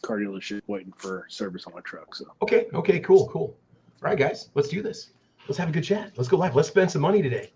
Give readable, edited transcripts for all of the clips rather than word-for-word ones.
car dealership waiting for service on my truck. So Okay, cool. All right, guys, let's do this. Let's have a good chat. Let's go live. Let's spend some money today.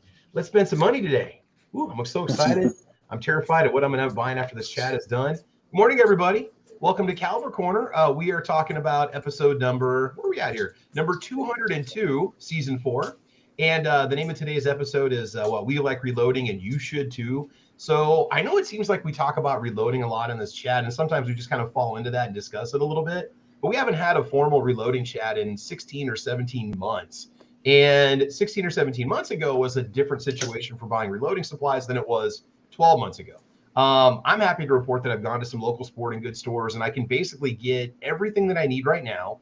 Ooh, I'm so excited. I'm terrified of what I'm going to have buying after this chat is done. Good morning, everybody. Welcome to Caliber Corner. We are talking about episode number, where are we at here? Number 202, season 4. And the name of today's episode is, we like reloading, and you should too. So I know it seems like we talk about reloading a lot in this chat, and sometimes we just kind of fall into that and discuss it a little bit. But we haven't had a formal reloading chat in 16 or 17 months. And 16 or 17 months ago was a different situation for buying reloading supplies than it was 12 months ago. I'm happy to report that I've gone to some local sporting goods stores, and I can basically get everything that I need right now,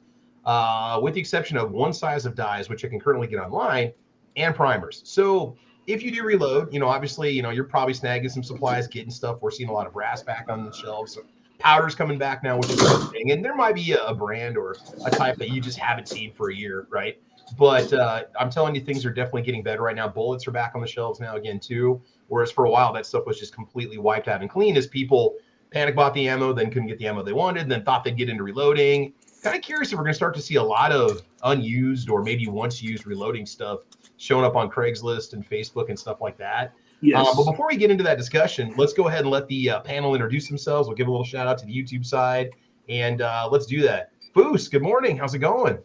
with the exception of one size of dies, which I can currently get online, and primers. So if you do reload, obviously, you're probably snagging some supplies, getting stuff. We're seeing a lot of brass back on the shelves. So powder's coming back now, which is a good thing. And there might be a brand or a type that you just haven't seen for a year, right? But I'm telling you, things are definitely getting better right now. Bullets are back on the shelves now again, too. Whereas for a while, that stuff was just completely wiped out and clean as people panic bought the ammo, then couldn't get the ammo they wanted, then thought they'd get into reloading. Kind of curious if we're going to start to see a lot of unused or maybe once used reloading stuff showing up on Craigslist and Facebook and stuff like that. yes. But before we get into that discussion, let's go ahead and let the panel introduce themselves. We'll give a little shout out to the YouTube side, and let's do that. Foos, good morning. How's it going?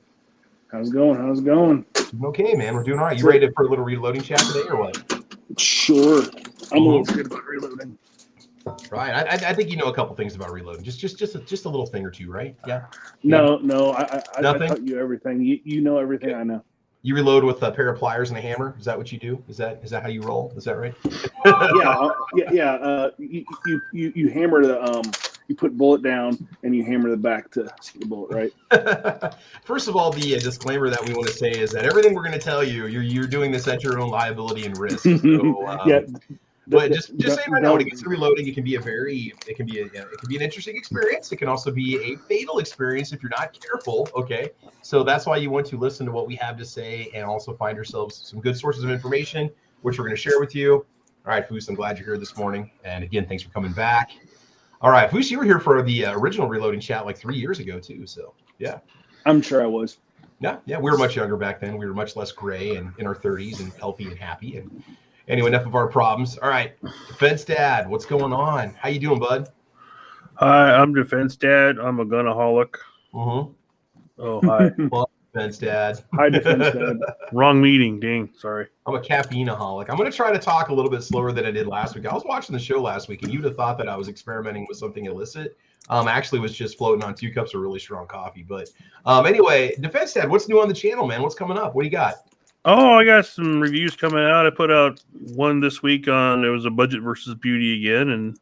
How's it going? Okay, man. We're doing all right. You ready for a little reloading chat today or what? Sure. I'm a little scared about reloading. Right. I think you know a couple things about reloading. Just a little thing or two, right? Yeah. No. I Nothing? taught you everything. You know everything. Okay. I know. You reload with a pair of pliers and a hammer. Is that what you do? Is that how you roll? Is that right? Yeah. You hammer the you put bullet down and you hammer the back to see the bullet, right? First of all, the disclaimer that we want to say is that everything we're going to tell you, you're doing this at your own liability and risk. So, yeah. But just saying right now, when it gets to reloading, it can be an interesting experience. It can also be a fatal experience if you're not careful. Okay, so that's why you want to listen to what we have to say and also find yourselves some good sources of information, which we're going to share with you. All right, Foos, I'm glad you're here this morning, and again, thanks for coming back. All right, Foos, you were here for the original reloading chat like 3 years ago too. So yeah, I'm sure I was. Yeah, we were much younger back then. We were much less gray and in our 30s and healthy and happy. And anyway, enough of our problems. All right, Defense Dad, what's going on? How you doing, bud? Hi, I'm Defense Dad. I'm a gunaholic. Mm-hmm. Oh, hi. Well, Defense Dad. Hi, Defense Dad. Wrong meeting. Dang, sorry. I'm a caffeineaholic. I'm going to try to talk a little bit slower than I did last week. I was watching the show last week, and you'd have thought that I was experimenting with something illicit. Actually was just floating on 2 cups of really strong coffee. But anyway, Defense Dad, what's new on the channel, man? What's coming up? What do you got? Oh, I got some reviews coming out. I put out one this week on it was a budget versus beauty again, and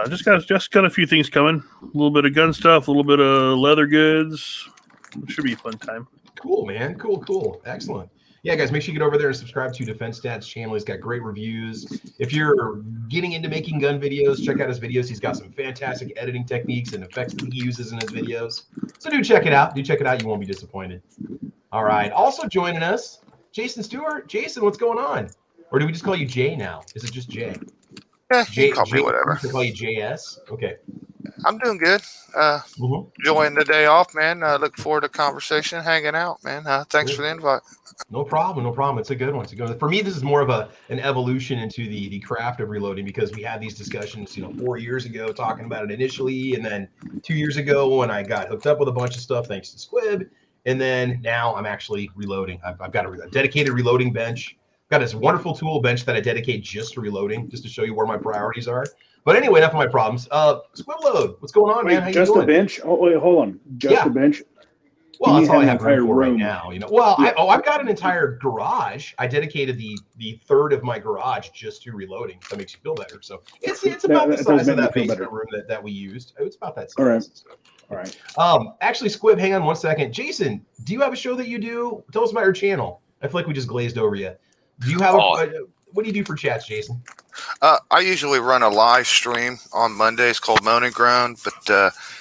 just got a few things coming. A little bit of gun stuff, a little bit of leather goods. It should be a fun time. Cool, man. Cool. Excellent. Yeah, guys, make sure you get over there and subscribe to Defense Dad's channel. He's got great reviews. If you're getting into making gun videos, check out his videos. He's got some fantastic editing techniques and effects that he uses in his videos. So do check it out. You won't be disappointed. All right. Also joining us, Jason Stewart. Jason, what's going on? Or do we just call you Jay now? Is it just Jay? You call me whatever. We call you JS? Okay. I'm doing good. Enjoying the day off, man. Look forward to conversation, hanging out, man. Thanks for the invite. No problem. It's a good one. For me, this is more of an evolution into the craft of reloading, because we had these discussions, 4 years ago talking about it initially, and then 2 years ago when I got hooked up with a bunch of stuff thanks to Squib, and then now I'm actually reloading. I've got a dedicated reloading bench. I've got this wonderful tool bench that I dedicate just to reloading, just to show you where my priorities are. But anyway, enough of my problems. Squib Load, what's going on, man? How you doing? Just a bench? Oh, wait, hold on. Just a bench? Well, that's all I have room for right now. Well, I've got an entire garage. I dedicated the third of my garage just to reloading. That makes you feel better. So it's about the size of that basement room that we used. It's about that size. All right. Actually, Squib, hang on one second. Jason, do you have a show that you do? Tell us about your channel. I feel like we just glazed over you. Do you have what do you do for chats, Jason? I usually run a live stream on Mondays called Moan and Groan, but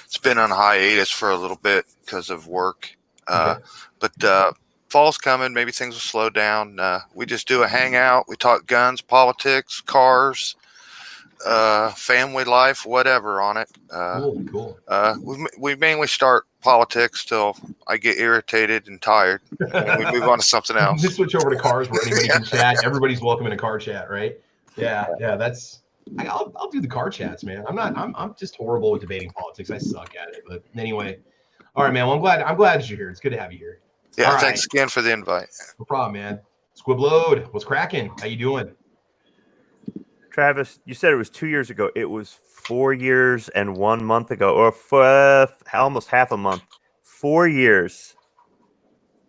it's been on hiatus for a little bit because of work. Okay. But fall's coming. Maybe things will slow down. We just do a hangout. We talk guns, politics, cars, family life, whatever on it. Cool. We mainly start politics till I get irritated and tired, and we move on to something else. Just switch over to cars where anybody can chat. Everybody's welcome in a car chat, right? Yeah. I'll do the car chats, man. I'm just horrible with debating politics. I suck at it. But anyway, all right, man. Well, I'm glad that you're here. It's good to have you here. Yeah, all thanks right. again for the invite. No problem, man. Squibload, what's cracking? How you doing? Travis, you said it was 2 years ago. It was 4 years and 1 month ago, or almost half a month. 4 years.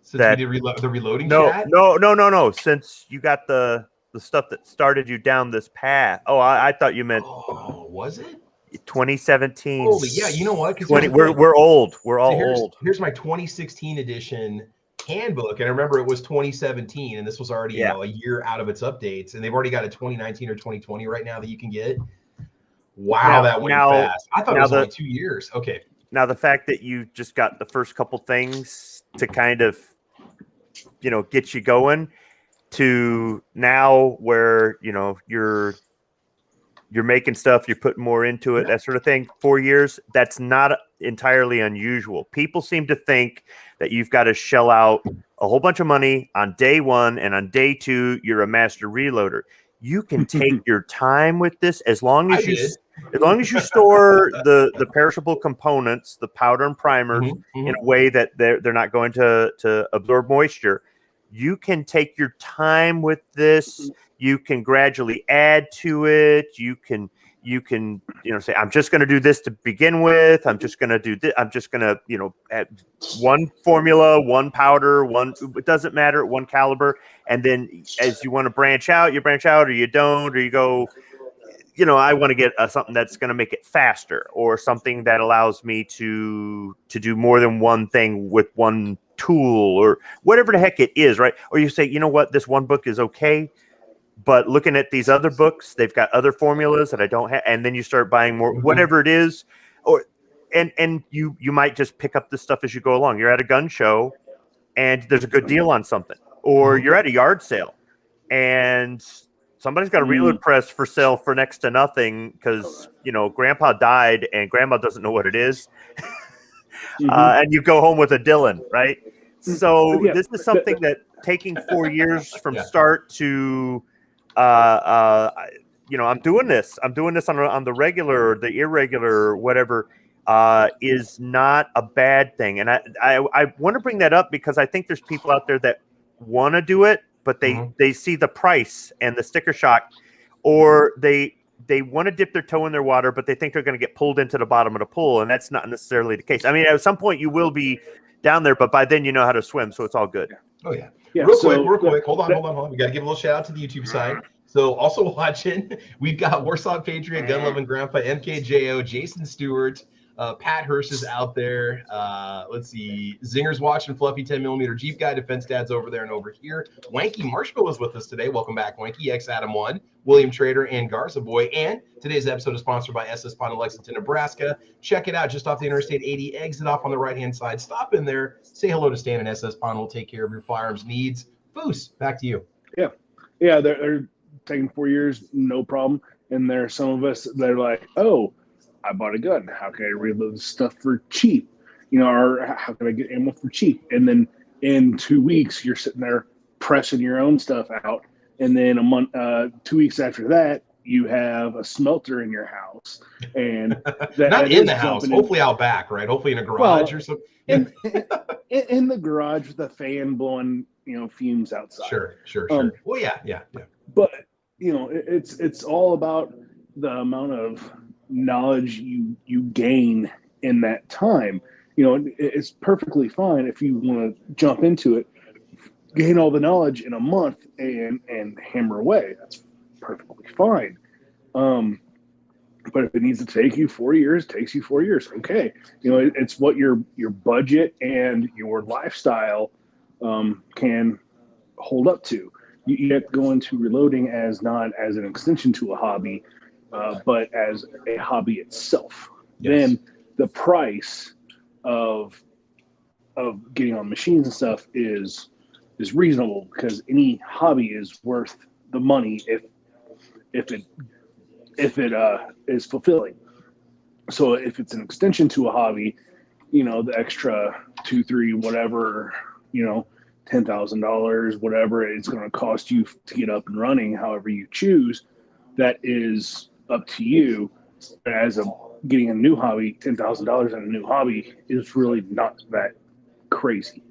Since we did the reloading chat? No. Since you got the stuff that started you down this path. Oh, I thought you meant. Oh, was it? 2017. Holy, yeah. You know what? We're old. We're all old. Here's my 2016 edition handbook, and I remember it was 2017, and this was already a year out of its updates, and they've already got a 2019 or 2020 right now that you can get. Wow, that went fast. I thought it was only 2 years. Okay. Now the fact that you just got the first couple things to kind of, get you going, to now where you're making stuff, you're putting more into it, that sort of thing. 4 years, that's not entirely unusual. People seem to think that you've got to shell out a whole bunch of money on day one, and on day two, you're a master reloader. You can take your time with this as long as you store the perishable components, the powder and primers, in a way that they're not going to absorb moisture. You can take your time with this. You can gradually add to it. You can say, I'm just going to do this to begin with. I'm just going to do this. I'm just going to, add one formula, one powder, it doesn't matter, one caliber. And then as you want to branch out, you branch out, or you don't, or you go, I want to get something that's going to make it faster, or something that allows me to do more than one thing with one tool, or whatever the heck it is, right? Or you say, you know what, this one book is okay, but looking at these other books, they've got other formulas that I don't have, and then you start buying more, whatever it is, and you might just pick up this stuff as you go along. You're at a gun show, and there's a good deal on something, or you're at a yard sale, and somebody's got a reload press for sale for next to nothing because Grandpa died and Grandma doesn't know what it is, and you go home with a Dillon, right? So this is something that taking 4 years from start to I'm doing this on the regular or the irregular or whatever, is not a bad thing. And I want to bring that up because I think there's people out there that want to do it, but they see the price and the sticker shock, or they want to dip their toe in their water, but they think they're going to get pulled into the bottom of the pool. And that's not necessarily the case. I mean, at some point you will be down there, but by then you know how to swim. So it's all good. Oh yeah. Real quick. Hold on. We got to give a little shout out to the YouTube side. So also watching, we've got Warsaw Patriot, Gun Loving Grandpa, MKJO, Jason Stewart, Pat Hirsch is out there. Let's see, Zinger's watching, Fluffy 10mm, Jeep Guy, Defense Dad's over there and over here. Wanky Marshmallow is with us today. Welcome back, Wanky. X Adam 1, William Trader, and Garza Boy. And today's episode is sponsored by SS Pawn in Lexington, Nebraska. Check it out, just off the Interstate 80, exit off on the right-hand side. Stop in there, say hello to Stan and SS Pawn. We'll take care of your firearms needs. Foos, back to you. Yeah, they're taking 4 years, no problem. And there are some of us that are like, oh, I bought a gun. How can I reload this stuff for cheap? Or how can I get ammo for cheap? And then in 2 weeks, you're sitting there pressing your own stuff out. And then 2 weeks after that, you have a smelter in your house. And that not in the house, hopefully out back, right? Hopefully in a garage or something. In the garage with a fan blowing, fumes outside. Sure. Well, yeah. But it's all about the amount of knowledge you gain in that time. It's perfectly fine if you want to jump into it, gain all the knowledge in a month and hammer away. That's perfectly fine. But if it needs to take you 4 years, it takes you 4 years. Okay. It's what your budget and your lifestyle can hold up to. You have to go into reloading as not as an extension to a hobby, but as a hobby itself. Yes. Then the price of getting on machines and stuff is reasonable, because any hobby is worth the money if it if it is fulfilling. So if it's an extension to a hobby, you know, the extra 2, 3, whatever, you know, $10,000, whatever it's going to cost you to get up and running, however you choose, that is up to you. As a getting a new hobby, $10,000 in a new hobby is really not that crazy.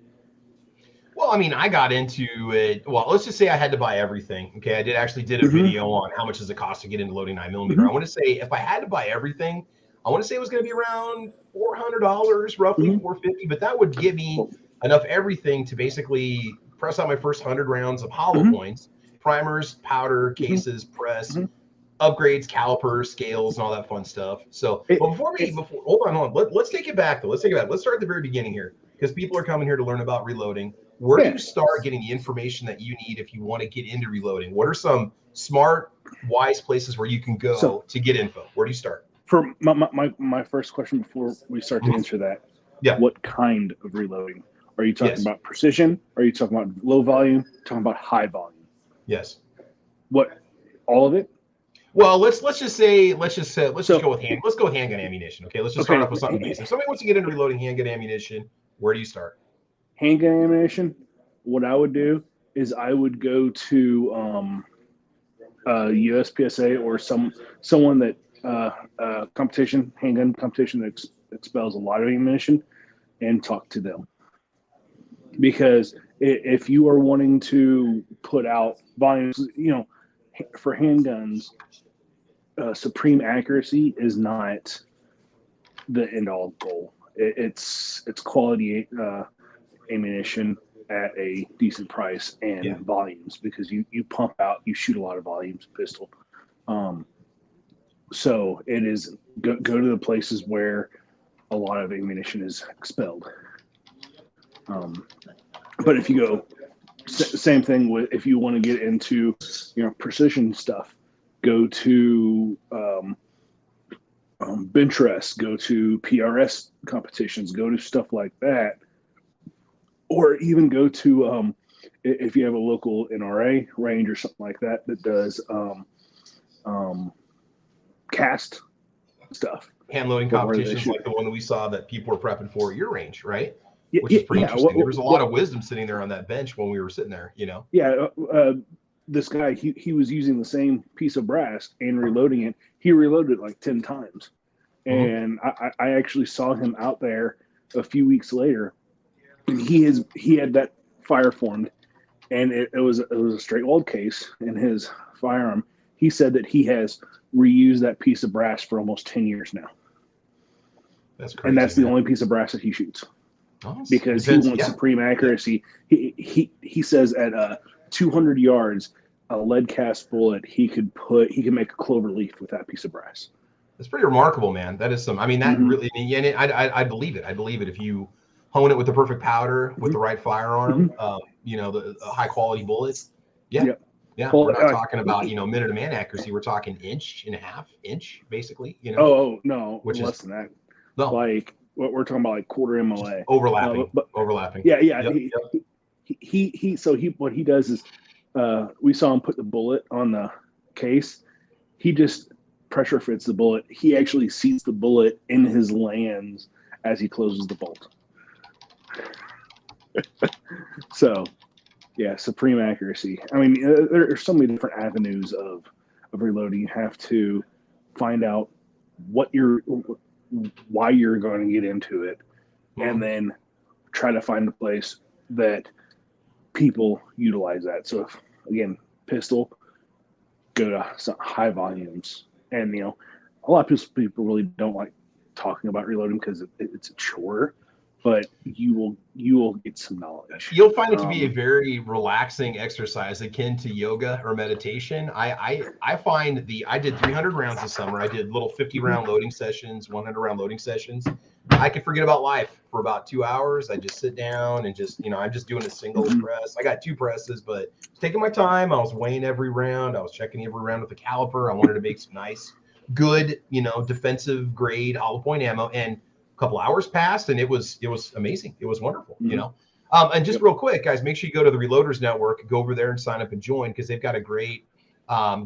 Well, I mean, I got into it. Well, let's just say I had to buy everything. Okay, I did a video on how much does it cost to get into loading 9mm. I want to say if I had to buy everything, I want to say it was going to be around $400, roughly $450. But that would give me enough everything to basically press out my first 100 rounds of hollow points, primers, powder, cases, press, upgrades, calipers, scales, and all that fun stuff. So, but hold on. Let's take it back though. Let's start at the very beginning here, because people are coming here to learn about reloading. Where do you start getting the information that you need if you want to get into reloading? What are some smart, wise places where you can go to get info? Where do you start? For my first question before we start to answer that, what kind of reloading? Are you talking about precision? Are you talking about low volume? Talking about high volume? Yes. What? All of it? Well, let's just go with handgun ammunition. Okay, let's just start off with something basic. If somebody wants to get into reloading handgun ammunition, where do you start? Handgun ammunition. What I would do is I would go to USPSA or someone that handgun competition that expels a lot of ammunition, and talk to them. Because if you are wanting to put out volumes, you know, for handguns, supreme accuracy is not the end all goal. It's quality ammunition at a decent price and volumes, because you pump out, you shoot a lot of volumes pistol. So it is go to the places where a lot of ammunition is expelled. But if you go same thing with, if you want to get into, you know, precision stuff, go to bench rest, go to PRS competitions, go to stuff like that, or even go to if you have a local NRA range or something like that that does cast stuff. Hand loading competitions like the one that we saw that people were prepping for at your range, right? Which is pretty interesting. There was a lot of wisdom sitting there on that bench when we were sitting there, you know? Yeah. This guy, he was using the same piece of brass and reloading it. He reloaded it like 10 times. And I actually saw him out there a few weeks later, and he had that fire formed, and it was a straight walled case in his firearm. He said that he has reused that piece of brass for almost 10 years now. That's crazy. And that's the only piece of brass that he shoots. Because he wants supreme accuracy. He says at 200 yards, a lead cast bullet, he can make a clover leaf with that piece of brass. That's pretty remarkable, man. That is some. I mean, that really. And I believe it. I believe it. If you hone it with the perfect powder, with the right firearm, you know, the high quality bullets. Yeah. Well, we're not talking about, you know, minute of man accuracy. We're talking inch and a half, basically. You know. Oh no, which less than that. No. Like what we're talking about, like quarter MOA. Overlapping. Yeah. What he does is, we saw him put the bullet on the case. He just pressure fits the bullet. He actually seats the bullet in his lands as he closes the bolt. So, yeah, supreme accuracy. I mean, there are so many different avenues of reloading. You have to find out why you're going to get into it, and then try to find a place that people utilize that. So, if, again, pistol, go to some high volumes. And, you know, a lot of people really don't like talking about reloading because it's a chore, but you will get some knowledge. You'll find it to be a very relaxing exercise akin to yoga or meditation. I find I did 300 rounds this summer. I did little 50 round loading sessions, 100 round loading sessions. I could forget about life for about 2 hours. I just sit down and just, you know, I'm just doing a single press. I got 2 presses, but taking my time. I was weighing every round. I was checking every round with the caliper. I wanted to make some nice, good, you know, defensive grade hollow point ammo. And a couple hours passed, and it was amazing. It was wonderful, you know. And just real quick, guys, make sure you go to the Reloaders Network, go over there and sign up and join, because they've got a great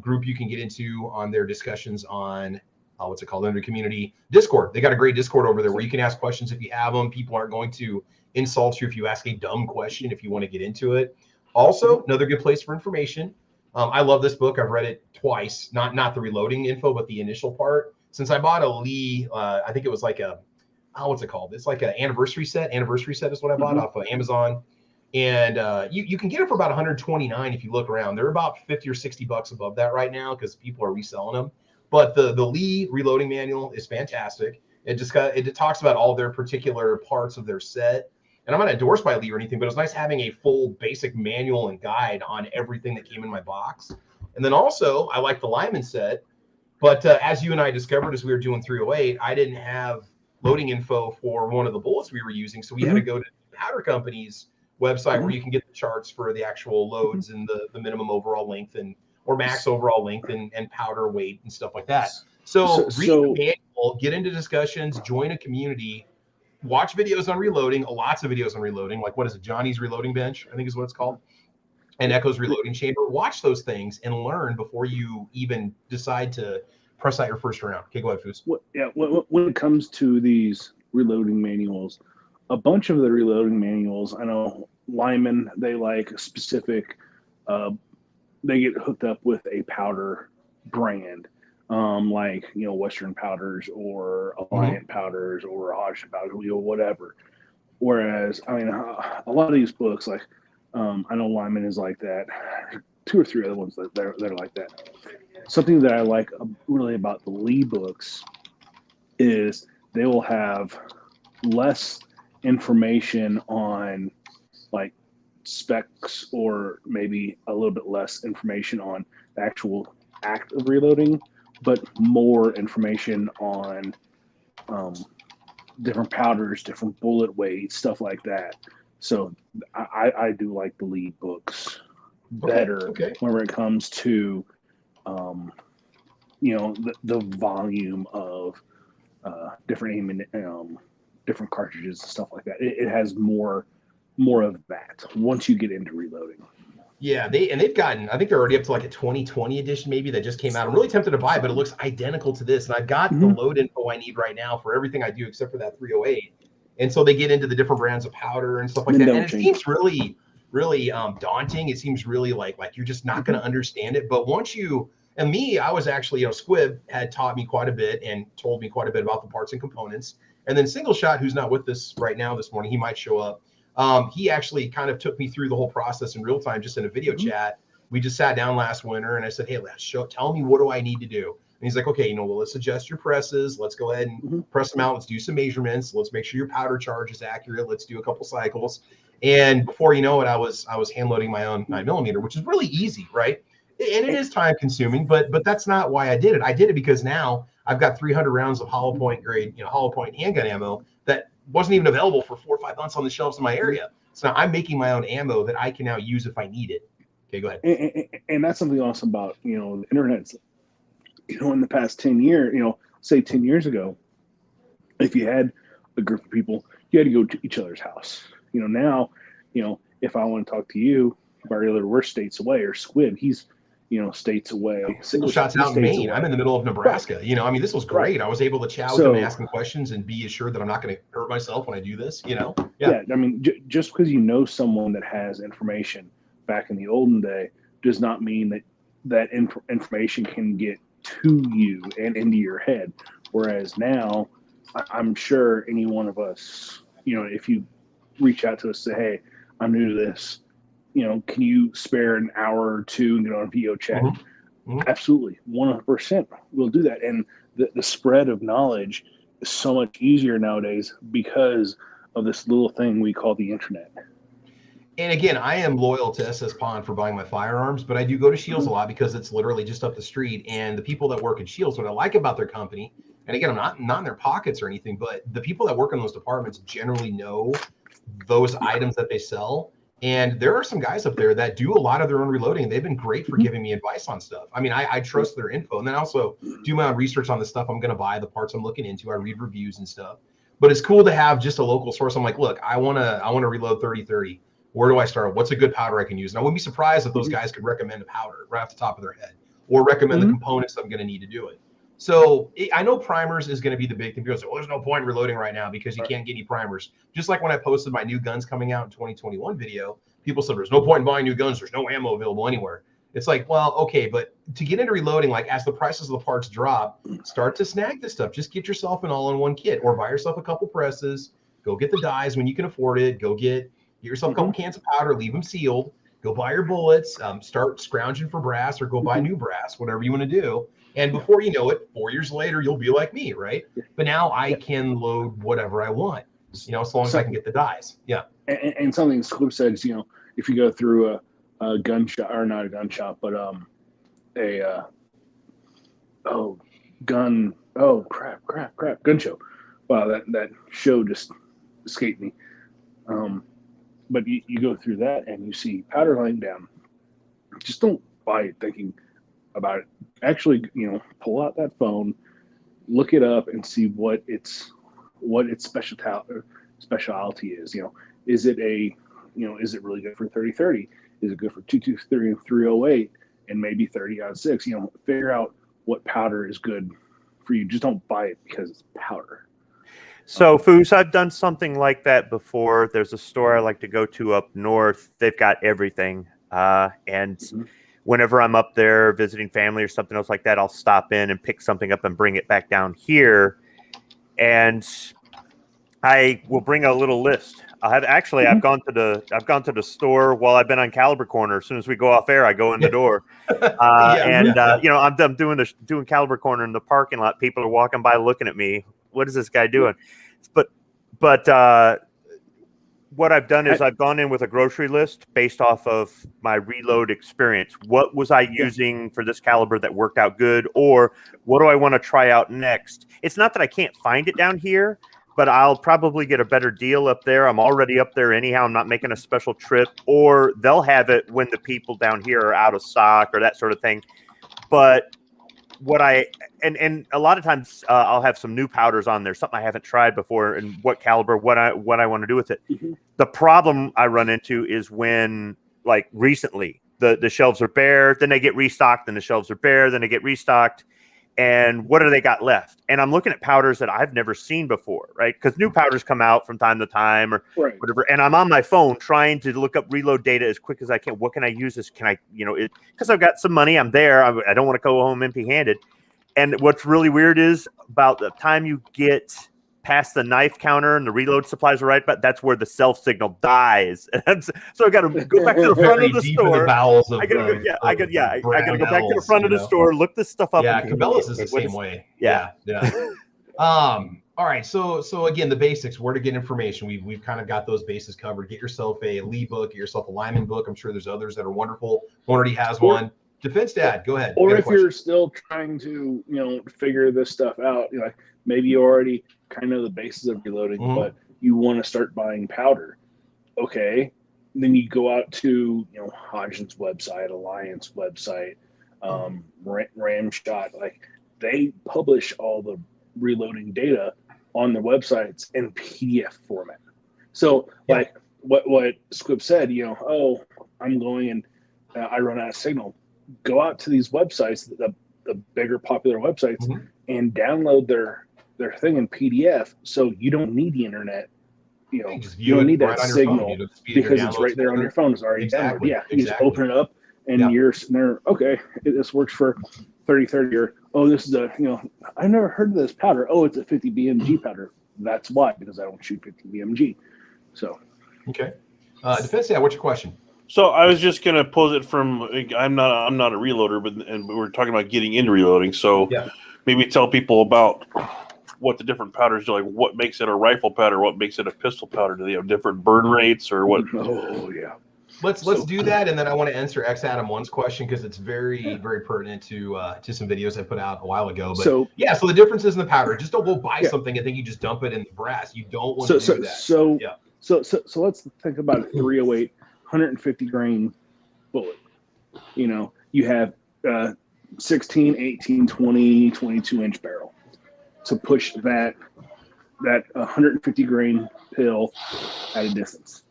group you can get into on their discussions on what's it called, under community Discord. They got a great Discord over there where you can ask questions if you have them. People aren't going to insult you if you ask a dumb question, if you want to get into it. Also, another good place for information. I love this book. I've read it twice, not the reloading info, but the initial part. Since I bought a Lee, I think it was like a, what's it called? It's like an anniversary set. Anniversary set is what I bought off of Amazon. And you can get it for about $129 if you look around. They're about $50 or $60 above that right now because people are reselling them. But the Lee reloading manual is fantastic. It talks about all their particular parts of their set. And I'm not endorsed by Lee or anything, but it's nice having a full basic manual and guide on everything that came in my box. And then also, I like the Lyman set. But as you and I discovered as we were doing 308, I didn't have loading info for one of the bullets we were using. So we had to go to the powder company's website where you can get the charts for the actual loads and the minimum overall length or max overall length and powder weight and stuff like that. So read the manual, get into discussions, join a community, watch videos on reloading, lots of videos on reloading, like what is it, Johnny's Reloading Bench, I think is what it's called, and Echo's Reloading Chamber. Watch those things and learn before you even decide to press out your first round. Okay, go ahead, Foos. When it comes to these reloading manuals, a bunch of the reloading manuals, I know Lyman, they like specific, they get hooked up with a powder brand, like, Western Powders or Alliant Powders or Hodgson Powders, whatever. Whereas, I mean, a lot of these books, like, I know Lyman is like that. 2 or 3 other ones that they're like that. Something that I like really about the Lee books is they will have less information on like specs, or maybe a little bit less information on the actual act of reloading, but more information on different powders, different bullet weights, stuff like that. So I do like the Lee books better whenever it comes to the volume of different different cartridges and stuff like that. It has more of that once you get into reloading. Yeah, they've gotten, I think they're already up to like a 2020 edition maybe that just came out. I'm really tempted to buy it, but it looks identical to this. And I've got the load info I need right now for everything I do except for that 308. And so they get into the different brands of powder and stuff like that. And it seems really, really daunting. It seems really like you're just not going to understand it. But once you, and me, I was actually, Squib had taught me quite a bit and told me quite a bit about the parts and components. And then Single Shot, who's not with us right now this morning, he might show up. He actually kind of took me through the whole process in real time, just in a video chat. We just sat down last winter and I said, hey, tell me, what do I need to do? And he's like, okay, let's adjust your presses. Let's go ahead and press them out. Let's do some measurements. Let's make sure your powder charge is accurate. Let's do a couple cycles. And before you know it, I was hand loading my own 9mm, which is really easy, right? And it is time consuming, but that's not why I did it. I did it because now I've got 300 rounds of hollow point grade, hollow point handgun ammo that wasn't even available for 4 or 5 months on the shelves in my area. So now I'm making my own ammo that I can now use if I need it. Okay, go ahead. And that's something else about, the internet. In the past 10 years, say 10 years ago, if you had a group of people, you had to go to each other's house. Now, if I want to talk to you, we're states away, or Squib, he's, states away. Single Shot's out in Maine. I'm in the middle of Nebraska. Right. This was great. I was able to chat with him and ask him questions and be assured that I'm not going to hurt myself when I do this, Yeah, I mean, just because someone that has information back in the olden day does not mean that information can get to you and into your head. Whereas now, I'm sure any one of us, if you reach out to us, say, hey, I'm new to this, can you spare an hour or two and get on a video chat? Absolutely. 100% we'll do that. And the spread of knowledge is so much easier nowadays because of this little thing we call the internet. And again, I am loyal to SS Pond for buying my firearms, but I do go to Shields a lot because it's literally just up the street. And the people that work at Shields, what I like about their company, and again, I'm not in their pockets or anything, but the people that work in those departments generally know those items that they sell. And there are some guys up there that do a lot of their own reloading. And they've been great for giving me advice on stuff. I mean, I trust their info. And then I also do my own research on the stuff I'm going to buy, the parts I'm looking into. I read reviews and stuff. But it's cool to have just a local source. I'm like, look, I want to reload 30-30. Where do I start? What's a good powder I can use? And I wouldn't be surprised if those guys could recommend a powder right off the top of their head. or recommend the components I'm going to need to do it. So I know primers is going to be the big thing. People say, well, there's no point in reloading right now because you can't get any primers. Just like when I posted my new guns coming out in 2021 video, people said there's no point in buying new guns. There's no ammo available anywhere. It's like, well, okay, but to get into reloading, like as the prices of the parts drop, start to snag this stuff. Just get yourself an all-in-one kit, or buy yourself a couple presses. Go get the dies when you can afford it. Go get yourself a couple cans of powder, leave them sealed. Go buy your bullets, start scrounging for brass, or go buy new brass, whatever you want to do. And before you know it, 4 years later, you'll be like me, right? But now I can load whatever I want, you know, as long as I can get the dies. Yeah. And something Squib said is, you know, if you go through a gun shop, or not a gun shop, but gun show. Wow, that show just escaped me. But you go through that and you see powder laying down. Just don't buy it thinking about it. Actually, you know, pull out that phone, look it up, and see what its specialty is. You know, is it really good for 30-30? Is it good for 223 and 308 and maybe 30-06? You know, figure out what powder is good for you. Just don't buy it because it's powder. So, Foos, I've done something like that before. There's a store I like to go to up north. They've got everything. And whenever I'm up there visiting family or something else like that, I'll stop in and pick something up and bring it back down here. And I will bring a little list. I've gone to the store while I've been on Caliber Corner. As soon as we go off air, I go in the door. You know, I'm doing Caliber Corner in the parking lot. People are walking by looking at me. What is this guy doing? But what I've done is I've gone in with a grocery list based off of my reload experience. What was I using for this caliber that worked out good, or what do I want to try out next? It's not that I can't find it down here, but I'll probably get a better deal up there. I'm already up there anyhow. I'm not making a special trip, or they'll have it when the people down here are out of stock or that sort of thing. But what and a lot of times I'll have some new powders on there, something I haven't tried before, and what caliber, what I want to do with it. The problem I run into is when, like recently, the shelves are bare, then they get restocked, then the shelves are bare, then they get restocked, and what do they got left? And I'm looking at powders that I've never seen before, right? Because new powders come out from time to time or whatever, and I'm on my phone trying to look up reload data as quick as I can. What can I use this? Can I, you know, because I've got some money, I'm there. I don't want to go home empty-handed. And what's really weird is about the time you get past the knife counter and the reload supplies are right, but that's where the self signal dies. So I got to go back to the front of the store. I got to go back to the front of the store, look this stuff up. Yeah, Cabela's is the same way. Yeah. All right, so again, the basics, where to get information. We've kind of got those bases covered. Get yourself a Lee book, get yourself a Lyman book. I'm sure there's others that are wonderful. Hornady has one. Defense Dad, go ahead. Or if you're still trying to, you know, figure this stuff out, you know, like maybe you already kind of know the basis of reloading, but you want to start buying powder. Okay. Then you go out to, you know, Hodgins website, Alliance website, Ramshot. Like, they publish all the reloading data on their websites in PDF format. So like what Squib said, you know, oh, I'm going and I run out of signal. Go out to these websites, the bigger popular websites, and download their thing in PDF. So you don't need the internet. You know, you don't need that signal because it's right there on your phone. It's already downloaded. Yeah, you just open it up and you're there. Okay, this works for 30-30, or oh, this is a, you know, I've never heard of this powder. Oh, it's a 50 BMG powder. That's why, because I don't shoot 50 BMG. So okay, Defense Dad, what's your question? So I was just gonna pose it from, I'm not a reloader, and we're talking about getting into reloading. So maybe tell people about what the different powders do, like what makes it a rifle powder, what makes it a pistol powder. Do they have different burn rates or what? Oh yeah. Let's do that, and then I want to answer X Adam 1's question because it's very very pertinent to some videos I put out a while ago. But so the differences in the powder. Just don't go buy something and think you just dump it in the brass. You don't want to do that. So let's think about a 308. 150 grain bullet. You know, you have 16, 18, 20, 22 inch barrel to push that 150 grain pill at a distance.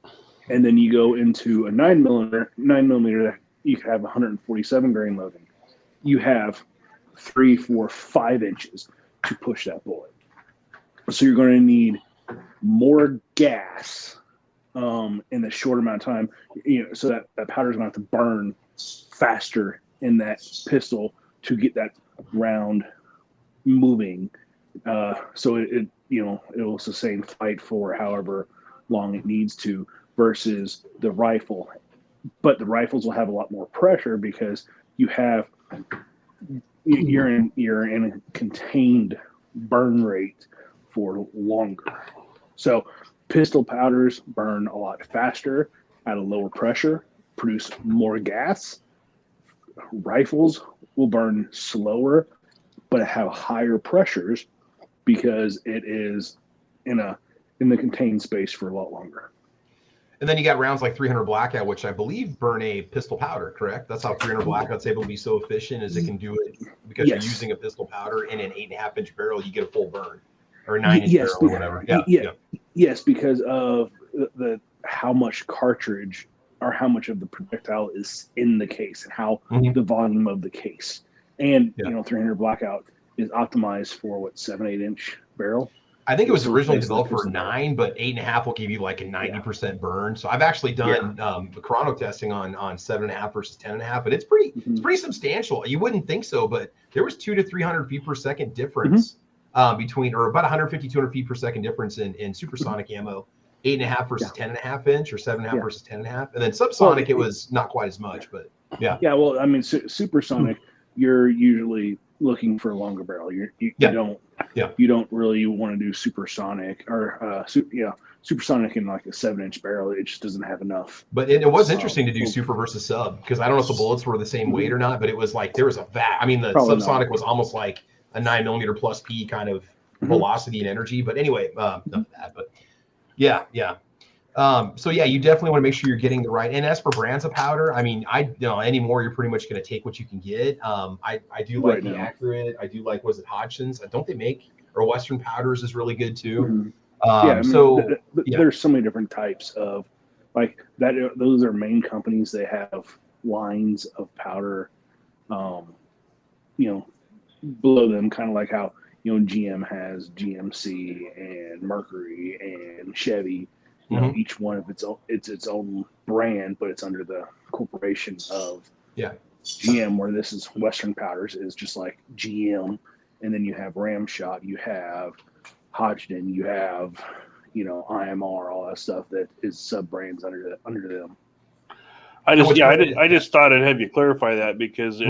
And then you go into a 9 millimeter that you can have 147 grain loading. you have 3, 4, 5 inches to push that bullet. So you're going to need more gas in a short amount of time, so that powder is going to have to burn faster in that pistol to get that round moving. So it will sustain flight for however long it needs to, versus the rifle. But the rifles will have a lot more pressure because you're in a contained burn rate for longer. So pistol powders burn a lot faster at a lower pressure, produce more gas. Rifles will burn slower, but have higher pressures because it is in the contained space for a lot longer. And then you got rounds like 300 Blackout, which I believe burn a pistol powder, correct? That's how 300 Blackout's able to be so efficient, is it can do it because you're using a pistol powder in an 8.5-inch barrel, you get a full burn, or a 9-inch barrel or whatever. Yes, because of the how much cartridge or how much of the projectile is in the case and how the volume of the case. And 300 Blackout is optimized for 7-8 inch barrel. I think it was originally developed for 9, but 8.5 will give you like a 90% burn. So I've actually done the chrono testing on 7.5 versus 10.5, but it's pretty substantial. You wouldn't think so, but there was 200 to 300 feet per second difference between, or about 150, 200 feet per second difference in supersonic ammo, 8.5 versus 10.5 inch, or 7.5 versus 10.5. And then subsonic, it was not quite as much, but yeah. Yeah, well, I mean, supersonic, you're usually looking for a longer barrel. You don't really want to do supersonic or supersonic in like a 7-inch barrel. It just doesn't have enough. But it was interesting to do super versus sub, because I don't know if the bullets were the same weight or not, but it was like there was a I mean, the subsonic was almost like a 9mm plus P kind of velocity and energy. But anyway, enough of that. But yeah. So yeah, you definitely want to make sure you're getting the right. And as for brands of powder, I mean, anymore you're pretty much going to take what you can get. I do like the Accurate. I do like, was it Hodgson's? Don't they make, or Western Powders is really good too. There's so many different types of like that. Those are main companies. They have lines of powder, below them, kind of like how GM has GMC and Mercury and Chevy. Each one of its own brand, but it's under the corporation of GM, where this is Western Powders is just like GM. And then you have Ramshot, you have Hodgdon, you have, IMR, all that stuff that is sub brands under them. I just thought I'd have you clarify that, because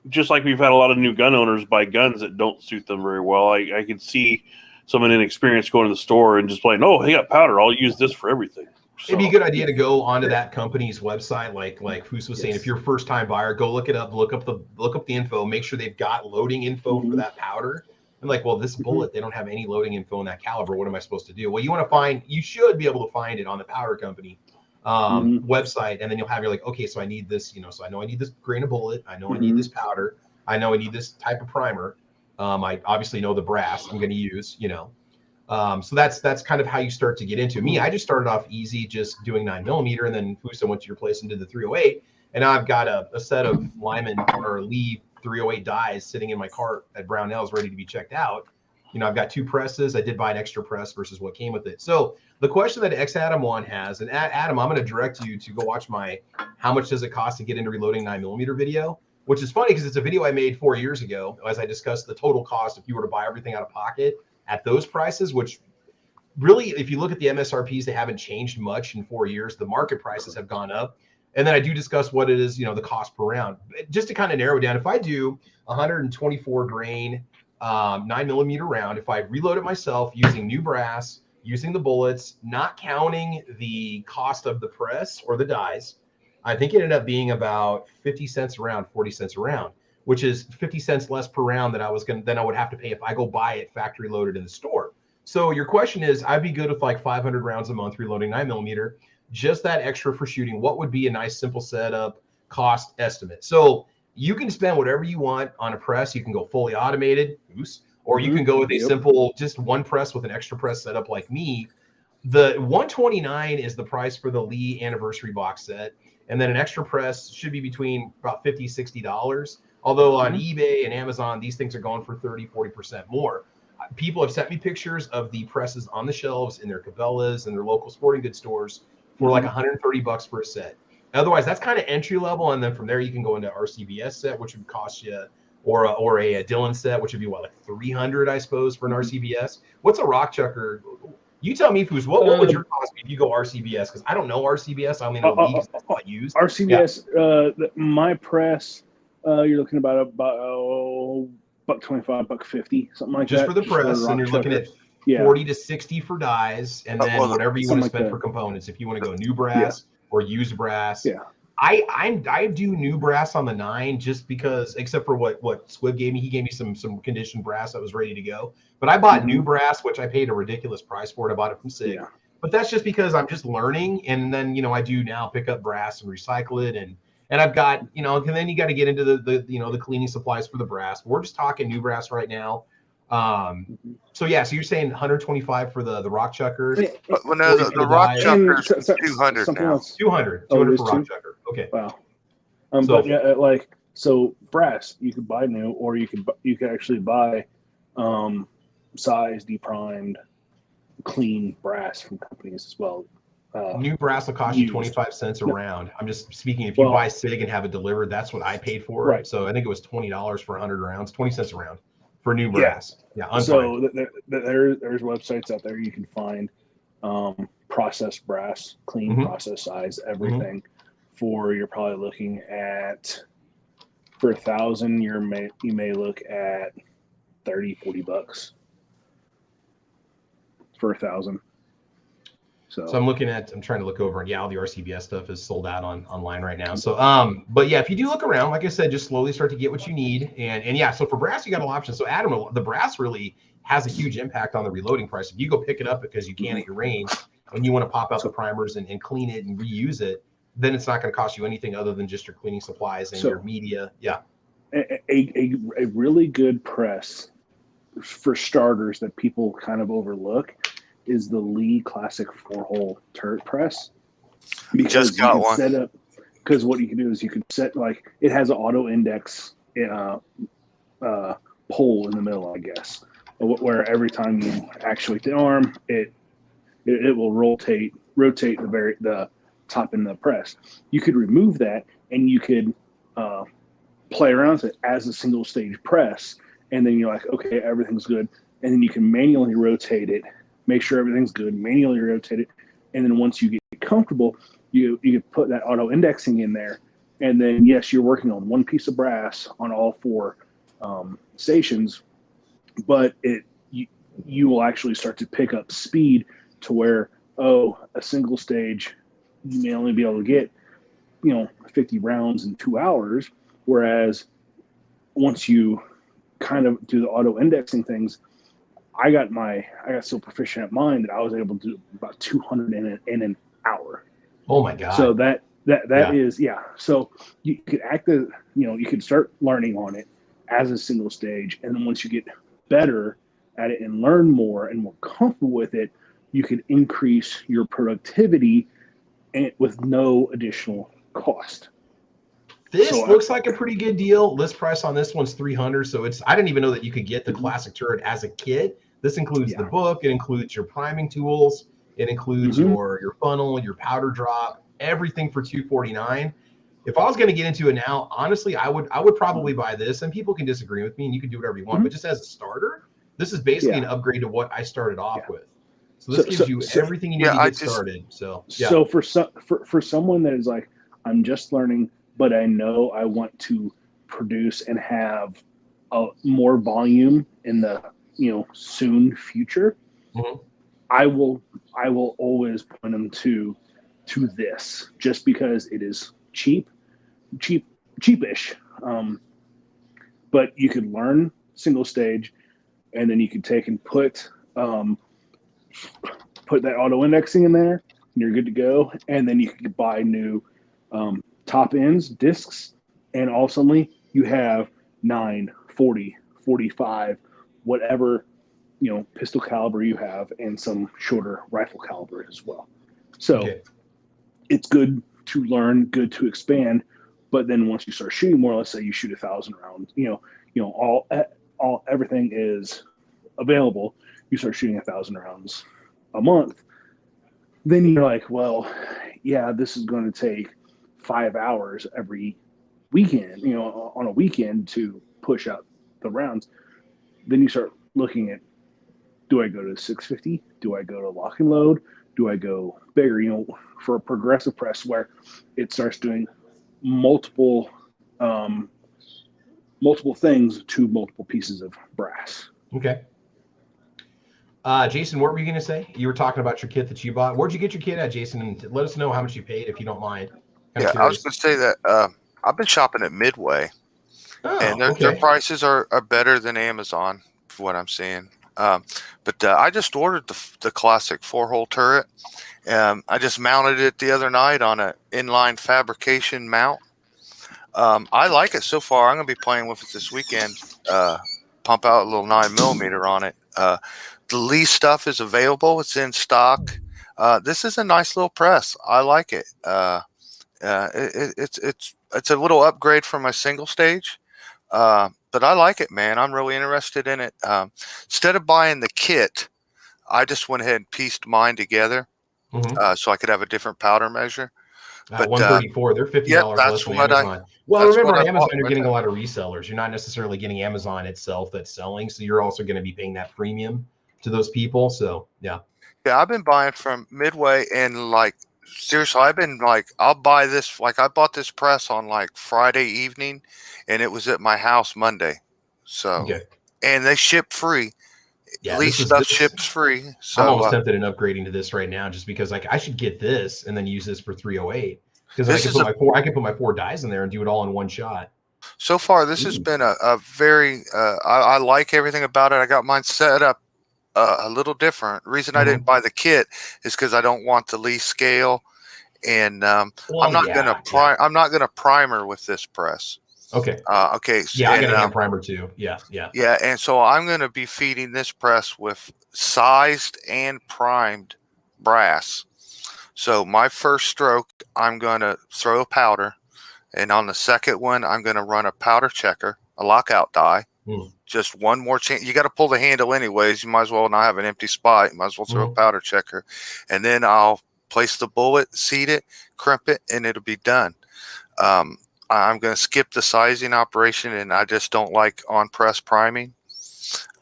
just like we've had a lot of new gun owners buy guns that don't suit them very well. I could see someone inexperienced going to the store and just playing, oh, they got powder, I'll use this for everything. So, it'd be a good idea to go onto that company's website, like Foos was saying. If you're a first time buyer, go look it up, look up the info, make sure they've got loading info for that powder. And like, well, this bullet, they don't have any loading info in that caliber. What am I supposed to do? Well, you should be able to find it on the powder company website, and then you're like, okay, so I need this, so I know I need this grain of bullet, I know I need this powder, I know I need this type of primer. I obviously know the brass I'm going to use, so that's kind of how you start to get into it. I just started off easy, just doing 9mm, and then Fusa went to your place and did the 308. And now I've got a set of Lyman or Lee 308 dies sitting in my cart at Brownells ready to be checked out. I've got 2 presses. I did buy an extra press versus what came with it. So the question that Adam1 has, and Adam, I'm going to direct you to go watch my how much does it cost to get into reloading 9mm video, which is funny because it's a video I made 4 years ago as I discussed the total cost if you were to buy everything out of pocket at those prices, which really, if you look at the MSRPs, they haven't changed much in 4 years. The market prices have gone up. And then I do discuss what it is, the cost per round. Just to kind of narrow it down, if I do 124 grain 9mm round, if I reload it myself using new brass, using the bullets, not counting the cost of the press or the dies, I think it ended up being about 50 cents a round, 40 cents a round, which is 50 cents less per round than I would have to pay if I go buy it factory loaded in the store. So your question is, I'd be good with like 500 rounds a month reloading 9mm, just that extra for shooting. What would be a nice simple setup cost estimate? So you can spend whatever you want on a press. You can go fully automated, or you can go with a simple, just one press with an extra press setup like me. The $129 is the price for the Lee anniversary box set. And then an extra press should be between about $50, $60. Although on eBay and Amazon, these things are going for 30-40% more. People have sent me pictures of the presses on the shelves in their Cabela's and their local sporting goods stores for like $130 for a set. Otherwise, that's kind of entry level, and then from there you can go into Rcbs set, which would cost you, or a Dillon set, which would be what, like $300, I suppose, for an Rcbs. What's a rock chucker? You tell me, Foos, what would your cost be if you go Rcbs? Because I don't know Rcbs. I only know leagues that's not used. Rcbs, my press, you're looking about $1.25, $1.50, something like just that. For the press, and you're looking at 40 to 60 for dies, and then whatever you want to spend for components. If you want to go new brass or used brass. Yeah. I do new brass on the 9 just because, except for what Squibb gave me. He gave me some conditioned brass that was ready to go. But I bought new brass, which I paid a ridiculous price for it. I bought it from SIG. Yeah. But that's just because I'm just learning, and then I do now pick up brass and recycle it, and I've got and then you got to get into the cleaning supplies for the brass. We're just talking new brass right now. So you're saying 125 for the rock chucker? Well, no, the rock chucker is 200 now. 200 for rock chucker. Okay. Wow. But yeah, so brass you could buy new, or you could actually buy size deprimed, clean brass from companies as well. New brass will cost you 25 cents a round. I'm just speaking. If you buy SIG and have it delivered, that's what I paid for. Right. So I think it was $20 for 100 rounds, 20 cents a round for new brass. Yeah. So there's websites out there you can find processed brass, clean process size, everything. You're probably looking at, for 1,000, you may look at $30-$40 for 1,000. So I'm trying to look over, and all the RCBS stuff is sold out online right now. So but if you do look around, like I said, just slowly start to get what you need, and so for brass you got a lot of options. So Adam, the brass really has a huge impact on the reloading price. If you go pick it up because you can at your range and you want to pop out the primers and clean it and reuse it, then it's not going to cost you anything other than just your cleaning supplies and your media. A really good press for starters that people kind of overlook is the Lee Classic 4-hole turret press. Because just got one. Set up, because what you can do is you can set, it has an auto index pole in the middle, I guess, where every time you actuate the arm, it will rotate the top end of the press. You could remove that, and you could play around with it as a single stage press, and then you're like, okay, everything's good, and then you can manually rotate it, make sure everything's good, manually rotate it, and then once you get comfortable, you can put that auto indexing in there, and then yes, you're working on one piece of brass on all 4 stations, but you will actually start to pick up speed to where a single stage you may only be able to get 50 rounds in 2 hours, whereas once you kind of do the auto indexing things, I got so proficient at mine that I was able to do about 200 in an hour. Oh my God. So that is. So you could you could start learning on it as a single stage, and then once you get better at it and learn more and more comfortable with it, you could increase your productivity with no additional cost. This looks like a pretty good deal. List price on this one's $300. So I didn't even know that you could get the classic turret as a kit. This includes the book. It includes your priming tools. It includes your funnel, your powder drop, everything for $249. If I was going to get into it now, honestly, I would probably buy this. And people can disagree with me, and you can do whatever you want. But just as a starter, this is basically an upgrade to what I started off with. So this gives you everything you need to get started. So for someone that is like, I'm just learning, but I know I want to produce and have more volume in the soon future, I will always point them to this, just because it is cheapish. But you could learn single stage, and then you could take and put that auto indexing in there, and you're good to go. And then you could buy new top ends, discs, and ultimately you have 9, 40, 45, whatever pistol caliber you have, and some shorter rifle caliber as well. So it's good to learn, good to expand, But then once you start shooting more, let's say you shoot 1,000 rounds, all everything is available. You start shooting 1,000 rounds a month. Then you're like, well, yeah, this is going to take 5 hours every weekend, on a weekend to push out the rounds. Then you start looking at, do I go to 650? Do I go to lock and load? Do I go bigger? For a progressive press where it starts doing multiple things to multiple pieces of brass. Okay. Jason, what were you going to say? You were talking about your kit that you bought. Where'd you get your kit at, Jason? And let us know how much you paid, if you don't mind. Yeah, I was going to say that I've been shopping at Midway, and their prices are better than Amazon, for what I'm seeing. But I just ordered the classic 4-hole turret. I just mounted it the other night on an inline fabrication mount. I like it so far. I'm going to be playing with it this weekend. Pump out a little 9mm on it. The Lee stuff is available. It's in stock. This is a nice little press. I like it. It's a little upgrade from my single stage. But I like it, man. I'm really interested in it. Instead of buying the kit, I just went ahead and pieced mine together so I could have a different powder measure. But 134, they're $50 less than Amazon. Well, remember, on Amazon, you're getting a lot of resellers. You're not necessarily getting Amazon itself that's selling, so you're also going to be paying that premium to those people. So, yeah. Yeah, I've been buying from Midway, and seriously, I've been I'll buy this. I bought this press on Friday evening, and it was at my house Monday. So, and they ship free. Yeah, Lease stuff ships free. So I'm almost tempted in upgrading to this right now, just because I should get this and then use this for 308, because I can put my 4 dies in there and do it all in one shot. So far, this has been a very I like everything about it. I got mine set up a little different. The reason I didn't buy the kit is because I don't want the Lee scale, and I'm not gonna primer with this press. Okay. Okay. Yeah, I got a hand primer too. Yeah. Yeah, and so I'm going to be feeding this press with sized and primed brass. So my first stroke, I'm going to throw a powder, and on the second one, I'm going to run a powder checker, a lockout die. Just one more chance. You got to pull the handle anyways. You might as well not have an empty spot. You might as well throw a powder checker, and then I'll place the bullet, seat it, crimp it, and it'll be done. I'm going to skip the sizing operation, and I just don't like on-press priming.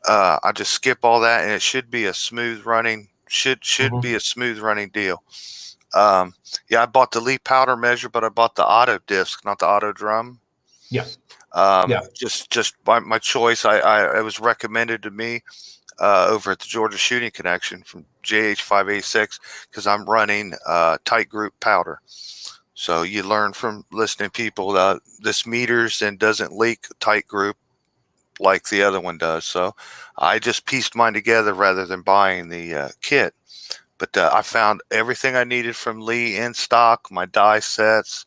I just skip all that, and it should be a smooth running. Should be a smooth running deal. I bought the Lee powder measure, but I bought the auto disc, not the auto drum. Yeah. Just by my choice. It was recommended to me over at the Georgia Shooting Connection from JH586, because I'm running tight group powder. So you learn from listening to people that this meters and doesn't leak tight group like the other one does. So I just pieced mine together rather than buying the kit. But I found everything I needed from Lee in stock, my die sets,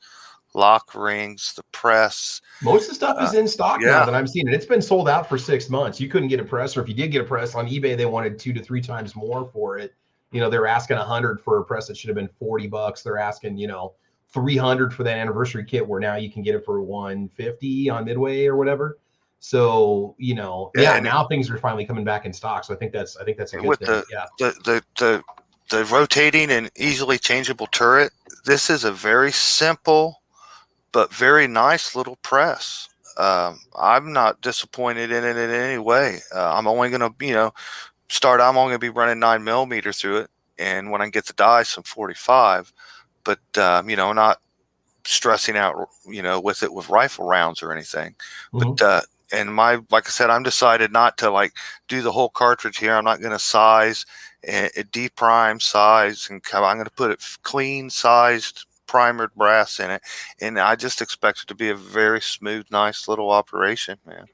lock rings, the press. Most of the stuff is in stock now that I'm seeing. It's been sold out for 6 months. You couldn't get a press, or if you did get a press on eBay, they wanted 2 to 3 times more for it. They're asking $100 for a press that should have been $40. They're asking, $300 for that anniversary kit, where now you can get it for $150 on Midway or whatever. So now things are finally coming back in stock. So I think that's a good thing. The rotating and easily changeable turret. This is a very simple but very nice little press. I'm not disappointed in it in any way. I'm only going to I'm only going to be running 9mm through it, and when I get the die, some 45. But not stressing out, with it with rifle rounds or anything. But and like I said, I'm decided not to do the whole cartridge here. I'm not going to size and deprime size, and I'm going to put it clean sized primered brass in it, and I just expect it to be a very smooth, nice little operation, man.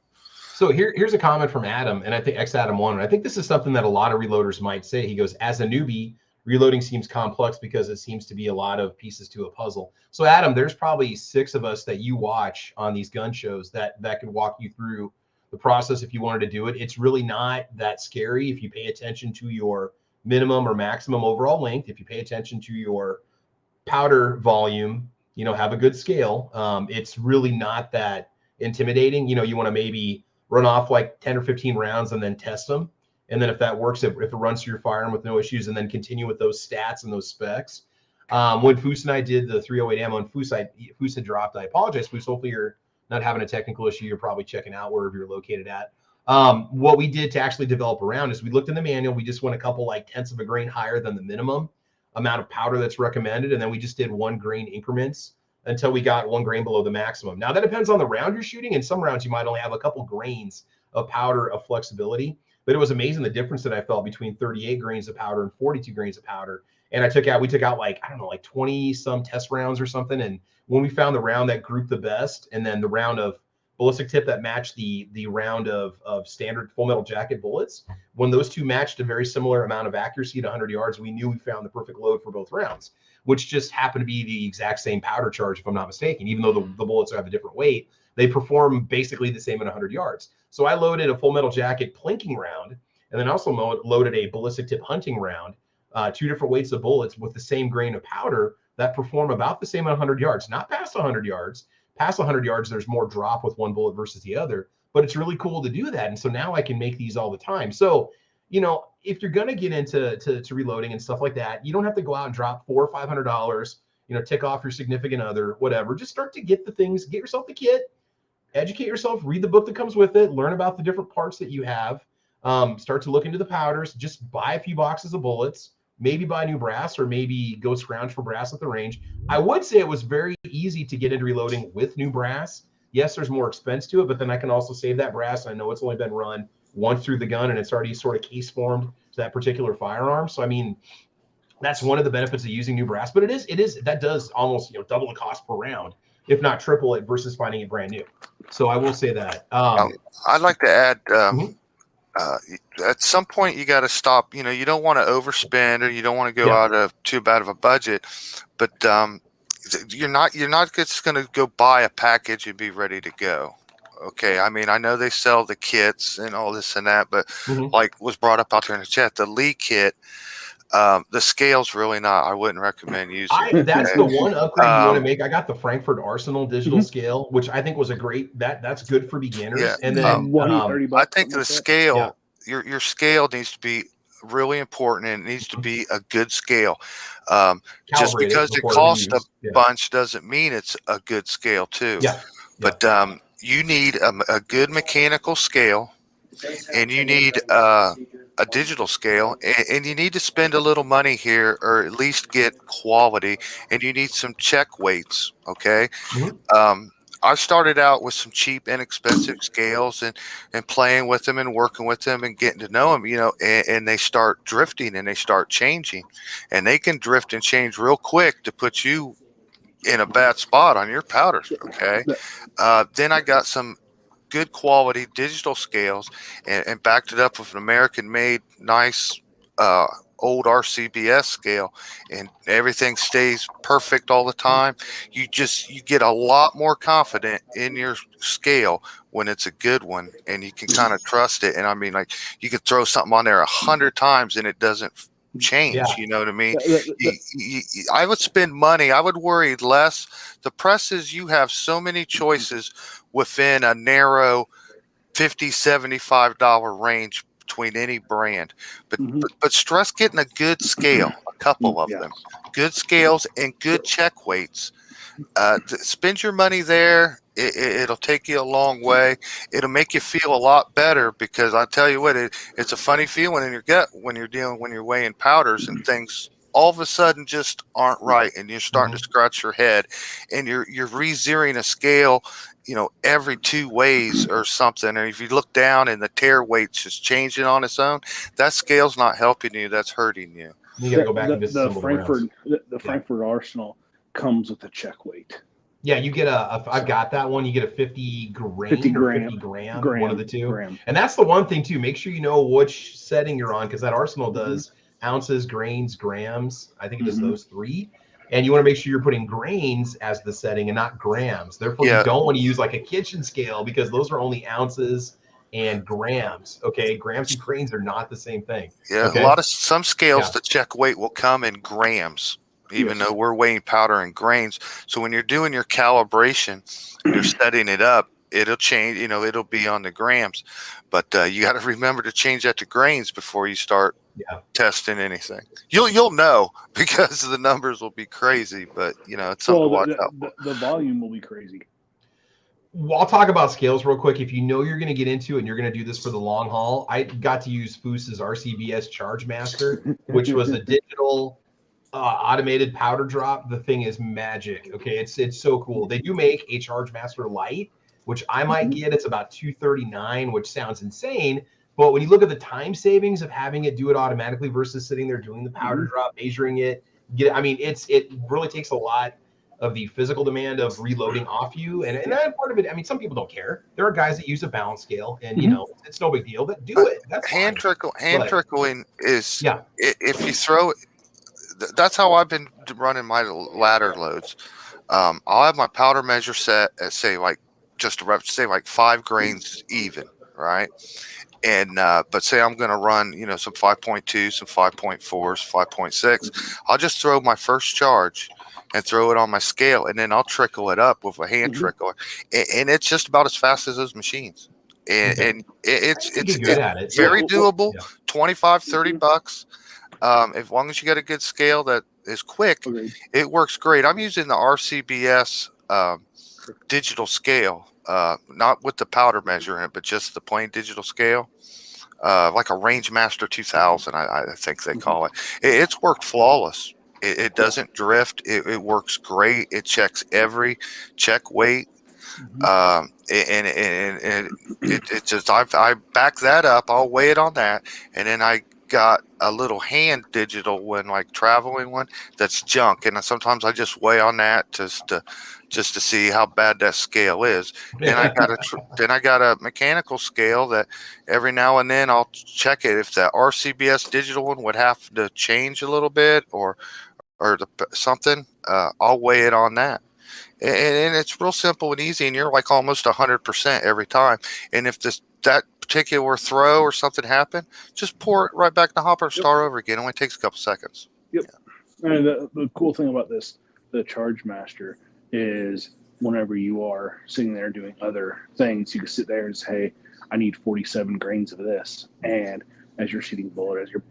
So here's a comment from Adam, and I think Adam1. And I think this is something that a lot of reloaders might say. He goes, as a newbie, reloading seems complex because it seems to be a lot of pieces to a puzzle. So Adam, there's probably 6 of us that you watch on these gun shows that could walk you through the process if you wanted to do it. It's really not that scary if you pay attention to your minimum or maximum overall length, if you pay attention to your powder volume, You know, have a good scale. It's really not that intimidating. You know, you want to maybe run off like 10 or 15 rounds and then test them. And then if that works, if it runs through your firearm with no issues, and then continue with those stats and those specs. When Foose and I did the 308 ammo, and Foose had dropped, I apologize, Foose. Hopefully you're not having a technical issue. You're probably checking out wherever you're located at. What we did to actually develop a round is we looked in the manual. We just went a couple like tenths of a grain higher than the minimum amount of powder that's recommended. And then we just did 1 grain increments until we got 1 grain below the maximum. Now that depends on the round you're shooting. In some rounds, you might only have a couple grains of powder of flexibility, but it was amazing the difference that I felt between 38 grains of powder and 42 grains of powder. And we took out like, I don't know, like 20 some test rounds or something. And when we found the round that grouped the best, and then the round of ballistic tip that matched the round of standard full metal jacket bullets, when those two matched a very similar amount of accuracy at 100 yards, we knew we found the perfect load for both rounds, which just happened to be the exact same powder charge, if I'm not mistaken. Even though the bullets have a different weight, they perform basically the same at 100 yards. So I loaded a full metal jacket plinking round, and then also loaded a ballistic tip hunting round, 2 different weights of bullets with the same grain of powder that perform about the same at 100 yards, not past 100 yards. Past 100 yards, there's more drop with one bullet versus the other, but it's really cool to do that. And so now I can make these all the time. So, you know, if you're going to get into to reloading and stuff like that, you don't have to go out and drop $400 or $500, you know, tick off your significant other, whatever. Just start to get the things, get yourself the kit, educate yourself, read the book that comes with it, learn about the different parts that you have, start to look into the powders, just buy a few boxes of bullets, maybe buy new brass, or maybe go scrounge for brass at the range. I would say it was very easy to get into reloading with new brass. Yes, there's more expense to it, but then I can also save that brass. I know it's only been run once through the gun, and it's already sort of case formed to that particular firearm. So, I mean, that's one of the benefits of using new brass, but it is that does almost, you know, double the cost per round, if not triple it, versus finding it brand new. So I will say that. I'd like to add, at some point you got to stop. You know, you don't want to overspend, or you don't want to go out of too bad of a budget, but you're not just going to go buy a package and be ready to go. Okay, I mean, I know they sell the kits and all this and that, but like was brought up out there in the chat, the Lee kit, the scale's really not. I wouldn't recommend using it. That's the one upgrade you want to make. I got the Frankfurt Arsenal digital scale, which I think was a great. That's good for beginners. Yeah. And then I think the scale, your scale needs to be really important, and it needs to be a good scale. Just because it costs a bunch doesn't mean it's a good scale too. But you need a good mechanical scale, and you need a digital scale, and you need to spend a little money here, or at least get quality, and you need some check weights. Okay. I started out with some cheap, inexpensive scales, and playing with them and working with them and getting to know them, you know, and they start drifting and they start changing, and they can drift and change real quick to put you in a bad spot on your powders. Okay. Then I got some good quality digital scales and backed it up with an American-made, nice old Rcbs scale, and everything stays perfect all the time. You get a lot more confident in your scale when it's a good one, and you can kind of trust it. And I mean, like, you could throw something on there 100 times and it doesn't change. You know what I mean? I would spend money. I would worry less. The presses, you have so many choices within a narrow $50, $75 range between any brand, but stress getting a good scale, a couple of them, good scales and good check weights. Spend your money there. It'll take you a long way. It'll make you feel a lot better, because I tell you what, it's a funny feeling in your gut when you're weighing powders and things all of a sudden just aren't right, and you're starting to scratch your head, and you're re-zeroing a scale, you know, every 2 ways or something. And if you look down and the tear weight's just changing on its own, that scale's not helping you. That's hurting you. You got to go back and disassemble the Frankfurt Arsenal comes with a check weight. Yeah, you get I've got that one. You get a 50 gram, one of the two. And that's the one thing too. Make sure you know which setting you're on, because that Arsenal does ounces, grains, grams. I think it does those 3. And you want to make sure you're putting grains as the setting and not grams. Therefore, you don't want to use like a kitchen scale, because those are only ounces and grams. Okay, grams and grains are not the same thing. Yeah, some scales, the check weight will come in grams. even Yes. though we're weighing powder in grains. So when you're doing your calibration, you're setting it up, it'll change, it'll be on the grams, but you got to remember to change that to grains before you start testing anything. You'll know because the numbers will be crazy, but it's something to watch out for. The volume will be crazy. Well, I'll talk about scales real quick. If you know you're going to get into it and you're going to do this for the long haul, I got to use Foos's Rcbs Charge Master, which was a digital automated powder drop. The thing is magic. Okay, it's so cool. They do make a Charge Master Lite, which I might get. It's about $239, which sounds insane. But when you look at the time savings of having it do it automatically versus sitting there doing the powder drop, measuring it, it really takes a lot of the physical demand of reloading off you. And that part of it, some people don't care. There are guys that use a balance scale and, it's no big deal, but do it. That's hand fine. trickling is, if you throw it, that's how I've been running my ladder loads. I'll have my powder measure set at say like 5 grains even, right? And but say I'm going to run some 5.2, some 5.4s, 5.6. I'll just throw my first charge and throw it on my scale, and then I'll trickle it up with a hand trickler, and it's just about as fast as those machines. And it's very doable. 25, 30 bucks. As long as you got a good scale that is quick, it works great. I'm using the Rcbs digital scale, not with the powder measure in it, but just the plain digital scale, like a Rangemaster 2000, I think they call it. It's worked flawless. It doesn't drift. It works great. It checks every check weight. And it just, I back that up. I'll weigh it on that. And then I got a little hand digital one, like traveling one, that's junk. And sometimes I just weigh on that just to see how bad that scale is. Then I got a mechanical scale that every now and then I'll check it. If the RCBS digital one would have to change a little bit or something, I'll weigh it on that. And it's real simple and easy, and you're like almost 100% every time. And if that particular throw or something happened, just pour it right back in the hopper and start over again. It only takes a couple seconds. Yep. And the cool thing about the Charge Master, is whenever you are sitting there doing other things, you can sit there and say, hey, I need 47 grains of this. And as you're shooting bullet, as you're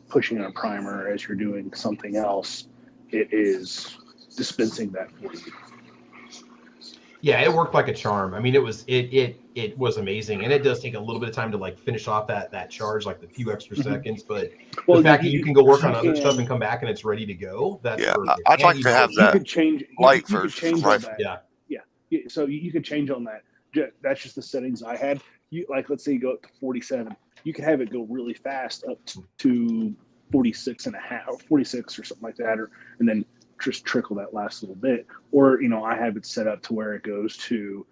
pushing on a primer, as you're doing something else, it is dispensing that for you. Yeah, it worked like a charm. It was amazing, and it does take a little bit of time to like finish off that charge, like the few extra seconds. But the fact that you can go work on other stuff and come back and it's ready to go, that's perfect. I'd like to have that. You could change light you could change on that. Yeah. So you could change on that. That's just the settings I had. Let's say you go up to 47. You can have it go really fast up to 46 and a half, or 46 or something like that, and then just trickle that last little bit. Or, I have it set up to where it goes to,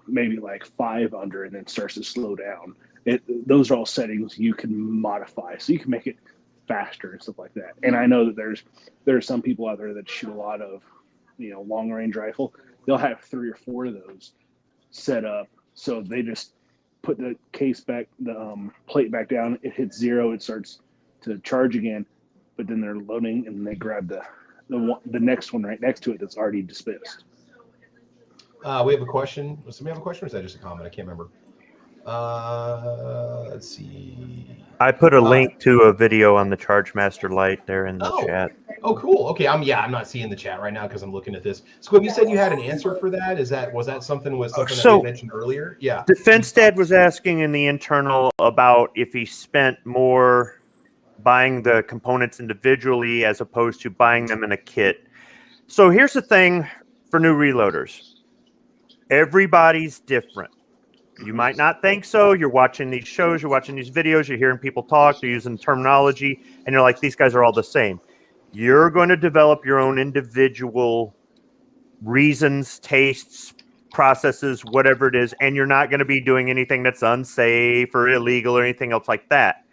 maybe like 5 under and then starts to slow down. Those are all settings you can modify. So you can make it faster and stuff like that. And I know that there are some people out there that shoot a lot of, long range rifle. They'll have 3 or 4 of those set up. So they just put the case back, the plate back down. It hits 0. It starts to charge again, but then they're loading and they grab the next one right next to it that's already dispensed. We have a question. Does somebody have a question, or is that just a comment? I can't remember. Let's see. I put a link to a video on the Charge Master Lite there in the chat. Oh, cool. Okay, I'm not seeing the chat right now because I'm looking at this. Squib, you said you had an answer for that. Was that something that you mentioned earlier? Yeah. Defense Dad was asking in the internal about if he spent more buying the components individually as opposed to buying them in a kit. So here's the thing for new reloaders. Everybody's different. You might not think so. You're watching these shows, you're watching these videos, you're hearing people talk, they're using terminology, and you're like, these guys are all the same. You're going to develop your own individual reasons, tastes, processes, whatever it is, and you're not going to be doing anything that's unsafe or illegal or anything else like that.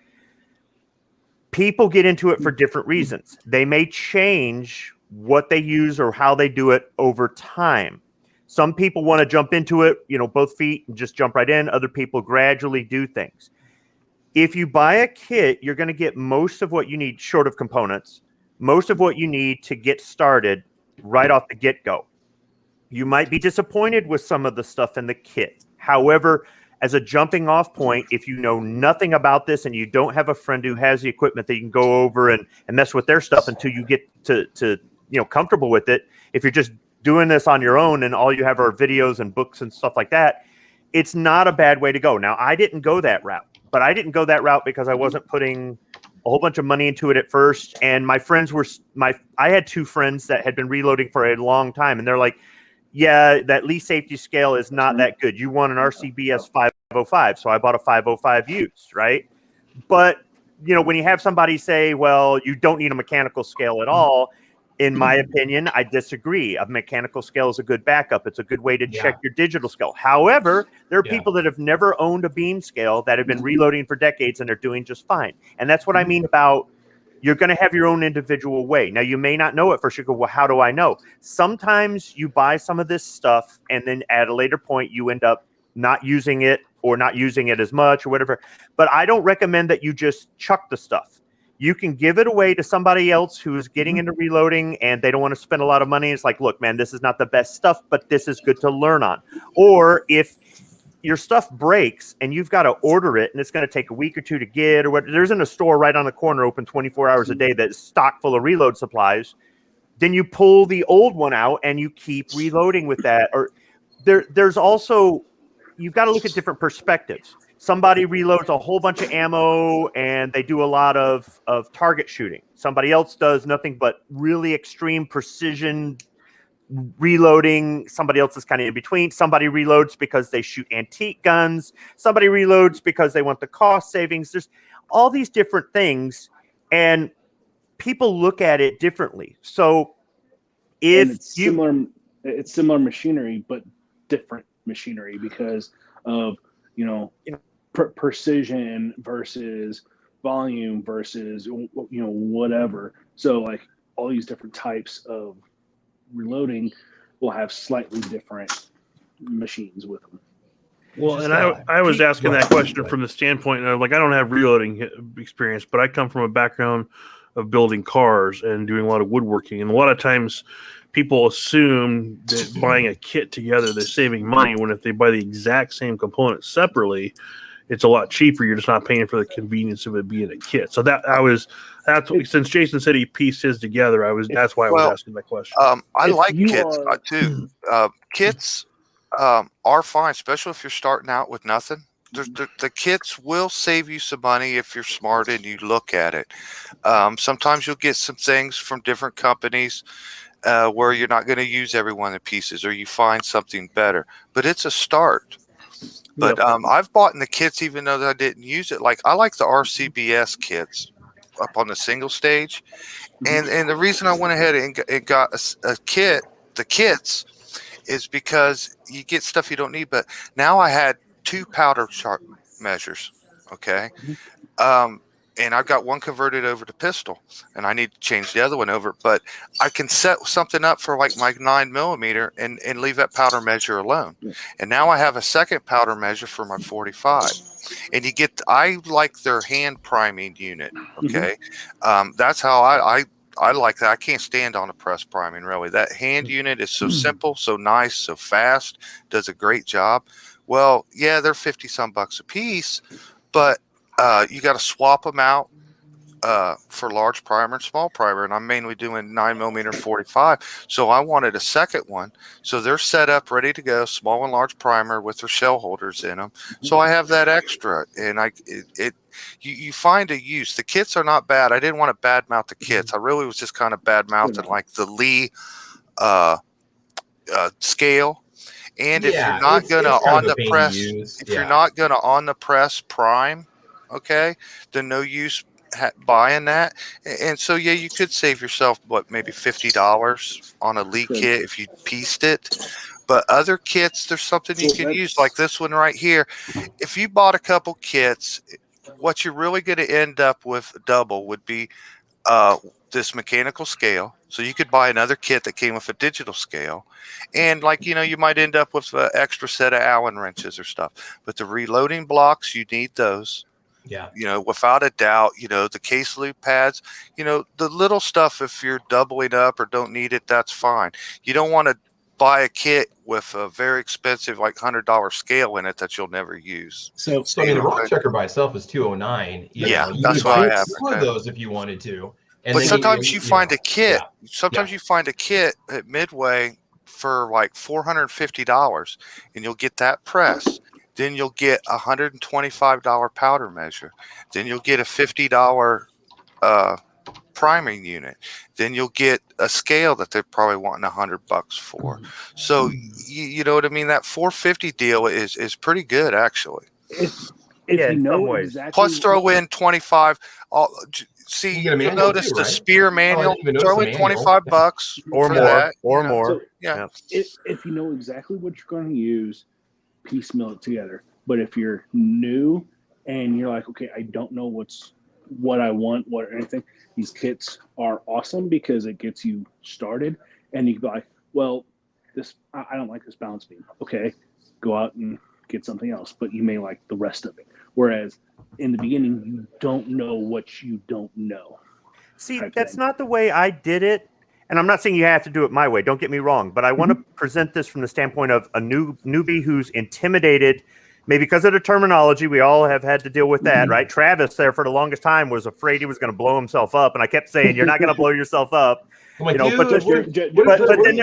People get into it for different reasons. They may change what they use or how they do it over time. Some people want to jump into it, both feet and just jump right in. Other people gradually do things. If you buy a kit, you're going to get most of what you need short of components. most of what you need to get started right off the get-go. You might be disappointed with some of the stuff in the kit. However, as a jumping off point, if you know nothing about this and you don't have a friend who has the equipment that you can go over and mess with their stuff until you get to comfortable with it, if you're just doing this on your own and all you have are videos and books and stuff like that, it's not a bad way to go. Now, I didn't go that route, but I didn't go that route because I wasn't putting a whole bunch of money into it at first. And my friends I had 2 friends that had been reloading for a long time, and they're like, yeah, that Lee safety scale is not that good. You want an Rcbs 505. So I bought a 505 used, right? But, when you have somebody say, well, you don't need a mechanical scale at all, in my opinion, I disagree. A mechanical scale is a good backup. It's a good way to check your digital scale. However, there are people that have never owned a beam scale that have been reloading for decades and they're doing just fine. And that's what I mean about you're going to have your own individual way. Now, you may not know it first. You go, well, how do I know? Sometimes you buy some of this stuff and then at a later point, you end up not using it or not using it as much or whatever. But I don't recommend that you just chuck the stuff. You can give it away to somebody else who's getting into reloading and they don't want to spend a lot of money. It's like, look, man, this is not the best stuff, but this is good to learn on. Or if your stuff breaks and you've got to order it and it's going to take a week or 2 to get, or what, there isn't a store right on the corner open 24 hours a day that's stocked full of reload supplies, then you pull the old one out and you keep reloading with that. Or there's also, you've got to look at different perspectives. Somebody reloads a whole bunch of ammo and they do a lot of target shooting. Somebody else does nothing but really extreme precision reloading. Somebody else is kind of in between. Somebody reloads because they shoot antique guns. Somebody reloads because they want the cost savings. There's all these different things, and people look at it differently. So if it's similar machinery, but different machinery because of precision versus volume versus whatever. So like all these different types of reloading will have slightly different machines with them. Well, and I was asking that question from the standpoint of, like, I don't have reloading experience, but I come from a background of building cars and doing a lot of woodworking. And a lot of times people assume that buying a kit together, they're saving money, when if they buy the exact same components separately, it's a lot cheaper. You're just not paying for the convenience of it being a kit. So since Jason said he pieced his together, that's why I was asking that question. I like kits too. Kits are fine, especially if you're starting out with nothing. The kits will save you some money if you're smart and you look at it. Sometimes you'll get some things from different companies where you're not going to use every one of the pieces, or you find something better. But it's a start. But I've bought in the kits even though I didn't use it. Like, I like the Rcbs kits up on the single stage, and the reason I went ahead and got a kit, the kits, is because you get stuff you don't need. But now I had 2 powder chart measures, okay, and I've got one converted over to pistol, and I need to change the other one over. But I can set something up for like my 9mm and leave that powder measure alone. And now I have a second powder measure for my 45. And I like their hand priming unit. Okay, that's how I like that. I can't stand on a press priming, really. That hand unit is so simple, so nice, so fast, does a great job. Well, yeah, they're 50 some bucks a piece, but you got to swap them out for large primer and small primer, and I'm mainly doing 9mm 45. So I wanted a second one. So they're set up, ready to go, small and large primer with their shell holders in them. So I have that extra, and you find a use. The kits are not bad. I didn't want to badmouth the kits. I really was just kind of badmouthing like the Lee scale. And if you're not gonna on the press prime, okay, then no use buying that. And so yeah, you could save yourself maybe $50 on a Lee kit if you pieced it. But other kits, there's something you can use, like this one right here. If you bought a couple kits, what you're really going to end up with double would be this mechanical scale. So you could buy another kit that came with a digital scale, and you might end up with an extra set of Allen wrenches or stuff. But the reloading blocks, you need those. Yeah. You know, without a doubt, you know, the case loop pads, you know, the little stuff, if you're doubling up or don't need it, that's fine. You don't want to buy a kit with a very expensive, like $100 scale in it that you'll never use. So I mean, the rock checker by itself is $209. Yeah, You that's could what buy I have. one of those if you wanted to. And But then sometimes you find a kit. Yeah. Sometimes you find a kit at Midway for like $450, and you'll get that press. Then you'll get a $125 powder measure. Then you'll get a $50 priming unit. Then you'll get a scale that they're probably wanting $100 for. So you know what I mean? That $450 deal is pretty good, actually. If Yeah, you in some know ways. exactly, Plus, throw in 25. See, You get a you'll manual notice too, the right? spear manual. even noticed Throw the in manual. $25 or for more, that, or you know. more. So, Yeah. if you know exactly what you're going to use, piecemeal it together. But if you're new and you're like, okay, I don't know what I want, what or anything, these kits are awesome because it gets you started. And you can be like, well, I don't like this balance beam. Okay, go out and get something else, but you may like the rest of it. Whereas in the beginning, you don't know what you don't know. See, that's not the way I did it. And I'm not saying you have to do it my way. Don't get me wrong. But I want to present this from the standpoint of a newbie who's intimidated, maybe because of the terminology. We all have had to deal with that, right? Travis there for the longest time was afraid he was going to blow himself up. And I kept saying, you're not going to blow yourself up. I'm like, You know, but then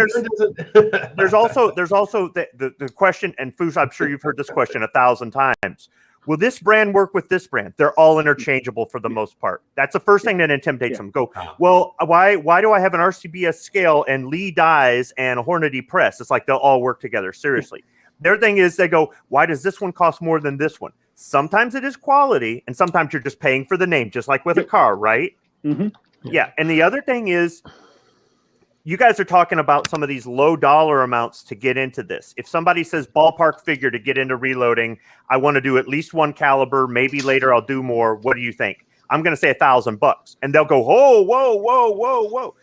there's also the question, and Foos, I'm sure you've heard this question 1,000 times. Will this brand work with this brand? They're all interchangeable for the most part. That's the first thing that intimidates them. Go, well, why do I have an RCBS scale and Lee dies and a Hornady press? It's like they'll all work together. Seriously. Their thing is they go, why does this one cost more than this one? Sometimes it is quality, and sometimes you're just paying for the name, just like with a car, right? Yeah. And the other thing is, you guys are talking about some of these low dollar amounts to get into this. If somebody says ballpark figure to get into reloading, I want to do at least one caliber. Maybe later I'll do more. What do you think? I'm going to say $1,000, and they'll go, oh, whoa.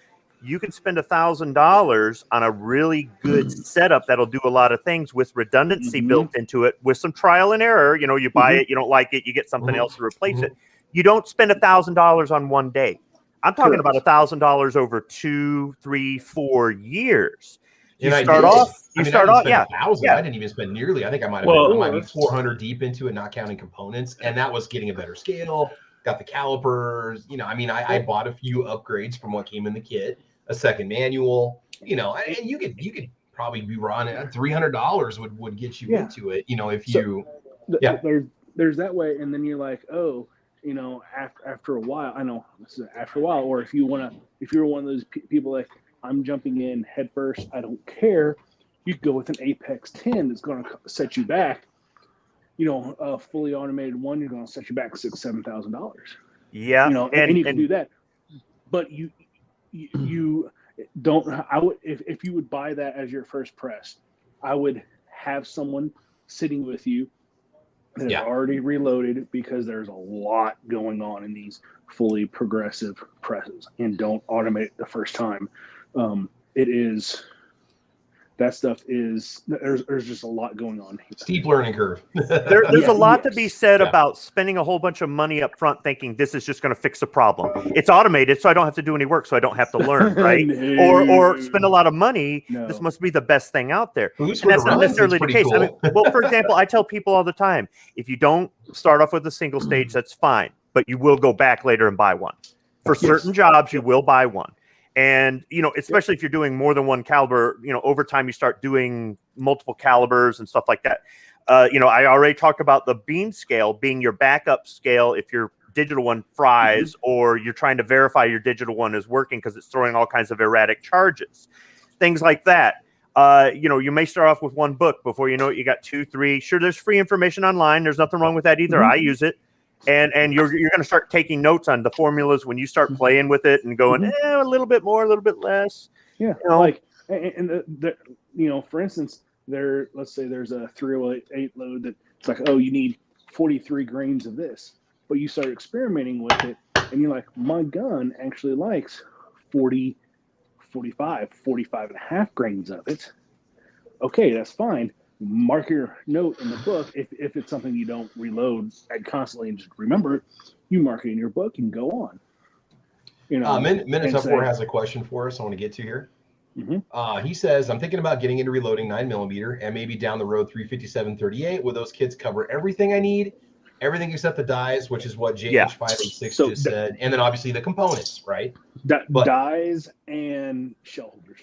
You can spend $1,000 on a really good setup that'll do a lot of things with redundancy built into it, with some trial and error. You know, you buy it, you don't like it, you get something else to replace it. You don't spend $1,000 on one day. I'm talking about $1,000 over 2, 3, 4 years. You start off. I didn't even spend nearly. I think I might be 400 deep into it, not counting components, and that was getting a better scale. Got the calipers. You know, I mean, I bought a few upgrades from what came in the kit, a second manual. You know, and you could probably be running $300 would get you into it. You know, if there's that way, and then you're like, oh. You know, after a while, I know this is after a while, or if you're one of those people like, I'm jumping in head first, I don't care, you could go with an Apex 10 that's going to set you back, you know, a fully automated one, you're going to set you back $6,000-$7,000. Yeah. You know, and you can do that. But you don't, I would, if you would buy that as your first press, I would have someone sitting with you that is already reloaded, because there's a lot going on in these fully progressive presses, and don't automate it the first time. There's just a lot going on here. Steep learning curve. There's a lot to be said about spending a whole bunch of money up front thinking this is just going to fix a problem. It's automated, so I don't have to do any work, so I don't have to learn, right? or spend a lot of money. No. This must be the best thing out there. And that's not necessarily the case. Cool. I mean, well, for example, I tell people all the time, if you don't start off with a single stage, that's fine, but you will go back later and buy one. For certain jobs, you will buy one. And, you know, especially if you're doing more than one caliber, you know, over time you start doing multiple calibers and stuff like that. You know, I already talked about the beam scale being your backup scale if your digital one fries, or you're trying to verify your digital one is working because it's throwing all kinds of erratic charges. Things like that. You know, you may start off with one book. Before you know it, you got 2, 3. Sure, there's free information online. There's nothing wrong with that either. I use it. And you're going to start taking notes on the formulas when you start playing with it and going, a little bit more, a little bit less. Yeah, you know? like, and you know, for instance, let's say there's a 308 load that it's like, oh, you need 43 grains of this, but you start experimenting with it, and you're like, my gun actually likes 40, 45 and a half grains of it. Okay, that's fine. mark your note in the book. If it's something you don't reload and constantly and just remember it, you mark it in your book and go on. You know, Minutes 4 has a question for us I want to get to here. He says, I'm thinking about getting into reloading 9mm and maybe down the road 357-38. Will those kits cover everything I need? Everything except the dies, which is what JH586 just said. And then obviously the components, right? Dies and shell holders.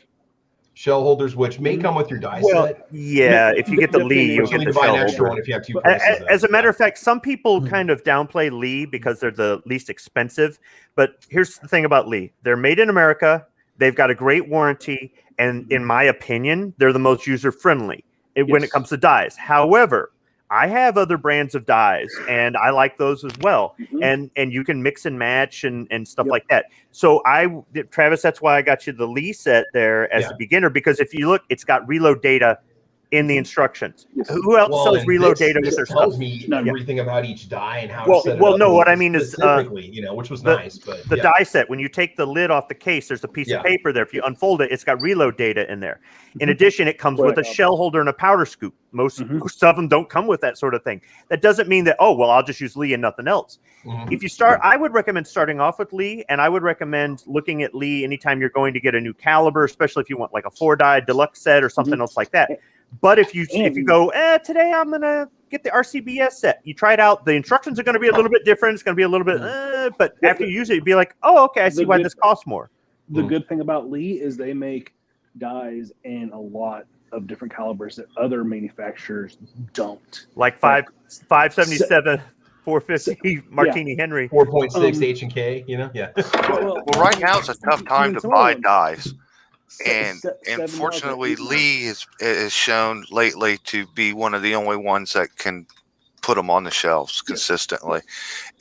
Shell holders, which may come with your die set. Yeah, if you get the Lee, you'll get the shell holder. One if you have 2 prices. As a matter of fact, some people kind of downplay Lee because they're the least expensive. But here's the thing about Lee. They're made in America. They've got a great warranty. And in my opinion, they're the most user-friendly when it comes to dies. However, I have other brands of dies, and I like those as well. And you can mix and match and stuff like that. So Travis, that's why I got you the Lee set there as a beginner, because if you look, it's got reload data in the instructions. Who else sells reload data with their tells stuff? me everything about each die and how to set it up. No, what I mean is which was nice. But the die set, when you take the lid off the case, there's a piece of paper there. If you unfold it, it's got reload data in there. In addition, it comes with a shell holder and a powder scoop. Most of them don't come with that sort of thing. That doesn't mean that, I'll just use Lee and nothing else. If you start, I would recommend starting off with Lee, and I would recommend looking at Lee anytime you're going to get a new caliber, especially if you want like a 4-die deluxe set or something else like that. But if you go, today I'm going to get the Rcbs set, you try it out. The instructions are going to be a little bit different. It's going to be a little bit, but after you use it, you'd be like, okay, I see why this costs more. The good thing about Lee is they make dies in a lot of different calibers that other manufacturers don't. Like 577, 450 Martini Henry, 4.6 H&K. Well, right now it's a tough time to buy dies. And unfortunately, Lee is shown lately to be one of the only ones that can put them on the shelves consistently.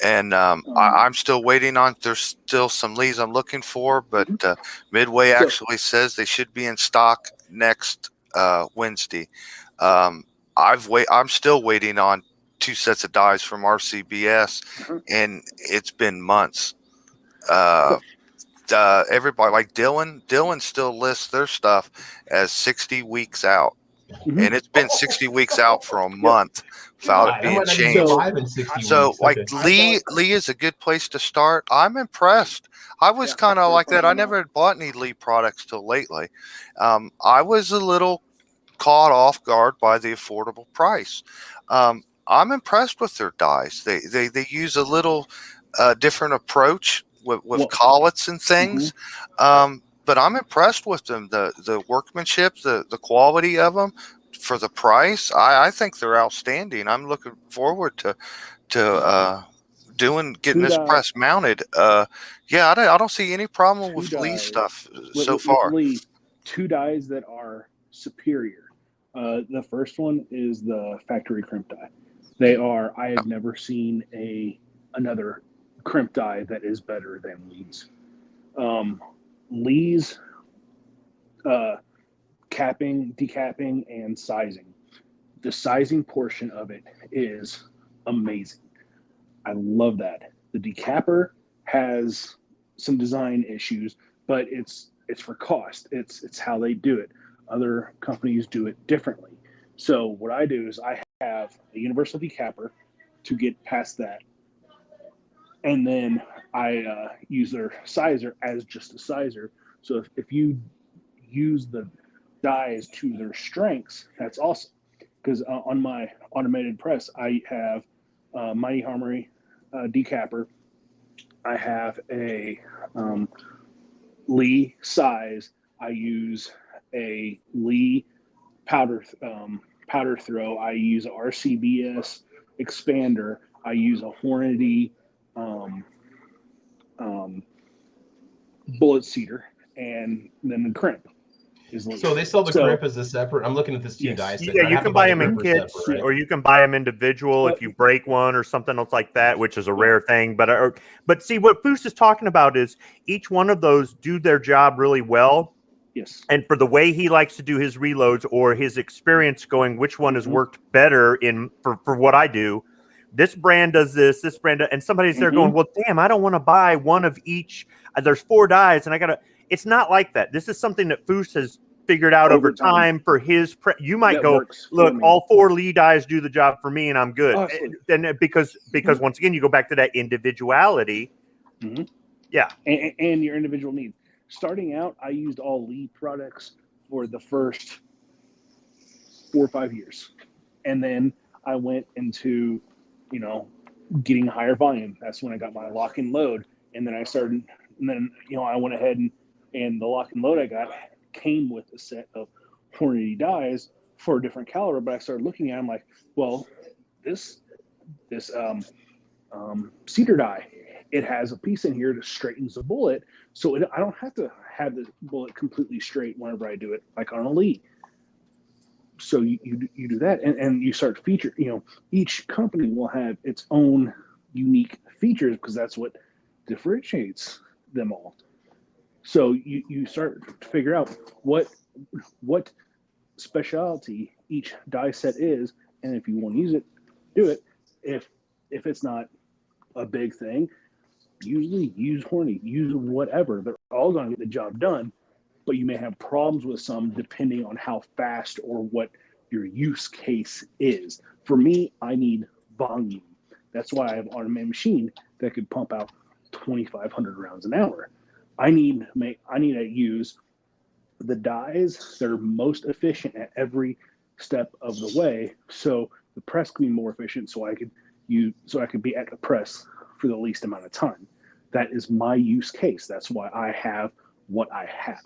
And I'm still waiting on. There's still some Lees I'm looking for, but Midway actually says they should be in stock next Wednesday. I'm still waiting on 2 sets of dies from RCBS, and it's been months. Everybody like Dylan still lists their stuff as 60 weeks out, and it's been 60 weeks out for a month without it being changed. So like Lee is a good place to start. I'm impressed. I was kind of like that. I never bought any Lee products till lately. I was a little caught off guard by the affordable price. I'm impressed with their dies. They use a little different approach with collets and things, but I'm impressed with them. The workmanship, the quality of them for the price. I think they're outstanding. I'm looking forward to getting this press mounted. I don't see any problem with Lee stuff so far. With Lee, 2 dies that are superior. The first one is the factory Crimp Die. I have never seen another Crimp Die that is better than Lee's. Lee's capping, decapping, and sizing. The sizing portion of it is amazing. I love that. The decapper has some design issues, but it's for cost. It's how they do it. Other companies do it differently. So what I do is I have a universal decapper to get past that. And then I use their sizer as just a sizer. So if you use the dies to their strengths, that's awesome. Because on my automated press, I have Mighty Harmony decapper. I have a Lee size. I use a Lee powder throw. I use a RCBS expander. I use a Hornady bullet seeder, and then the Crimp is Lee. So they sell the Crimp as a separate. I'm looking at this 2 dice. Yeah, you can buy them in kits, or you can buy them individual if you break one or something else like that, which is a rare thing. But see, what Foose is talking about is each one of those do their job really well. Yes. And for the way he likes to do his reloads or his experience going, which one has worked better for what I do. This brand does this brand, and somebody's there going, well, damn, I don't want to buy one of each. There's 4 dies, and it's not like that. This is something that Foose has figured out over Over time. time for his you might That go, works for look, me. all 4 Lee dies do the job for me and I'm good. Oh, absolutely. And because once again, you go back to that individuality. Mhm. Yeah. And your individual needs. Starting out, I used all Lee products for the first 4 or 5 years. And then I went into, getting higher volume. That's when I got my lock and load. And then I went ahead and the lock and load I got came with a set of Hornady dies for a different caliber. But I started looking at them like, well, this cedar die, it has a piece in here that straightens the bullet, so I don't have to have the bullet completely straight whenever I do it, like on a Lee. So you do that, and you start to feature. Each company will have its own unique features because that's what differentiates them all. So you start to figure out what specialty each die set is, and if you want to use it, do it. If it's not a big thing, usually use Horny, use whatever. They're all going to get the job done, but you may have problems with some depending on how fast or what your use case is. For me, I need volume. That's why I have an automated machine that could pump out 2,500 rounds an hour. I need to use the dies that are most efficient at every step of the way, so the press can be more efficient. So I could be at the press for the least amount of time. That is my use case. That's why I have what I have.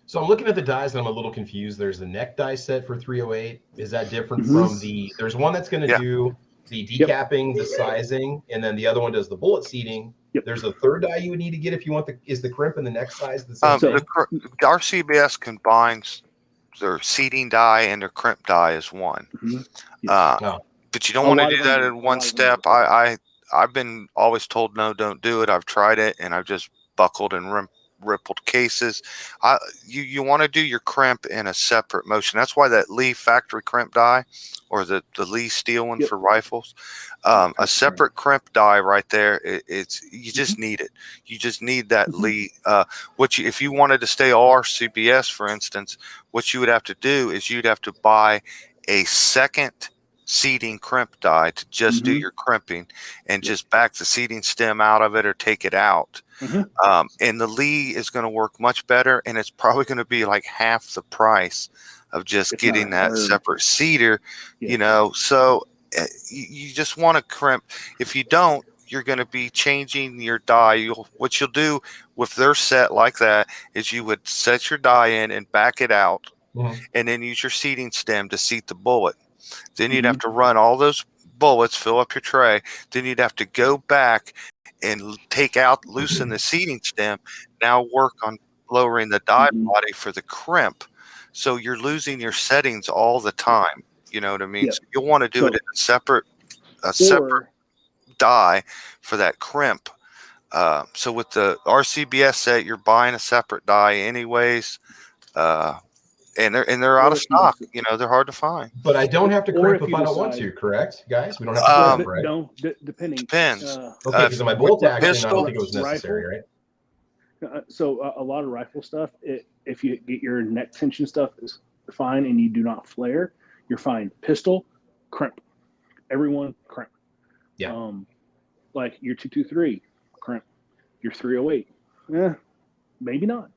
So I'm looking at the dies and I'm a little confused. There's the neck die set for 308. Is that different from there's one that's going to do the decapping, the sizing, and then the other one does the bullet seating. Yep. There's a third die you would need to get if you want is the crimp and the neck size the same thing? The Rcbs combines their seating die and their crimp die as one. But you don't want to do that in one step. I've been always told no, don't do it. I've tried it and I've just buckled and rippled cases. You want to do your crimp in a separate motion. That's why that Lee factory crimp die, or the Lee steel one for rifles, a separate crimp die right there. You just need it. You just need that Lee. If you wanted to stay Rcbs, for instance, what you would have to do is you'd have to buy a second seating crimp die to just do your crimping and just back the seating stem out of it or take it out. And the Lee is going to work much better, and it's probably going to be like half the price of just getting that separate seater, so you just want to crimp. If you don't, you're going to be changing your die. What you'll do with their set like that is you would set your die in and back it out, and then use your seating stem to seat the bullet. Then you'd have to run all those bullets, fill up your tray. Then you'd have to go back and loosen the seating stem. Now work on lowering the die body for the crimp. So you're losing your settings all the time. You know what I mean? So you'll want to do it in a separate die for that crimp. So with the Rcbs set, you're buying a separate die anyways. And they're out of stock. They're hard to find. But I don't have to crimp if I don't want to, correct, guys? We don't have to crimp, right? No, depending. Depends. Okay, because of my bolt action, I don't think it was necessary, right? So a lot of rifle stuff, if you get your neck tension stuff is fine and you do not flare, you're fine. Pistol, crimp. Everyone, crimp. Yeah. Like your 223, crimp. Your 308, maybe not.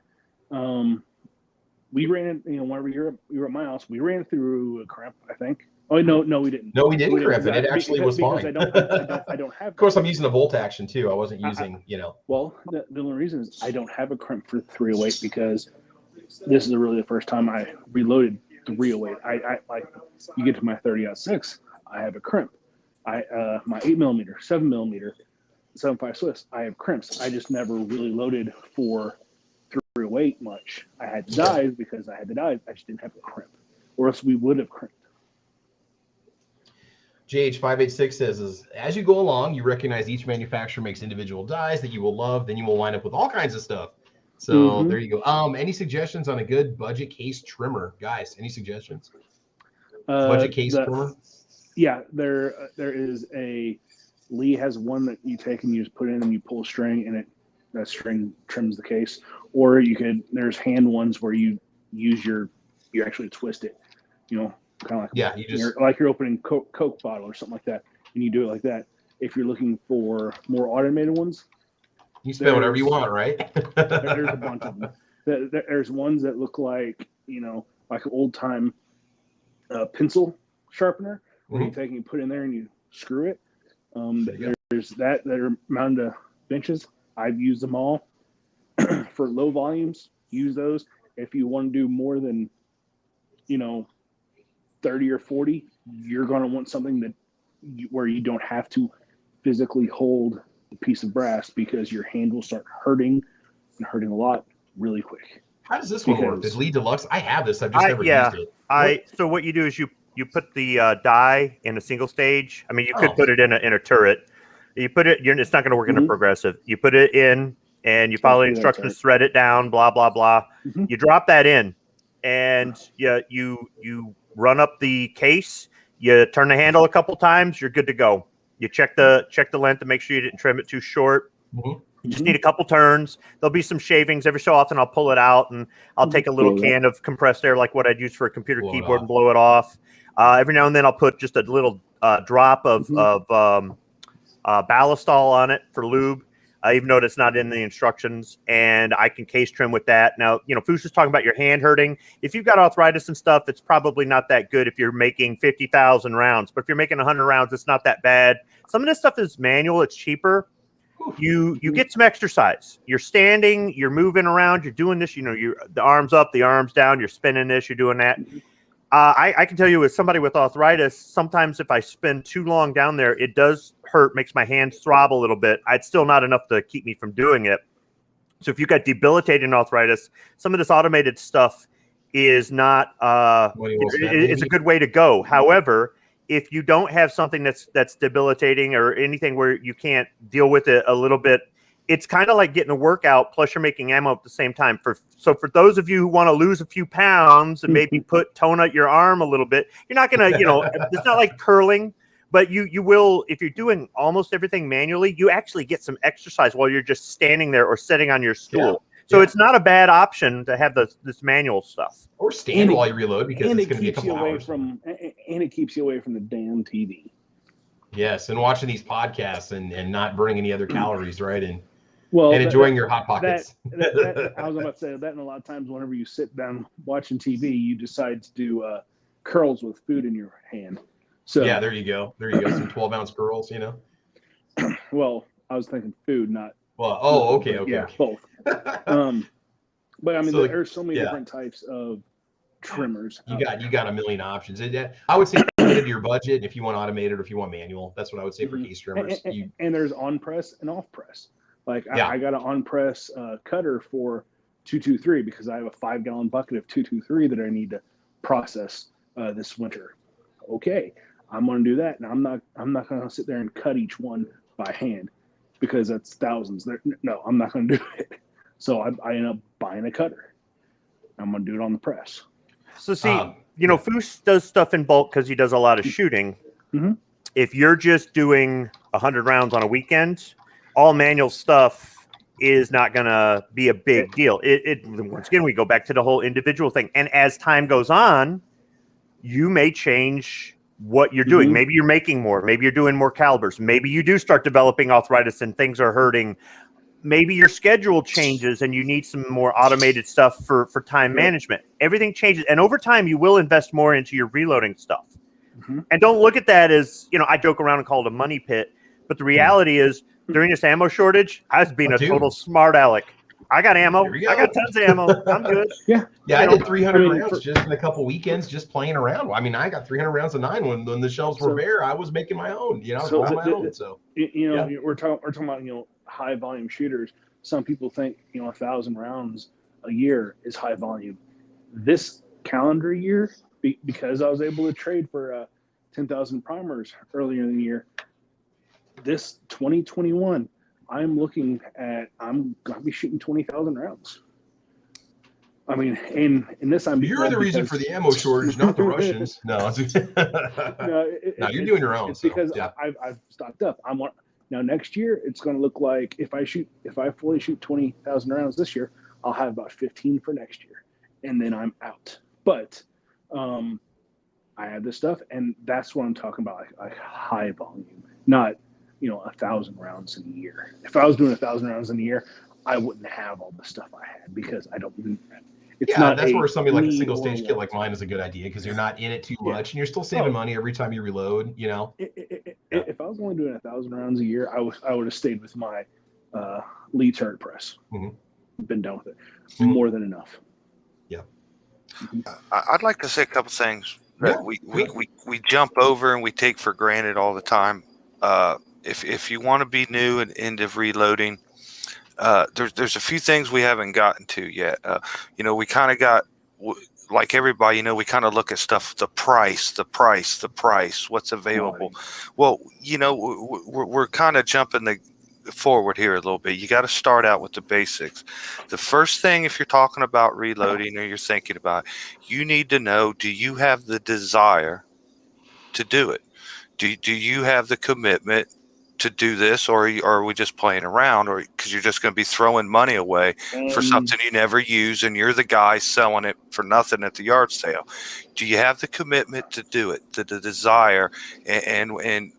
We ran it, whenever you were at my house, we ran through a crimp, I think. Oh, no, we didn't. No, we didn't crimp it. It actually was fine. I don't have. Of course, I'm using a bolt action too. I wasn't using, Well, the only reason is I don't have a crimp for 308 because this is really the first time I reloaded 308. You get to my 30-06, I have a crimp. My 8mm, 7mm, 7.5 Swiss, I have crimps. I just never really loaded for 308 much. I had the dies because I had the dies. I just didn't have a crimp, or else we would have crimped. JH586 says, as you go along, you recognize each manufacturer makes individual dies that you will love. Then you will wind up with all kinds of stuff. So there you go. Any suggestions on a good budget case trimmer, guys? Any suggestions? Budget case trimmer? Yeah, there is a Lee has one that you take and you just put in and you pull a string and that string trims the case. or there's hand ones where you actually twist it, kind of like you're opening Coke bottle or something like that, and you do it like that. If you're looking for more automated ones, you spend whatever you want, right? There's a bunch of them. There's ones that look like like an old time pencil sharpener, where you take and you put in there and you screw it. There's that are mounted to benches. I've used them all for low volumes. Use those. If you want to do more than 30 or 40, you're going to want something where you don't have to physically hold the piece of brass, because your hand will start hurting a lot really quick. How does this one work? Did Lee Deluxe? I have this. I've just never used it. So what you do is you put the die in a single stage. I mean, you could put it in a turret. You put it. It's not going to work in a progressive. You put it in, and you follow the instructions. Thread it down. Blah blah blah. You drop that in, and you run up the case. You turn the handle a couple times. You're good to go. You check the length to make sure you didn't trim it too short. You just need a couple turns. There'll be some shavings. Every so often I'll pull it out and I'll take a little can of compressed air, like what I'd use for a computer keyboard, and blow it off. Every now and then I'll put just a little drop of ballistol on it for lube, even though it's not in the instructions, and I can case trim with that. Now, Foos was talking about your hand hurting. If you've got arthritis and stuff, it's probably not that good if you're making 50,000 rounds. But if you're making 100 rounds, it's not that bad. Some of this stuff is manual. It's cheaper. You get some exercise. You're standing, you're moving around, you're doing this, you're the arms up, the arms down, you're spinning this, you're doing that. I can tell you, as somebody with arthritis, sometimes if I spend too long down there, it does hurt, makes my hands throb a little bit. It's still not enough to keep me from doing it. So if you've got debilitating arthritis, some of this automated stuff is not, it's a good way to go. However, if you don't have something that's debilitating or anything where you can't deal with it a little bit, it's kind of like getting a workout plus you're making ammo at the same time. So for those of you who want to lose a few pounds and maybe tone out your arm a little bit, you're not going to, it's not like curling, but you will, if you're doing almost everything manually, you actually get some exercise while you're just standing there or sitting on your stool. So it's not a bad option to have this manual stuff. Or stand while you reload, because it's going to be a couple hours. And it keeps you away from the damn TV. Yes, and watching these podcasts and not burning any other calories, right? And enjoying your Hot Pockets. I was about to say that, and a lot of times whenever you sit down watching TV, you decide to do curls with food in your hand. So yeah, there you go. Some 12-ounce curls, Well, I was thinking food, not. Well, okay. Yeah, both. But I mean, there's so many different types of trimmers. You got a million options. I would say to your budget, if you want automated or if you want manual. That's what I would say for case trimmers. And there's on press and off press. Like I got an on press cutter for 223 because I have a 5-gallon bucket of 223 that I need to process this winter. Okay, I'm going to do that, and I'm not going to sit there and cut each one by hand, because that's thousands. No, I'm not going to do it. So I end up buying a cutter. I'm going to do it on the press. So see, Foos does stuff in bulk because he does a lot of shooting. If you're just doing 100 rounds on a weekend, all manual stuff is not going to be a big deal. Once again, we go back to the whole individual thing. And as time goes on, you may change what you're doing. Maybe you're making more. Maybe you're doing more calibers. Maybe you do start developing arthritis and things are hurting. Maybe your schedule changes and you need some more automated stuff for time management. Everything changes. And over time, you will invest more into your reloading stuff. And don't look at that as, I joke around and call it a money pit. But the reality is, during this ammo shortage, I was being a total smart aleck. I got ammo. I got tons of ammo. I'm good. Yeah, I did 300 rounds just in a couple weekends, just playing around. I mean, I got 300 rounds of 9 when the shelves were bare. I was making my own. I was holding my own. So we're talking about high volume shooters. Some people think 1,000 rounds a year is high volume. This calendar year, because I was able to trade for 10,000 primers earlier in the year, this 2021. I'm going to be shooting 20,000 rounds. I mean, in this, you're the reason for the ammo shortage, not the Russians. No, you're doing your own. It's because I've stocked up. Now next year, it's going to look like if I fully shoot 20,000 rounds this year, I'll have about 15 for next year, and then I'm out. But I have this stuff, and that's what I'm talking about, like high volume, not 1,000 rounds in a year. If I was doing 1,000 rounds in a year, I wouldn't have all the stuff I had because I don't. It's not. That's where something like a need single or stage kit like mine is a good idea because you're not in it too Yeah. much and you're still saving money every time you reload. If I was only doing 1,000 rounds a year, I would have stayed with my Lee turret press. Been done with it. More than enough. Yeah. I'd like to say a couple things that we jump over and we take for granted all the time. If you want to be new and into reloading, there's a few things we haven't gotten to yet. We kind of got, like everybody, we kind of look at stuff, the price, what's available. Well, we're kind of jumping forward here a little bit. You got to start out with the basics. The first thing, if you're talking about reloading or you're thinking about it, you need to know, do you have the desire to do it? Do you have the commitment to do this, or are we just playing around, or because you're just going to be throwing money away for something you never use and you're the guy selling it for nothing at the yard sale? Do you have the commitment to do it, the desire, and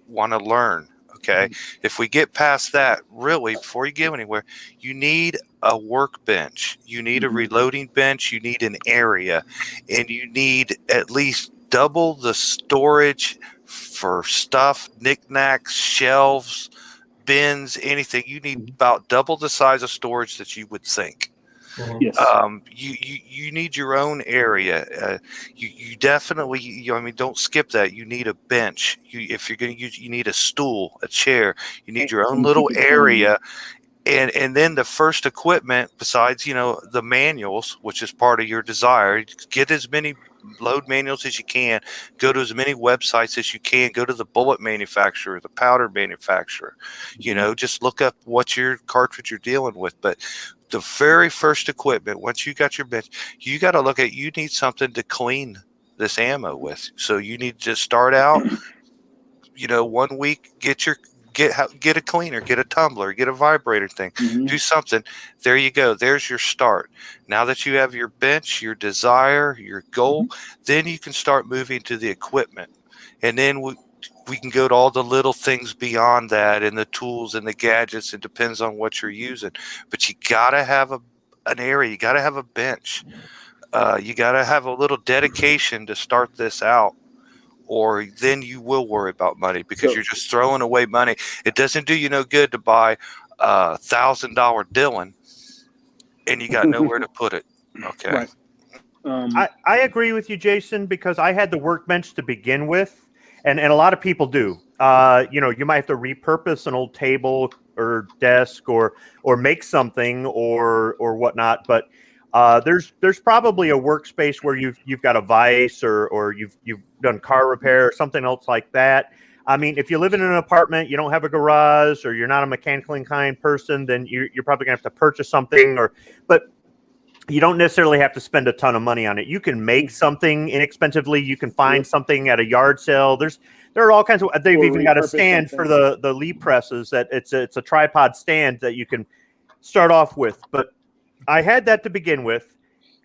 want to learn? Okay. If we get past that, really, before you get anywhere, you need a workbench. You need a reloading bench. You need an area, and you need at least double the storage for stuff, knickknacks, shelves, bins, anything. You need about double the size of storage that you would think. Yes. You need your own area. You definitely, don't skip that. You need a bench. If you're going to use, you need a stool, a chair. You need your own little area. And then the first equipment, besides, the manuals, which is part of your desire, get as many load manuals as you can, go to as many websites as you can, go to the bullet manufacturer, the powder manufacturer, just look up what your cartridge you're dealing with. But the very first equipment, once you got your bench, you got to look at, you need something to clean this ammo with. So you need to start out, 1 week, get a cleaner, get a tumbler, get a vibrator thing, do something. There you go. There's your start. Now that you have your bench, your desire, your goal, then you can start moving to the equipment. And then we can go to all the little things beyond that and the tools and the gadgets. It depends on what you're using. But you got to have an area. You got to have a bench. You got to have a little dedication to start this out. Or then you will worry about money because you're just throwing away money. It doesn't do you no good to buy a $1,000 Dillon and you got nowhere to put it. Okay. Right. I agree with you, Jason, because I had the workbench to begin with, and a lot of people do. You might have to repurpose an old table or desk or make something or whatnot, but there's probably a workspace where you've got a vise or you've done car repair or something else like that. I mean, if you live in an apartment, you don't have a garage, or you're not a mechanically inclined person, then you're probably gonna have to purchase something. But you don't necessarily have to spend a ton of money on it. You can make something inexpensively. You can find something at a yard sale. There are all kinds of. They've even got a stand for the Lee presses that it's a tripod stand that you can start off with. But I had that to begin with,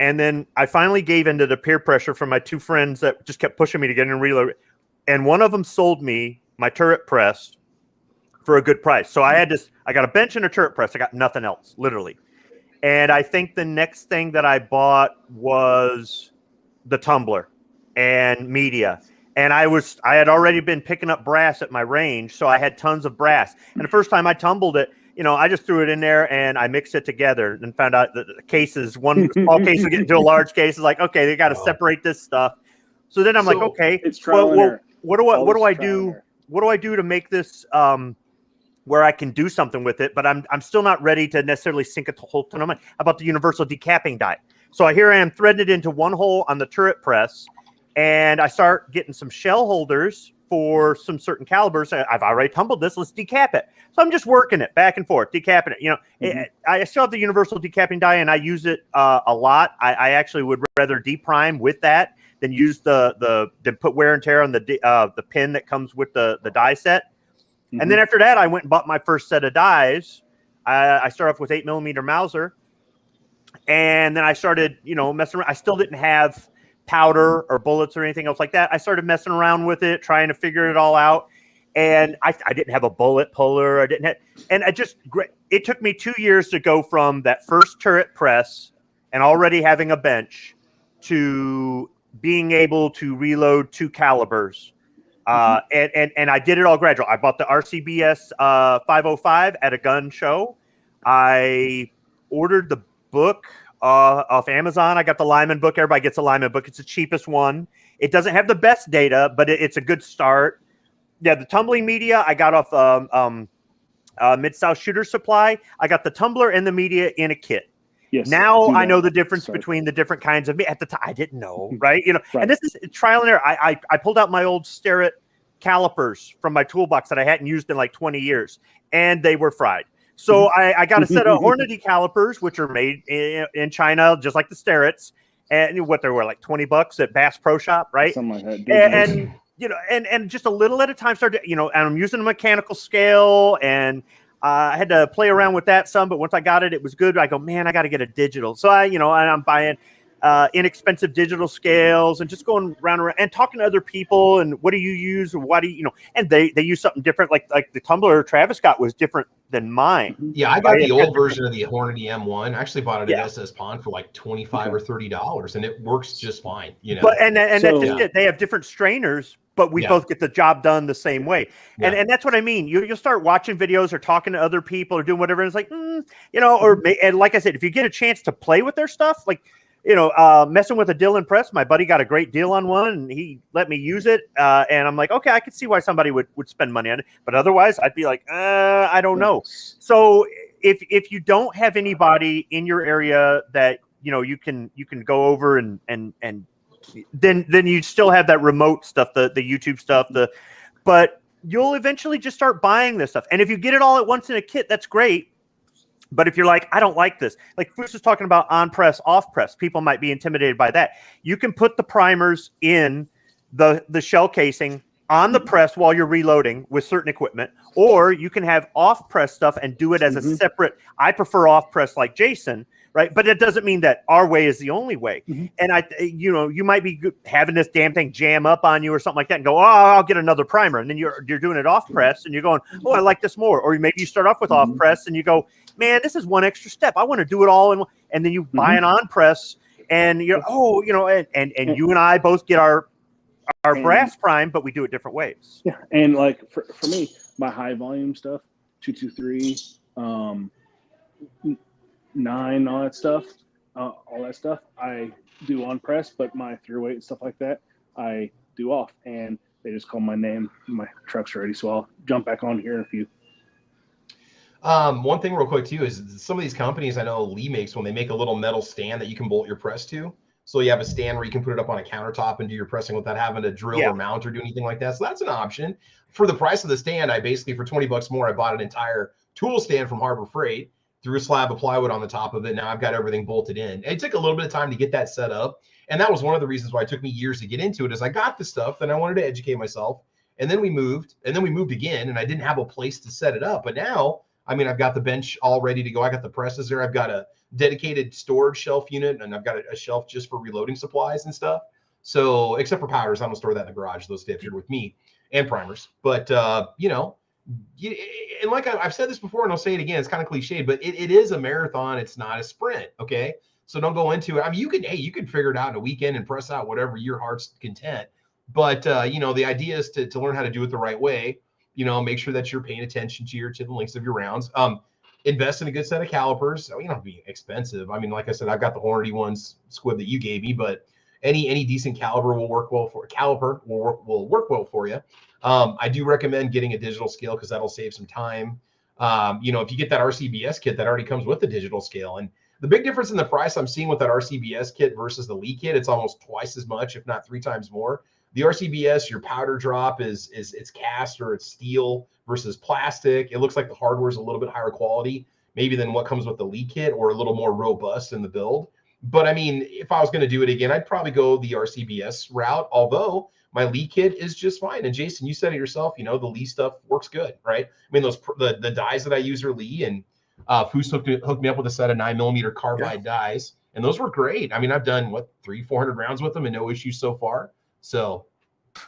and then I finally gave into the peer pressure from my two friends that just kept pushing me to get in and reload. And one of them sold me my turret press for a good price. So I got a bench and a turret press. I got nothing else, literally. And I think the next thing that I bought was the tumbler and media. And I had already been picking up brass at my range, so I had tons of brass. And the first time I tumbled it, I just threw it in there and I mixed it together and found out that the cases, one small case would get into a large case. It's like, okay, they got to separate this stuff. So then I'm like, okay, well, what do I do? What do I do to make this where I can do something with it? But I'm still not ready to necessarily sink a whole ton of money. How about the universal decapping die? So here I am threaded into one hole on the turret press, and I start getting some shell holders for some certain calibers. I've already tumbled this. Let's decap it. So I'm just working it back and forth, decapping it. I still have the universal decapping die, and I use it a lot. I actually would rather deprime with that than use than put wear and tear on the pin that comes with the die set. And then after that, I went and bought my first set of dies. I start off with 8mm Mauser, And then I started, messing around. I still didn't have powder or bullets or anything else like that. I started messing around with it, trying to figure it all out. And I didn't have a bullet puller. It took me 2 years to go from that first turret press and already having a bench to being able to reload 2 calibers. And I did it all gradual. I bought the Rcbs 505 at a gun show. I ordered the book off Amazon. I got the Lyman book. Everybody gets a Lyman book. It's the cheapest one. It doesn't have the best data, but it's a good start. Yeah, the tumbling media I got off Mid-South Shooter Supply. I got the tumbler and the media in a kit. Yes, now I know the difference between the different kinds of media. At the time, I didn't know, right? Right. And this is trial and error. I pulled out my old Starrett calipers from my toolbox that I hadn't used in like 20 years, and they were fried. So I got a set of Hornady calipers, which are made in China, just like the Starretts, and what they were like $20 at Bass Pro Shop, right? Something like that. And just a little at a time started, and I'm using a mechanical scale, and I had to play around with that some, but once I got it, it was good. I go, man, I got to get a digital. So I'm buying inexpensive digital scales and just going around and talking to other people. And what do you use? Why do you, and they use something different. Like the tumbler Travis got was different than mine. Yeah, I got the old version of the Hornady M1. I actually bought it at SS Pond for like $25 or $30, and it works just fine. But that's just it. They have different strainers, but we both get the job done the same way. Yeah. And that's what I mean. You'll start watching videos or talking to other people or doing whatever. And it's like, and like I said, if you get a chance to play with their stuff, like, messing with a Dillon press, my buddy got a great deal on one and he let me use it. And I'm like, okay, I could see why somebody would spend money on it. But otherwise I'd be like, I don't know. So if you don't have anybody in your area that, you can go over and then you still have that remote stuff, the YouTube stuff, but you'll eventually just start buying this stuff. And if you get it all at once in a kit, that's great. But if you're like, I don't like this, like Bruce was talking about on press, off press, people might be intimidated by that. You can put the primers in the shell casing on the press while you're reloading with certain equipment, or you can have off press stuff and do it as a separate. I prefer off press like Jason, right? But it doesn't mean that our way is the only way. And you might be having this damn thing jam up on you or something like that and go, oh, I'll get another primer. And then you're doing it off press and you're going, oh, I like this more. Or maybe you start off with off press and you go, man, this is one extra step. I want to do it all in one. And then you buy an on press and you're, and you and I both get our brass prime, but we do it different ways. Yeah. And like for me, my high volume stuff, 223, 9, all that stuff, I do on press, but my through weight and stuff like that, I do off. And they just call my name. My truck's ready, so I'll jump back on here in a few. One thing real quick too is some of these companies I know Lee makes when they make a little metal stand that you can bolt your press to. So you have a stand where you can put it up on a countertop and do your pressing without having to drill or mount or do anything like that. So that's an option. For the price of the stand, I basically, for $20 more, I bought an entire tool stand from Harbor Freight, threw a slab of plywood on the top of it. Now I've got everything bolted in. It took a little bit of time to get that set up. And that was one of the reasons why it took me years to get into it, is I got the stuff, then I wanted to educate myself. And then we moved again, and I didn't have a place to set it up. But now, I mean, I've got the bench all ready to go. I got the presses there. I've got a dedicated storage shelf unit, and I've got a shelf just for reloading supplies and stuff. So, except for powders, I don't store that in the garage. Those stay up here with me, and primers. But, and like I've said this before, and I'll say it again, it's kind of cliched, but it is a marathon. It's not a sprint, okay? So don't go into it. I mean, you can figure it out in a weekend and press out whatever your heart's content. But, the idea is to learn how to do it the right way. Make sure that you're paying attention to the lengths of your rounds. Invest in a good set of calipers. You don't have to be expensive. I mean, like I said, I've got the Hornady ones squib that you gave me, but any decent caliper will work well for you. I do recommend getting a digital scale because that'll save some time. If you get that Rcbs kit, that already comes with the digital scale. And the big difference in the price I'm seeing with that Rcbs kit versus the Lee kit, it's almost twice as much, if not 3 times more. The Rcbs, your powder drop is it's cast or it's steel versus plastic. It looks like the hardware is a little bit higher quality, maybe than what comes with the Lee kit, or a little more robust in the build. But I mean, if I was going to do it again, I'd probably go the Rcbs route, although my Lee kit is just fine. And Jason, you said it yourself, the Lee stuff works good, right? I mean, the dies that I use are Lee, and Foose hooked me up with a set of 9mm carbide dies, and those were great. I mean, I've done 300-400 rounds with them and no issues so far. So,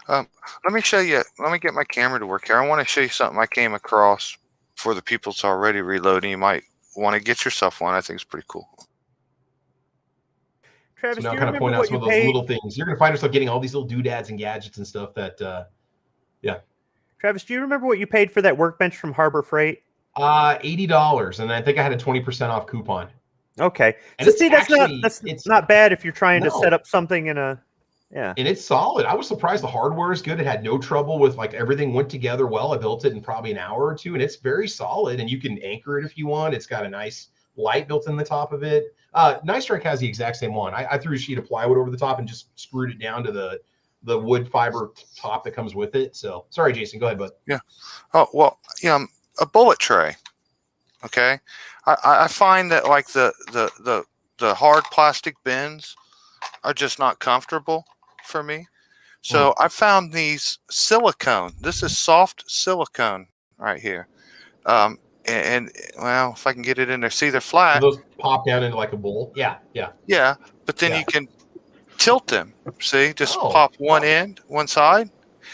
let me show you. Let me get my camera to work here. I want to show you something I came across for the people that's already reloading. You might want to get yourself one. I think it's pretty cool. Travis, so now do you kind of point remember out what some you of those paid? little things. You're going to find yourself getting all these little doodads and gadgets and stuff that, Travis, do you remember what you paid for that workbench from Harbor Freight? $80, and I think I had a 20% off coupon. Okay. And So it's see, that's actually not bad if you're trying to No. set up something in a and it's solid. I was surprised the hardware is good. It had no trouble with everything went together well. I built it in probably an hour or two, and it's very solid. And you can anchor it if you want. It's got a nice light built in the top of it. Nice Strike has the exact same one. I threw a sheet of plywood over the top and just screwed it down to the wood fiber top that comes with it. So sorry, Jason, go ahead, bud. Yeah. Oh, well, a bullet tray. Okay. I find that like the hard plastic bins are just not comfortable for me. So I found these silicone. This is soft silicone right here. And well, if I can get it in there, see they're flat. So those pop down into like a bowl. Yeah. Yeah. But then you can tilt them. See, just pop one end, one side.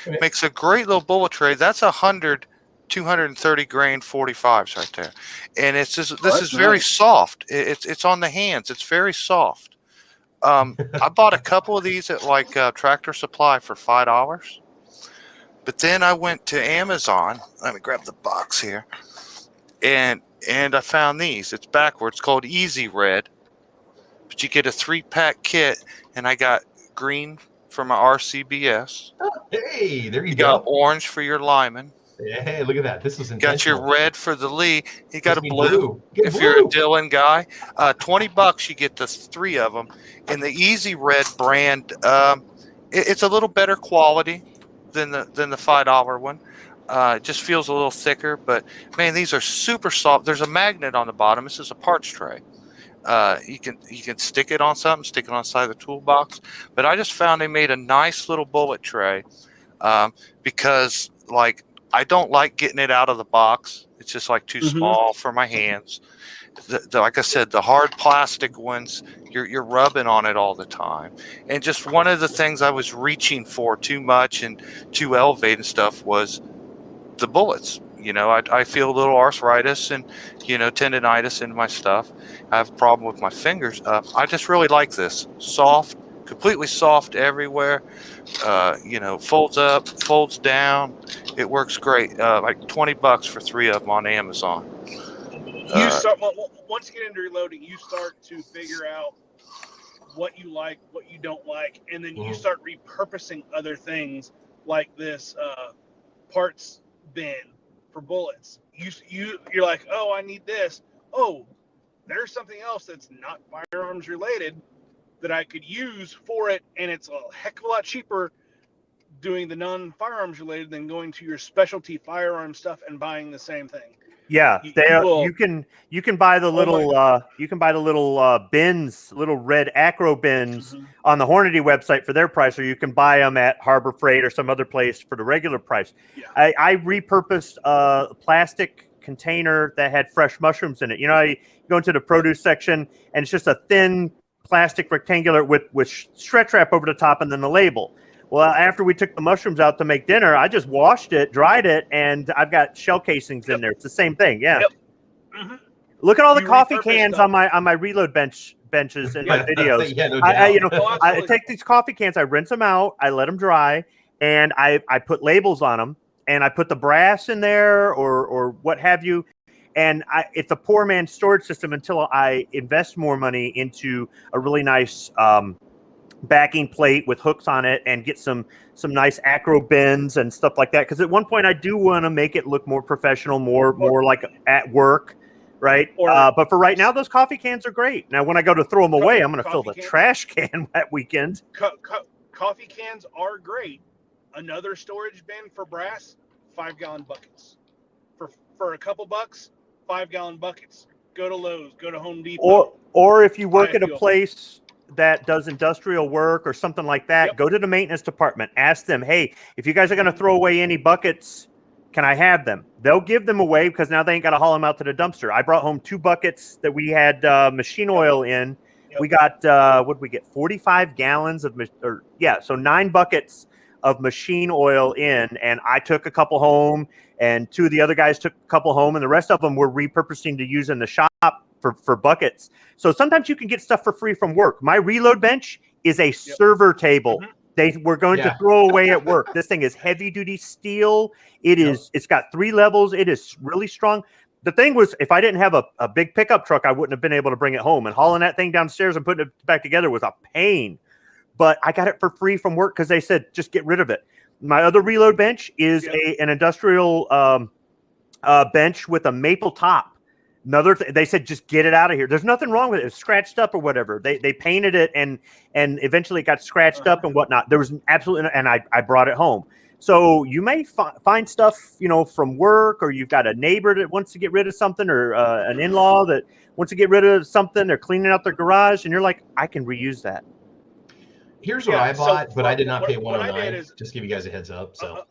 Okay. Makes a great little bullet tray. That's 230 grain 45s right there. And it's just, this is very soft. It's on the hands. It's very soft. I bought a couple of these at Tractor Supply for $5. But then I went to Amazon. Let me grab the box here. And I found these. It's backwards, called Easy Red. But you get a 3-pack kit, and I got green for my RCBS. Hey, there you go. Got orange for your lineman. Hey, look at that. This is intentional. Got your red for the Lee. You got a blue. If you're a Dylan guy, $20 you get the 3 of them. In the Easy Red brand, it's a little better quality than the $5 one. It just feels a little thicker, but man, these are super soft. There's a magnet on the bottom. This is a parts tray. You can stick it on something, stick it on the side of the toolbox. But I just found they made a nice little bullet tray because I don't like getting it out of the box. It's just too small for my hands. Like I said, the hard plastic ones, you're rubbing on it all the time. And just one of the things I was reaching for too much and too elevated and stuff was the bullets. I feel a little arthritis and, tendonitis in my stuff. I have a problem with my fingers. I just really like this. Soft, completely soft everywhere. Folds up, folds down. It works great. $20 for 3 of them on Amazon. Once you get into reloading, you start to figure out what you like, what you don't like, and then you start repurposing other things like this parts bin for bullets. You're like, oh, I need this. Oh, there's something else that's not firearms related that I could use for it, and it's a heck of a lot cheaper doing the non-firearms related than going to your specialty firearm stuff and buying the same thing. Yeah, you can buy the little bins, little red acro bins on the Hornady website for their price, or you can buy them at Harbor Freight or some other place for the regular price. Yeah. I repurposed a plastic container that had fresh mushrooms in it. You go into the produce section and it's just a thin plastic rectangular with stretch wrap over the top and then the label. Well, after we took the mushrooms out to make dinner, I just washed it, dried it, and I've got shell casings in there. It's the same thing, yeah. Yep. Look at all the coffee cans on my reload benches in my videos. I take these coffee cans, I rinse them out, I let them dry, and I put labels on them, and I put the brass in there or what have you. And it's a poor man's storage system until I invest more money into a really nice backing plate with hooks on it and get some nice acro bins and stuff like that. Because at one point I do want to make it look more professional, more like at work, right? But for right now, those coffee cans are great. Now, when I go to throw them away, I'm going to fill the trash can that weekend. Coffee cans are great. Another storage bin for brass, 5-gallon buckets. For a couple bucks, 5-gallon buckets. Go to Lowe's, go to Home Depot. Or if you work at a place that does industrial work or something like that, go to the maintenance department. Ask them, hey, if you guys are going to throw away any buckets, Can I have them? They'll give them away because now they ain't got to haul them out to the dumpster. I brought home 2 buckets that we had machine oil in. We got, what did we get? 45 gallons of, so 9 buckets of machine oil in. And I took a couple home and 2 of the other guys took a couple home and the rest of them were repurposing to use in the shop for buckets. So sometimes you can get stuff for free from work. My reload bench is a server table. They were going to throw away at work. This thing is heavy duty steel. It's got 3 levels. It is really strong. The thing was, if I didn't have a big pickup truck, I wouldn't have been able to bring it home. And hauling that thing downstairs and putting it back together was a pain. But I got it for free from work because they said, just get rid of it. My other reload bench is an industrial bench with a maple top. They said, just get it out of here. There's nothing wrong with it. It's scratched up or whatever. They painted it and eventually it got scratched up and whatnot. There was absolutely, and I brought it home. So you may find stuff, from work, or you've got a neighbor that wants to get rid of something, or an in-law that wants to get rid of something. They're cleaning out their garage, and you're like, I can reuse that. Here's what I bought, but I did not pay $109. Just give you guys a heads up. So,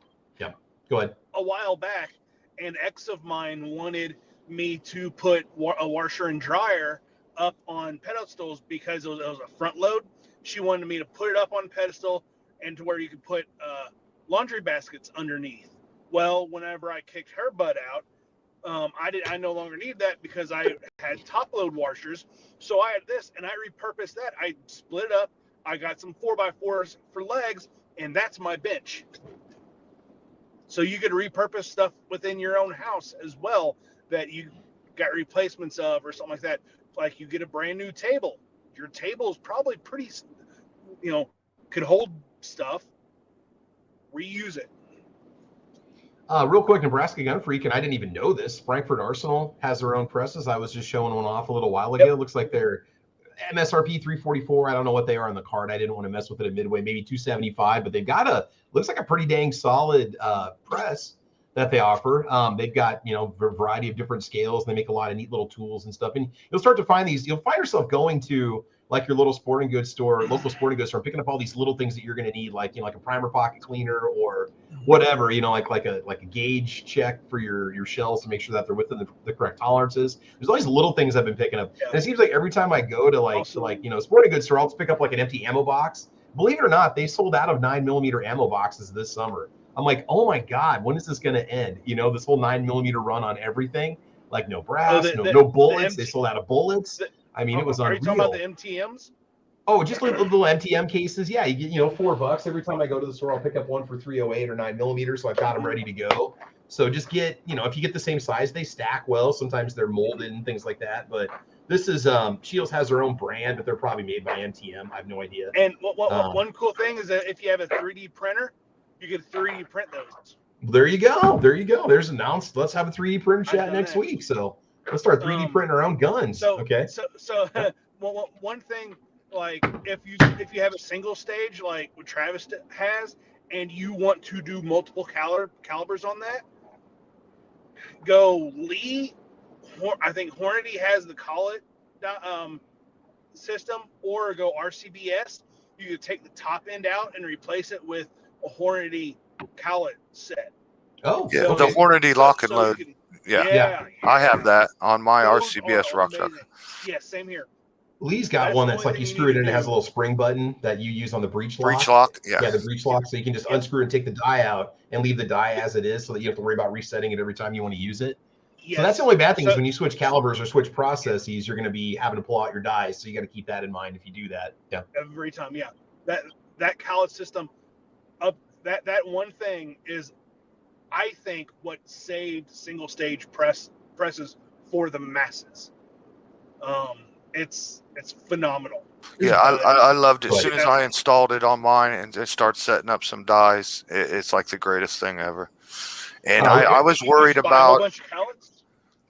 go ahead. A while back, an ex of mine wanted me to put a washer and dryer up on pedestals because it was a front load. She wanted me to put it up on pedestal and to where you could put laundry baskets underneath. Well, whenever I kicked her butt out, I no longer need that because I had top load washers. So I had this and I repurposed that. I split it up. I got some 4x4s for legs, and that's my bench. So you could repurpose stuff within your own house as well that you got replacements of or something like that. Like you get a brand new table. Your table is probably pretty, could hold stuff. Reuse it. Real quick, Nebraska Gun Freak, and I didn't even know this. Frankfurt Arsenal has their own presses. I was just showing one off a little while ago. It looks like they're MSRP 344. I don't know what they are on the card. I didn't want to mess with it at Midway. Maybe 275, but they've got looks like a pretty dang solid press that they offer. They've got, a variety of different scales. They make a lot of neat little tools and stuff. And you'll start to find these. You'll find yourself going to like your little sporting goods store, local sporting goods store, picking up all these little things that you're going to need, like, like a primer pocket cleaner or whatever, like a gauge check for your shells to make sure that they're within the correct tolerances. There's all these little things I've been picking up. And it seems like every time I go to sporting goods store, I'll just pick up like an empty ammo box. Believe it or not, they sold out of 9mm ammo boxes this summer. I'm like, oh my God, when is this going to end? This whole 9mm run on everything, like no brass, no bullets. They sold out of bullets. It was unreal. Are you talking about the MTMs? Oh, just little MTM cases. Yeah, you get, $4 every time I go to the store. I'll pick up one for 308 or 9mm, so I've got them ready to go. So just get, if you get the same size, they stack well. Sometimes they're molded and things like that. But this is Shields has their own brand, but they're probably made by MTM. I have no idea. And one cool thing is that if you have a 3D printer, you can 3D print those. There you go. There's announced. Let's have a 3D print chat next week. So let's start 3D printing our own guns. Okay. So one thing, like if you have a single stage like what Travis has, and you want to do multiple calibers on that, go Lee. I think Hornady has the Collet system, or go Rcbs. You could take the top end out and replace it with a Hornady Collet set. Oh, yeah, the Hornady lock and load. Yeah, I have that on my RCBS rock truck. Yeah, same here. Lee's got one that's like you screw it in, it has a little spring button that you use on the breech lock. Breech lock, yeah. Yeah, the breech lock, so you can just unscrew and take the die out and leave the die as it is so that you have to worry about resetting it every time you want to use it. Yes. So that's the only bad thing is when you switch calibers or switch processes, you're going to be having to pull out your dies. So you got to keep that in mind if you do that. Yeah. Every time, yeah. That Collet system, that one thing is, I think, what saved single stage presses for the masses. It's phenomenal. Yeah, I loved it. As soon as I installed it on mine and it started setting up some dies, it's like the greatest thing ever. And I was worried about.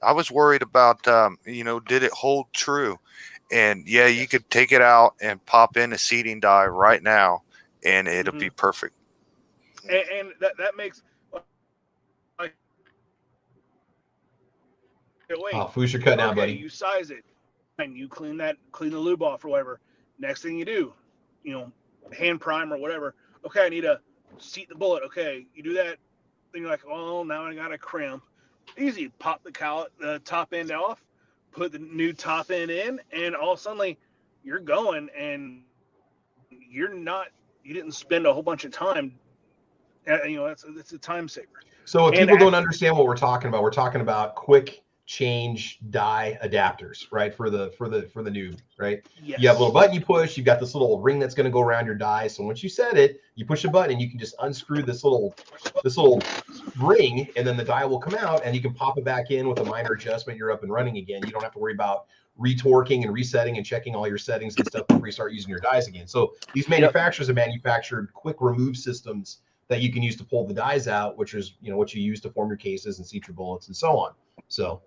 I was worried about, did it hold true? And yeah, you could take it out and pop in a seating die right now, and it'll be perfect. And that makes. Wait. Oh, Foos, you're cutting out, buddy. You size it, and you clean the lube off or whatever. Next thing you do, hand prime or whatever. Okay, I need to seat the bullet. Okay, you do that. then you're like, oh, now I got a crimp. Easy, pop the top end off, put the new top end in, and all of a sudden you're going, and you didn't spend a whole bunch of time. It's a time saver. So if And people don't understand what we're talking about quick change die adapters, right? For the noob, right? Yes. You have a little button you push, you've got this little ring that's going to go around your die. So once you set it, you push a button and you can just unscrew this little ring, and then the die will come out and you can pop it back in with a minor adjustment. You're up and running again. You don't have to worry about retorquing and resetting and checking all your settings and stuff before you start using your dies again. So these manufacturers have manufactured quick remove systems that you can use to pull the dies out, which is, what you use to form your cases and seat your bullets and so on. So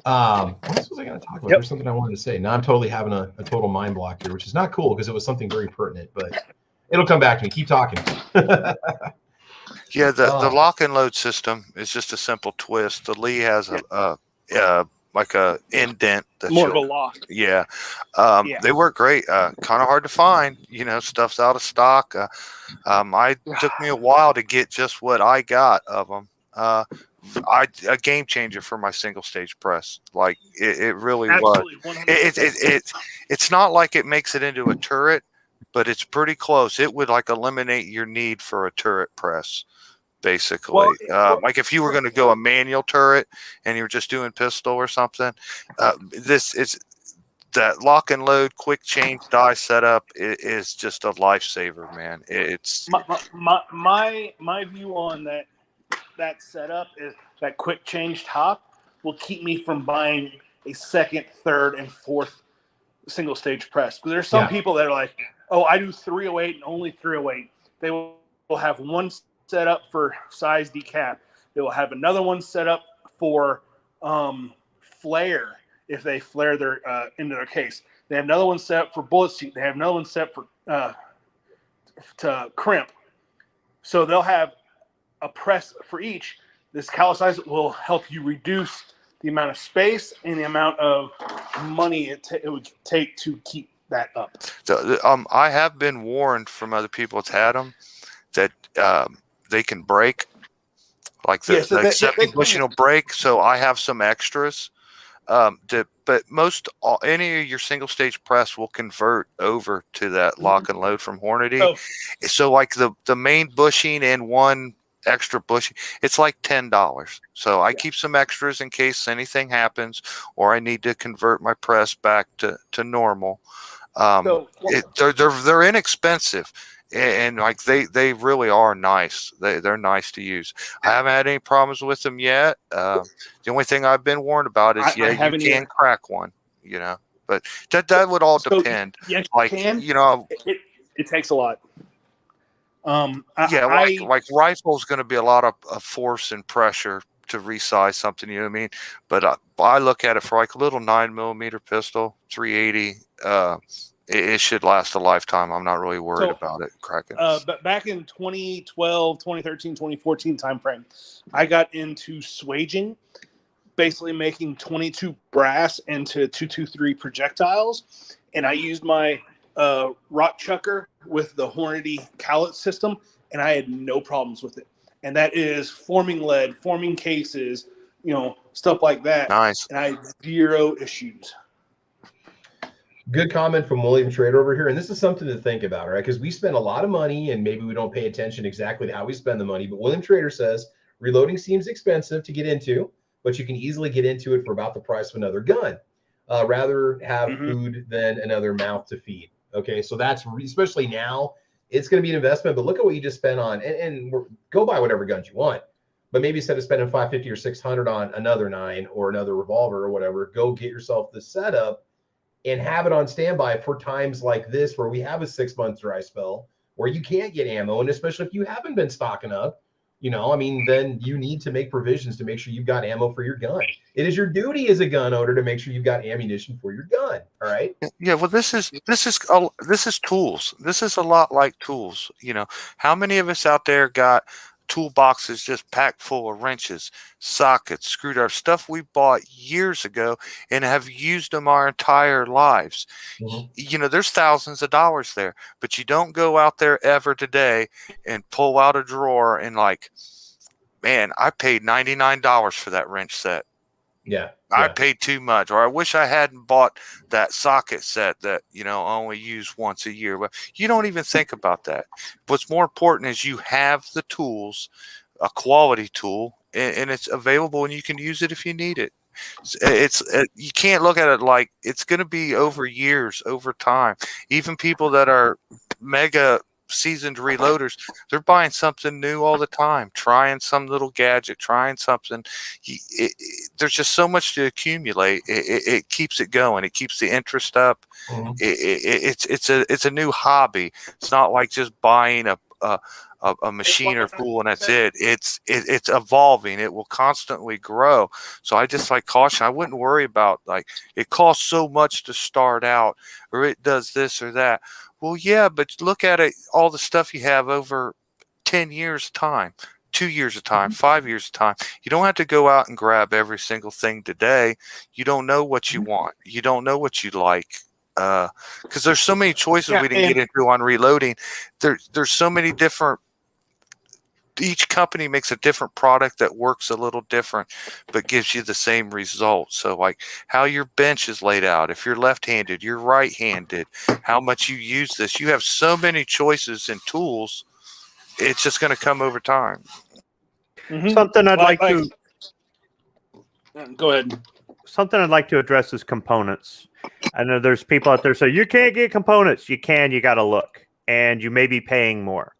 what else was I going to talk about? There's something I wanted to say. Now I'm totally having a total mind block here, which is not cool because it was something very pertinent, but it'll come back to me. Keep talking. Yeah, the lock and load system is just a simple twist. The Lee has like a indent. More of a lock. Yeah. They work great. Kind of hard to find. Stuff's out of stock. It took me a while to get just what I got of them. A game changer for my single stage press. Like it really Absolutely, was. It's not like it makes it into a turret, but it's pretty close. It would eliminate your need for a turret press, basically. Like if you were going to go a manual turret and you were just doing pistol or something, this is that lock and load quick change die setup is just a lifesaver, man. It's my view on that setup is that quick change top will keep me from buying a second, third, and fourth single stage press. Because there's some people that are like, oh, I do 308 and only 308. They will have one set up for size decap. They will have another one set up for flare if they flare their into their case. They have another one set up for bullet seat. They have another one set for to crimp. So they'll have a press for each. This callus will help you reduce the amount of space and the amount of money it would take to keep that up. So, I have been warned from other people that's had them that they can break, like the 70 bushing will break. So I have some extras. But any of your single stage press will convert over to that lock and load from Hornady. So like the main bushing and one extra bushing, it's like $10. So I keep some extras in case anything happens or I need to convert my press back to normal. They're inexpensive. And like they really are nice. They're nice to use. I haven't had any problems with them yet. The only thing I've been warned about is you can crack one, but that would all depend. Yes, like it takes a lot. Like rifle's going to be a lot of force and pressure to resize something. You know what I mean? But I look at it for like a little 9mm pistol, 380. It should last a lifetime. I'm not really worried about it cracking. But back in 2012, 2013, 2014 timeframe, I got into swaging, basically making 22 brass into 223 projectiles. And I used my rock chucker with the Hornady Calipers system, and I had no problems with it. And that is forming lead, forming cases, stuff like that. Nice. And I had zero issues. Good comment from William Trader over here. And this is something to think about, right? Because we spend a lot of money and maybe we don't pay attention exactly to how we spend the money. But William Trader says reloading seems expensive to get into, but you can easily get into it for about the price of another gun. Rather have food than another mouth to feed. Okay, so that's especially now, it's going to be an investment. But look at what you just spent on, and go buy whatever guns you want. But maybe instead of spending $550 or $600 on another 9 or another revolver or whatever, go get yourself the setup and have it on standby for times like this where we have a 6-month dry spell where you can't get ammo. And especially if you haven't been stocking up, then you need to make provisions to make sure you've got ammo for your gun. It is your duty as a gun owner to make sure you've got ammunition for your gun. All right. Yeah. Well, this is tools. This is a lot like tools. How many of us out there got toolboxes just packed full of wrenches, sockets, screwdrivers, stuff we bought years ago and have used them our entire lives. There's thousands of dollars there, but you don't go out there ever today and pull out a drawer and man, I paid $99 for that wrench set. Yeah. I paid too much, or I wish I hadn't bought that socket set that, I only use once a year. But you don't even think about that. What's more important is you have the tools, a quality tool, and it's available, and you can use it if you need it. You can't look at it like it's going to be over years, over time. Even people that are mega seasoned reloaders, they're buying something new all the time, trying some little gadget, trying something. There's just so much to accumulate. It keeps it going. It keeps the interest up. Mm-hmm. It's a new hobby. It's not like just buying a machine or tool and that's it. It's evolving. It will constantly grow. So I just caution. I wouldn't worry about it costs so much to start out, or it does this or that. Well, yeah, but look at it, all the stuff you have over 10 years time, 2 years of time, 5 years of time. You don't have to go out and grab every single thing today. You don't know what you want. You don't know what you like. Because there's so many choices we didn't get into on reloading. There's so many different. Each company makes a different product that works a little different, but gives you the same result. So how your bench is laid out, if you're left-handed, you're right-handed, how much you use this. You have so many choices and tools. It's just going to come over time. Mm-hmm. Something I'd like to go ahead. Something I'd like to address is components. I know there's people out there say you can't get components. You can. You got to look, and you may be paying more.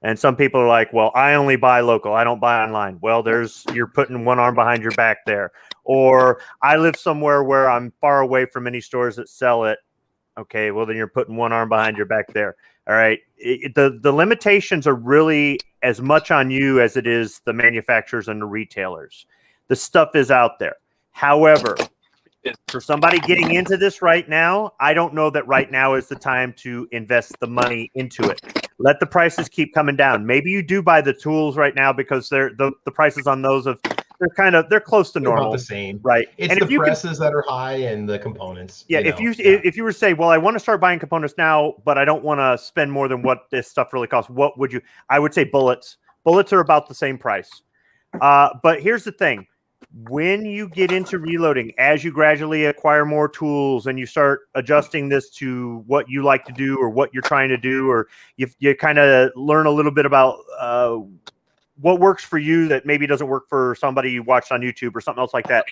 And some people are like, well, I only buy local. I don't buy online. Well, you're putting one arm behind your back there. Or I live somewhere where I'm far away from any stores that sell it. Okay, well, then you're putting one arm behind your back there. All right. The limitations are really as much on you as it is the manufacturers and the retailers. The stuff is out there. However, for somebody getting into this right now, I don't know that right now is the time to invest the money into it. Let the prices keep coming down. Maybe you do buy the tools right now because the prices on those they're close to normal. About the same, right? It's and the presses that are high and the components. Yeah, if you were to say, well, I want to start buying components now, but I don't want to spend more than what this stuff really costs. What would you? I would say bullets. Bullets are about the same price. But here's the thing. When you get into reloading, as you gradually acquire more tools and you start adjusting this to what you like to do or what you're trying to do, or you kind of learn a little bit about what works for you that maybe doesn't work for somebody you watched on YouTube or something else like that,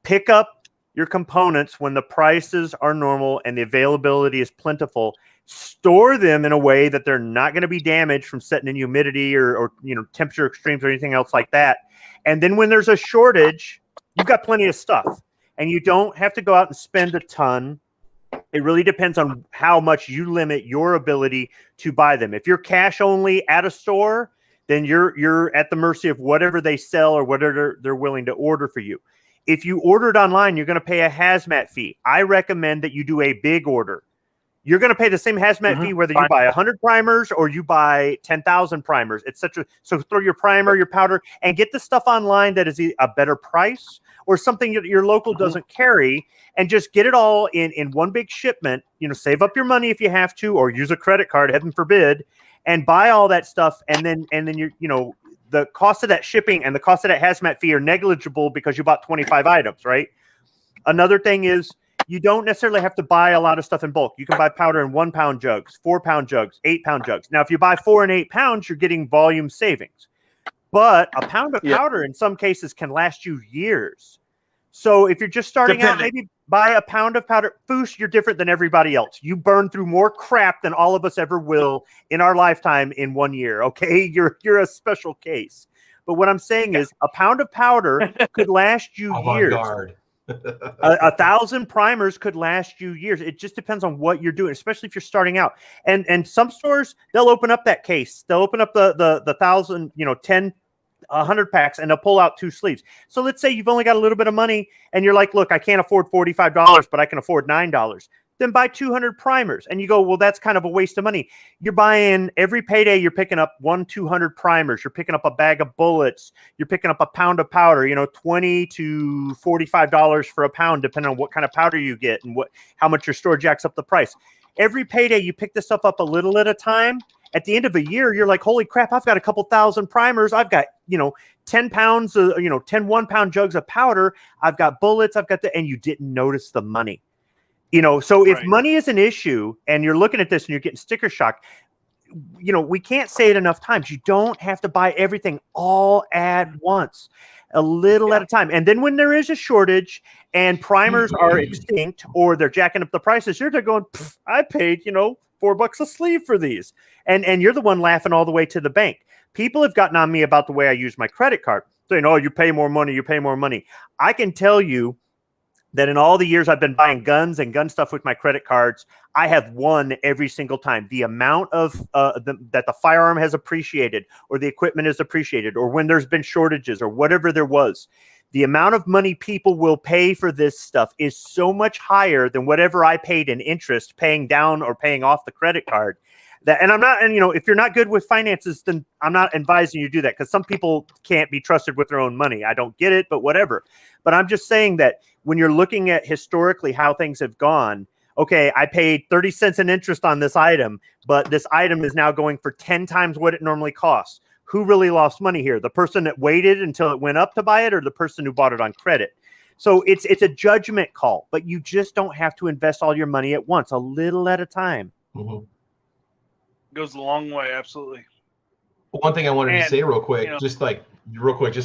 pick up your components when the prices are normal and the availability is plentiful. Store them in a way that they're not going to be damaged from setting in humidity or temperature extremes or anything else like that. And then when there's a shortage, you've got plenty of stuff and you don't have to go out and spend a ton. It really depends on how much you limit your ability to buy them. If you're cash only at a store, then you're at the mercy of whatever they sell or whatever they're willing to order for you. If you order it online, you're going to pay a hazmat fee. I recommend that you do a big order. You're going to pay the same hazmat fee whether you buy 100 primers or you buy 10,000 primers, etc. So throw your primer, your powder, and get the stuff online that is a better price or something that your local doesn't carry, and just get it all in one big shipment. Save up your money if you have to, or use a credit card, heaven forbid, and buy all that stuff. And then the cost of that shipping and the cost of that hazmat fee are negligible because you bought 25 items, right? Another thing is, you don't necessarily have to buy a lot of stuff in bulk. You can buy powder in 1 pound jugs, 4 pound jugs, 8 pound jugs. Now, if you buy 4 and 8 pounds, you're getting volume savings. But a pound of powder in some cases can last you years. So if you're just starting out, maybe buy a pound of powder. Foosh, you're different than everybody else. You burn through more crap than all of us ever will in our lifetime in 1 year. Okay, you're a special case. But what I'm saying is a pound of powder could last you years. 1,000 primers could last you years. It just depends on what you're doing, especially if you're starting out. And some stores, they'll open up that case. They'll open up the 1,000, 10, 100 packs, and they'll pull out 2 sleeves. So let's say you've only got a little bit of money and you're like, look, I can't afford $45, but I can afford $9. Then buy 200 primers. And you go, well, that's kind of a waste of money. You're buying every payday, you're picking up 200 primers. You're picking up a bag of bullets. You're picking up a pound of powder, $20 to $45 for a pound, depending on what kind of powder you get and how much your store jacks up the price. Every payday, you pick this stuff up a little at a time, at the end of a year, you're like, holy crap, I've got a couple thousand primers. I've got, 10 pounds, 10 1-pound jugs of powder. I've got bullets. I've got and you didn't notice the money. So if money is an issue and you're looking at this and you're getting sticker shock, we can't say it enough times. You don't have to buy everything all at once, a little at a time. And then when there is a shortage and primers are extinct or they're jacking up the prices, you're going, I paid, $4 a sleeve for these. And you're the one laughing all the way to the bank. People have gotten on me about the way I use my credit card, saying, oh, you pay more money, you pay more money. I can tell you that in all the years I've been buying guns and gun stuff with my credit cards, I have won every single time. The amount of that the firearm has appreciated or the equipment is appreciated or when there's been shortages or whatever there was, the amount of money people will pay for this stuff is so much higher than whatever I paid in interest paying down or paying off the credit card. If you're not good with finances, then I'm not advising you do that because some people can't be trusted with their own money. I don't get it, but whatever. But I'm just saying that when you're looking at historically how things have gone, okay, I paid 30 cents in interest on this item, but this item is now going for 10 times what it normally costs. Who really lost money here? The person that waited until it went up to buy it or the person who bought it on credit? So it's a judgment call, but you just don't have to invest all your money at once, a little at a time. Mm-hmm. Goes a long way, absolutely. One thing I wanted to say real quick, just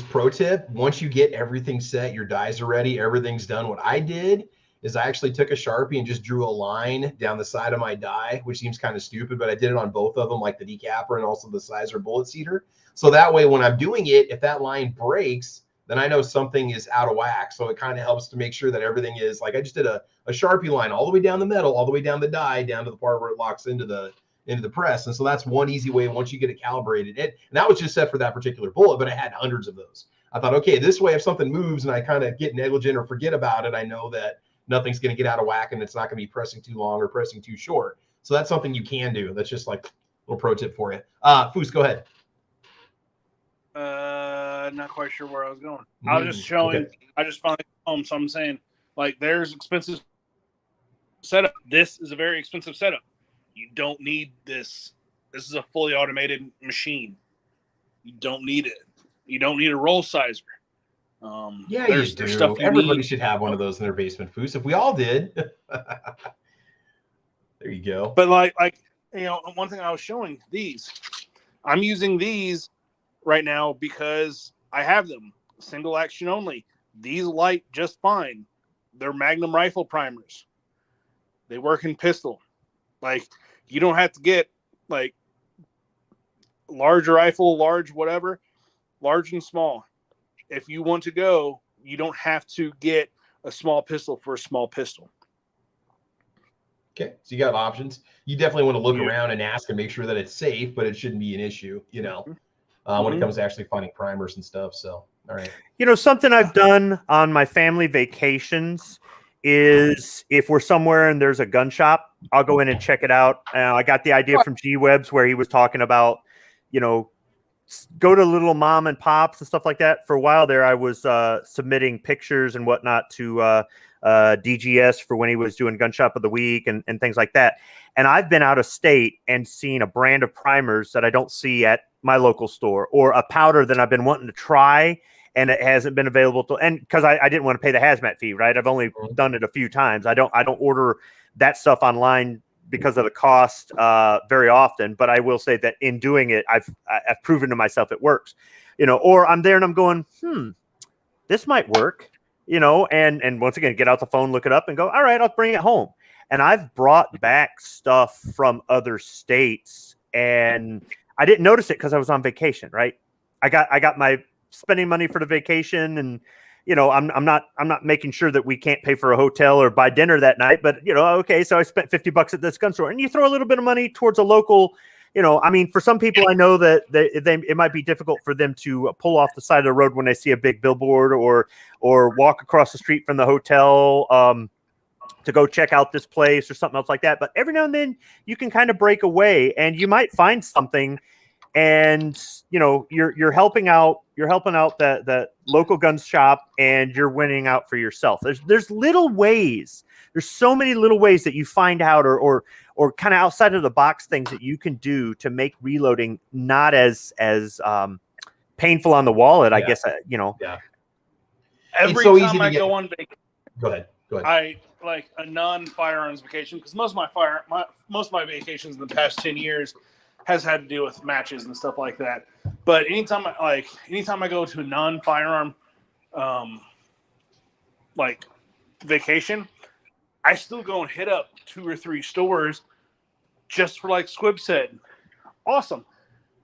pro tip, once you get everything set, your dies are ready, everything's done. What I did is I actually took a Sharpie and just drew a line down the side of my die, which seems kind of stupid, but I did it on both of them, like the decapper and also the sizer bullet seeder. So that way, when I'm doing it, if that line breaks, then I know something is out of whack. So it kind of helps to make sure that everything is like, I just did a Sharpie line all the way down the metal, all the way down the die, down to the part where it locks into the press. And so that's one easy way once you get it calibrated. And that was just set for that particular bullet, but I had hundreds of those. I thought, okay, this way, if something moves and I kind of get negligent or forget about it, I know that nothing's going to get out of whack and it's not going to be pressing too long or pressing too short. So that's something you can do. That's just like a little pro tip for you. Foos, go ahead. Not quite sure where I was going. I was just showing, okay. I just found it home. So I'm saying, like, there's expensive setup. This is a very expensive setup. You don't need this. This is a fully automated machine. You don't need it. You don't need a roll sizer. There's stuff everybody should have one of those in their basement, Foos. If we all did, there you go. But like one thing I was showing these. I'm using these right now because I have them single action only. These light just fine. They're Magnum rifle primers. They work in pistol. Like, you don't have to get like large rifle, large whatever, large and small. If you want to go, you don't have to get a small pistol for a small pistol. Okay, so you got options. You definitely want to look around and ask and make sure that it's safe, but it shouldn't be an issue, when it comes to actually finding primers and stuff. So, all right. Something I've done on my family vacations is if we're somewhere and there's a gun shop, I'll go in and check it out. I got the idea from G-Webs where he was talking about, go to little mom and pops and stuff like that. For a while there, I was submitting pictures and whatnot to DGS for when he was doing Gun Shop of the Week and things like that. And I've been out of state and seen a brand of primers that I don't see at my local store, or a powder that I've been wanting to try and it hasn't been available to, and because I didn't want to pay the hazmat fee, right? I've only done it a few times. I don't order that stuff online because of the cost very often, but I will say that in doing it, I've proven to myself it works, or I'm there and I'm going, this might work, and once again, get out the phone, look it up and go, all right, I'll bring it home. And I've brought back stuff from other states and I didn't notice it because I was on vacation, right? I got my spending money for the vacation and I'm not making sure that we can't pay for a hotel or buy dinner that night, but okay, so I spent $50 at this gun store, and you throw a little bit of money towards a local, for some people, I know that it might be difficult for them to pull off the side of the road when they see a big billboard or walk across the street from the hotel to go check out this place or something else like that. But every now and then you can kind of break away and you might find something. And you're helping out the local gun shop, and you're winning out for yourself. There's little ways there's so many little ways that you find out or kind of outside of the box things that you can do to make reloading not as painful on the wallet. I guess Yeah. Every It's so time easy to I get. go on vacation, Go ahead. I like a non-firearms vacation because most of my vacations in the past 10 years has had to do with matches and stuff like that. But anytime I go to a non-firearm like vacation, I still go and hit up 2 or 3 stores just for, like Squib said, awesome.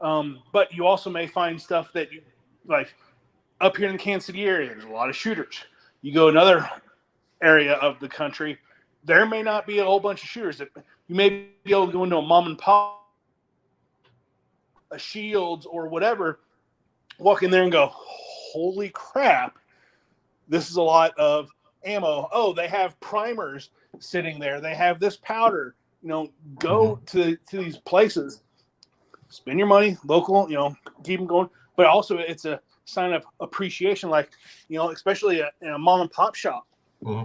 But you also may find stuff that you like up here in the Kansas City area. There's a lot of shooters. You go another area of the country, there may not be a whole bunch of shooters. That you may be able to go into a mom and pop, a Shields or whatever, walk in there and go, holy crap, this is a lot of ammo. Oh, they have primers sitting there. They have this powder. Go to these places, spend your money, local, keep them going. But also it's a sign of appreciation, like, especially in a mom and pop shop.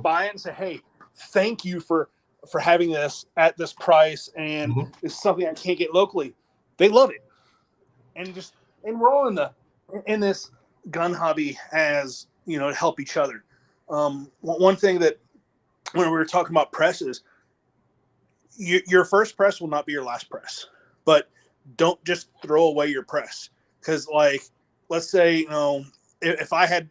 Buy it and say, hey, thank you for having this at this price, and it's something I can't get locally. They love it. And we're all in this gun hobby as, to help each other. One thing that when we were talking about presses, your first press will not be your last press, but don't just throw away your press. Because, like, let's say, if I had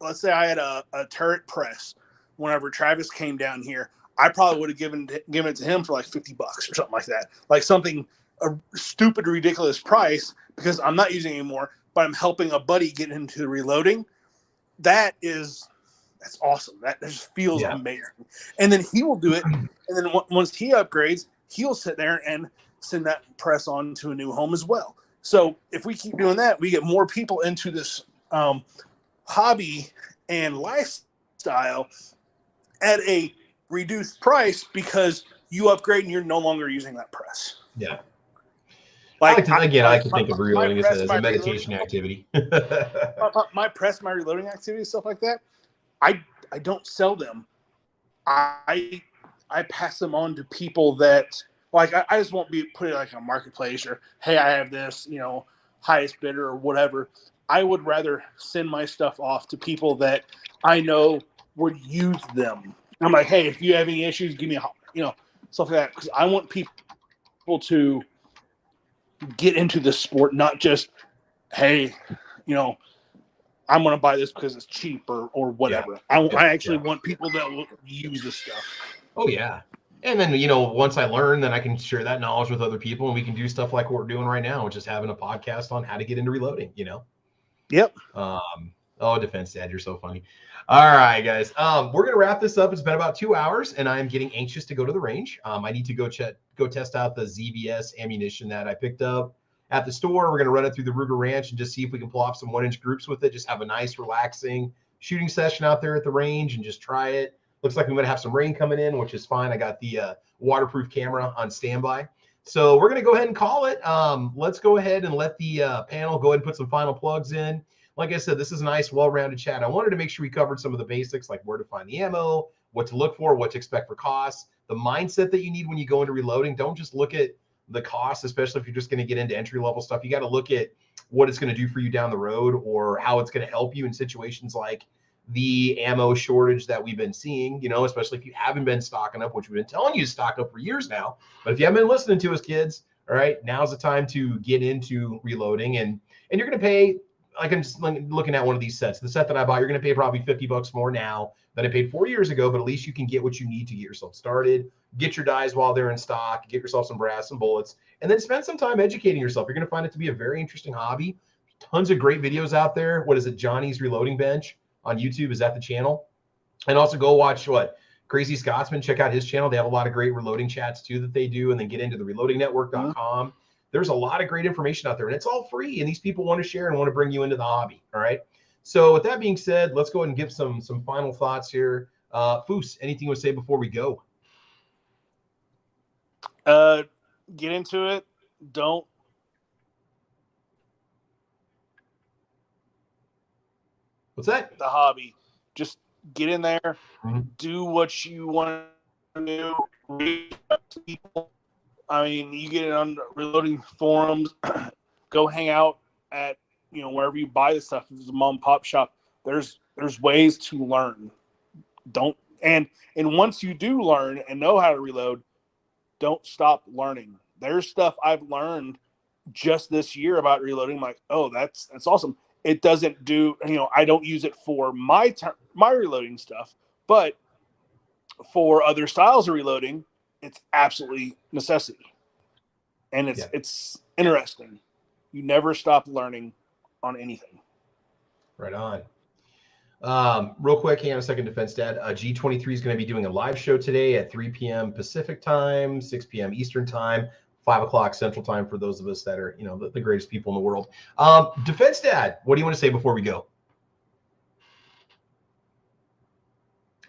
a turret press whenever Travis came down here, I probably would have given it to him for like $50 or something like that. Like something, a stupid, ridiculous price, because I'm not using it anymore, but I'm helping a buddy get into the reloading. That's awesome. That just feels amazing. And then he will do it. And then once he upgrades, he'll sit there and send that press on to a new home as well. So if we keep doing that, we get more people into this hobby and lifestyle at a reduced price because you upgrade and you're no longer using that press. Yeah. Like, I like to think of reloading as a meditation activity. my press, my reloading activity, stuff like that, I don't sell them. I pass them on to people that, like, I just won't be putting like a marketplace or, hey, I have this, highest bidder or whatever. I would rather send my stuff off to people that I know would use them. I'm like, hey, if you have any issues, give me a, stuff like that. Because I want people to get into this sport, not just, hey, I'm going to buy this because it's cheap or whatever. I actually want people that will use this stuff. Oh, yeah. And then, once I learn, then I can share that knowledge with other people, and we can do stuff like what we're doing right now, which is having a podcast on how to get into reloading, Yep. Defense Dad, you're so funny. All right, guys. We're going to wrap this up. It's been about 2 hours, and I'm getting anxious to go to the range. I need to go test out the ZBS ammunition that I picked up at the store. We're going to run it through the Ruger Ranch and just see if we can pull off some 1-inch groups with it. Just have a nice, relaxing shooting session out there at the range and just try it. Looks like we might have some rain coming in, which is fine. I got the waterproof camera on standby. So we're going to go ahead and call it. Let's go ahead and let the panel go ahead and put some final plugs in. Like I said, this is a nice, well-rounded chat. I wanted to make sure we covered some of the basics, like where to find the ammo, what to look for, what to expect for costs, the mindset that you need when you go into reloading. Don't just look at the cost, especially if you're just going to get into entry-level stuff. You got to look at what it's going to do for you down the road or how it's going to help you in situations like the ammo shortage that we've been seeing, especially if you haven't been stocking up, which we've been telling you to stock up for years now. But if you haven't been listening to us, kids, all right, now's the time to get into reloading. And you're going to pay, like, I'm just looking at one of these sets. The set that I bought, you're going to pay probably $50 more now than I paid 4 years ago, but at least you can get what you need to get yourself started, get your dies while they're in stock, get yourself some brass and bullets, and then spend some time educating yourself. You're going to find it to be a very interesting hobby. Tons of great videos out there. What is it? Johnny's Reloading Bench on YouTube. Is that the channel? And also go watch Crazy Scotsman. Check out his channel. They have a lot of great reloading chats too that they do, and then get into the reloadingnetwork.com. There's a lot of great information out there, and it's all free, and these people want to share and want to bring you into the hobby. All right. So with that being said, let's go ahead and give some final thoughts here. Foos, anything you want to say before we go? Get into it. Don't. What's that? The hobby. Just get in there. Mm-hmm. Do what you want new, reach out to people. I mean, you get it on reloading forums. Go hang out at wherever you buy the stuff. If it's a mom and pop shop, there's ways to learn. And once you do learn and know how to reload, don't stop learning. There's stuff I've learned just this year about reloading. I'm like, oh, that's awesome. It doesn't do, I don't use it for my reloading stuff, but for other styles of reloading, it's absolutely necessity. And it's interesting. You never stop learning on anything. Right on. Real quick, hang on a second, Defense Dad. G23 is going to be doing a live show today at 3 p.m. Pacific time, 6 p.m. Eastern time, 5 o'clock Central time for those of us that are, the greatest people in the world. Defense Dad, what do you want to say before we go?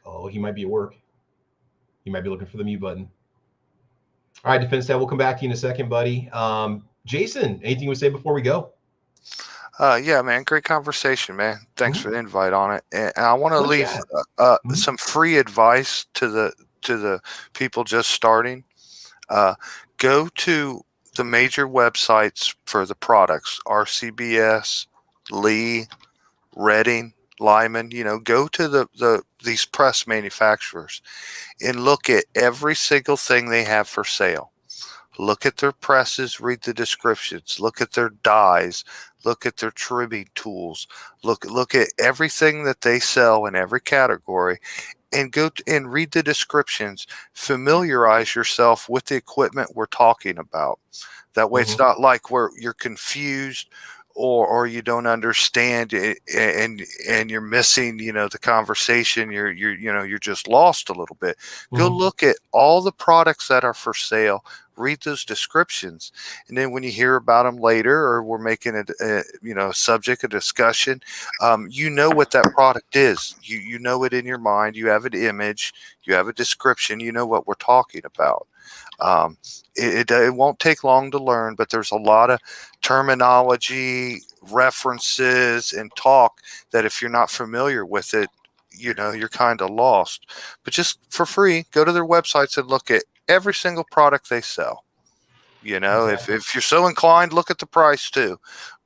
Oh, he might be at work. He might be looking for the mute button. All right, Defense Dad, we'll come back to you in a second, buddy. Jason, anything you would say before we go? Yeah, man, great conversation, man. Thanks for the invite on it. And I want to leave some free advice to the people just starting. Go to the major websites for the products: Rcbs, Lee, Redding, Lyman. Go to these press manufacturers and look at every single thing they have for sale. Look at their presses, read the descriptions, look at their dies, look at their trimming tools, look at everything that they sell in every category, and go and read the descriptions. Familiarize yourself with the equipment we're talking about. That way it's not like where you're confused or you don't understand and you're missing, the conversation. You're just lost a little bit. Go look at all the products that are for sale. Read those descriptions, and then when you hear about them later, or we're making a subject, a discussion, what that product is. You know it in your mind. You have an image. You have a description. You know what we're talking about. It won't take long to learn, but there's a lot of terminology, references, and talk that if you're not familiar with it, you're kind of lost. But just for free, go to their websites and look at every single product they sell. If you're so inclined, look at the price too.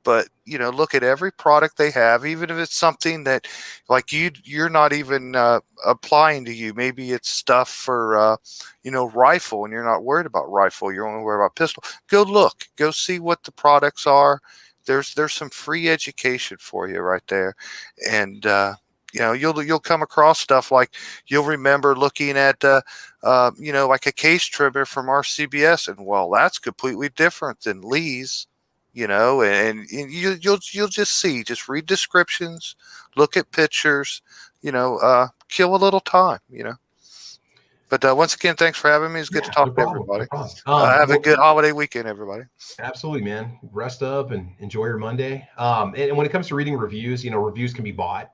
But look at every product they have, even if it's something that like you're not even applying to you. Maybe it's stuff for rifle, and you're not worried about rifle. You're only worried about pistol. Go look, go see what the products are. There's some free education for you right there, and you'll come across stuff like you'll remember looking at like a case trimmer from Rcbs, and well, that's completely different than Lee's. And you'll just see, just read descriptions, look at pictures, kill a little time, But once again, thanks for having me. It's good to talk to everybody. Have a good holiday weekend, everybody. Absolutely, man. Rest up and enjoy your Monday. And when it comes to reading reviews, reviews can be bought.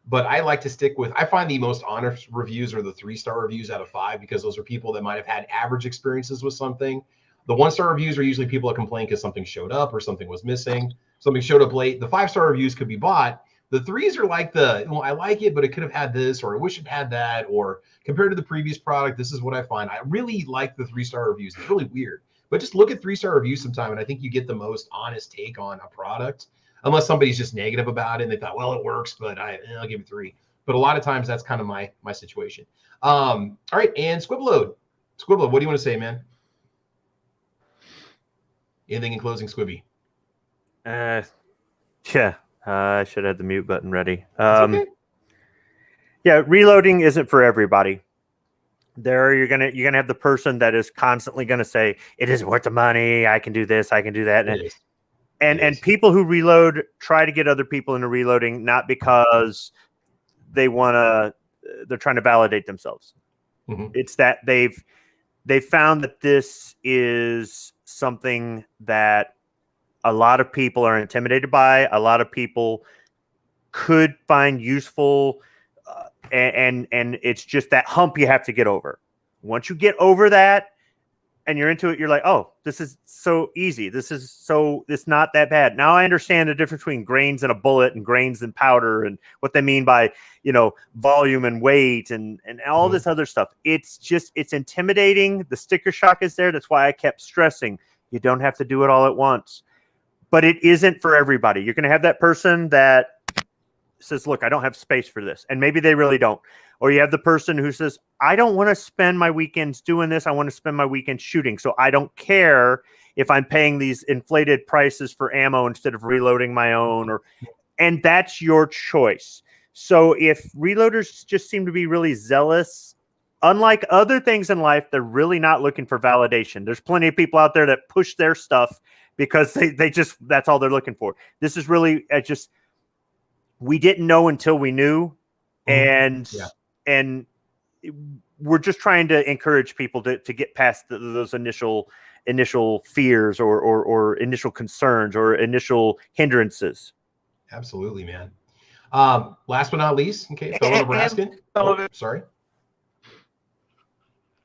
But I like to stick with, I find the most honest reviews are the 3-star reviews out of 5, because those are people that might have had average experiences with something. The 1-star reviews are usually people that complain because something showed up or something was missing. Something showed up late. The 5-star reviews could be bought. The 3s are like I like it, but it could have had this, or I wish it had that, or compared to the previous product, this is what I find. I really like the 3-star reviews. It's really weird. But just look at 3-star reviews sometime, and I think you get the most honest take on a product. Unless somebody's just negative about it and they thought, well, it works, but I'll give it 3. But a lot of times that's kind of my situation. All right, and Squibload, what do you want to say, man? Anything in closing, Squibby? I should have had the mute button ready. Okay. Yeah, reloading isn't for everybody. You're gonna have the person that is constantly gonna say it isn't worth the money. I can do this. I can do that. And people who reload try to get other people into reloading, not because they're trying to validate themselves. It's that they've found that this is something that a lot of people are intimidated by. A lot of people could find useful, and it's just that hump you have to get over. Once you get over that, and you're into it, you're like, oh, this is so easy. It's not that bad. Now I understand the difference between grains and a bullet and grains and powder and what they mean by, volume and weight and all this other stuff. It's intimidating. The sticker shock is there. That's why I kept stressing. You don't have to do it all at once. But it isn't for everybody. You're going to have that person that says, look, I don't have space for this. And maybe they really don't. Or you have the person who says, I don't want to spend my weekends doing this. I want to spend my weekend shooting. So I don't care if I'm paying these inflated prices for ammo instead of reloading my own. And that's your choice. So if reloaders just seem to be really zealous, unlike other things in life, they're really not looking for validation. There's plenty of people out there that push their stuff because they just, that's all they're looking for. This is really we didn't know until we knew. And we're just trying to encourage people to get past those initial fears or initial concerns or initial hindrances. Absolutely, man. Last but not least, okay, fellow Nebraskan. Sorry.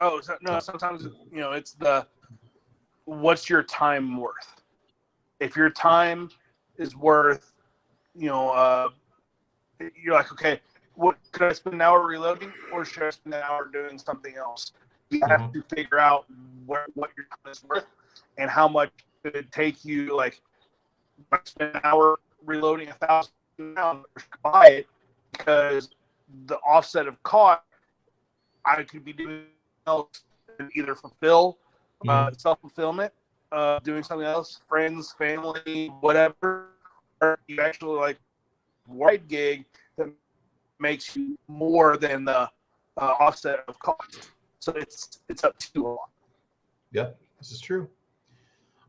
Oh, no, sometimes, it's what's your time worth? If your time is worth, you're like, okay, what could I spend an hour reloading, or should I spend an hour doing something else? You have to figure out what your time is worth and how much could it take you. Like, if I spend an hour reloading 1,000 rounds, buy it, because the offset of cost, I could be doing else, either fulfill self-fulfillment, doing something else, friends, family, whatever, or you actually like white gig that makes you more than the offset of cost. So it's up to you a lot. Yep, this is true.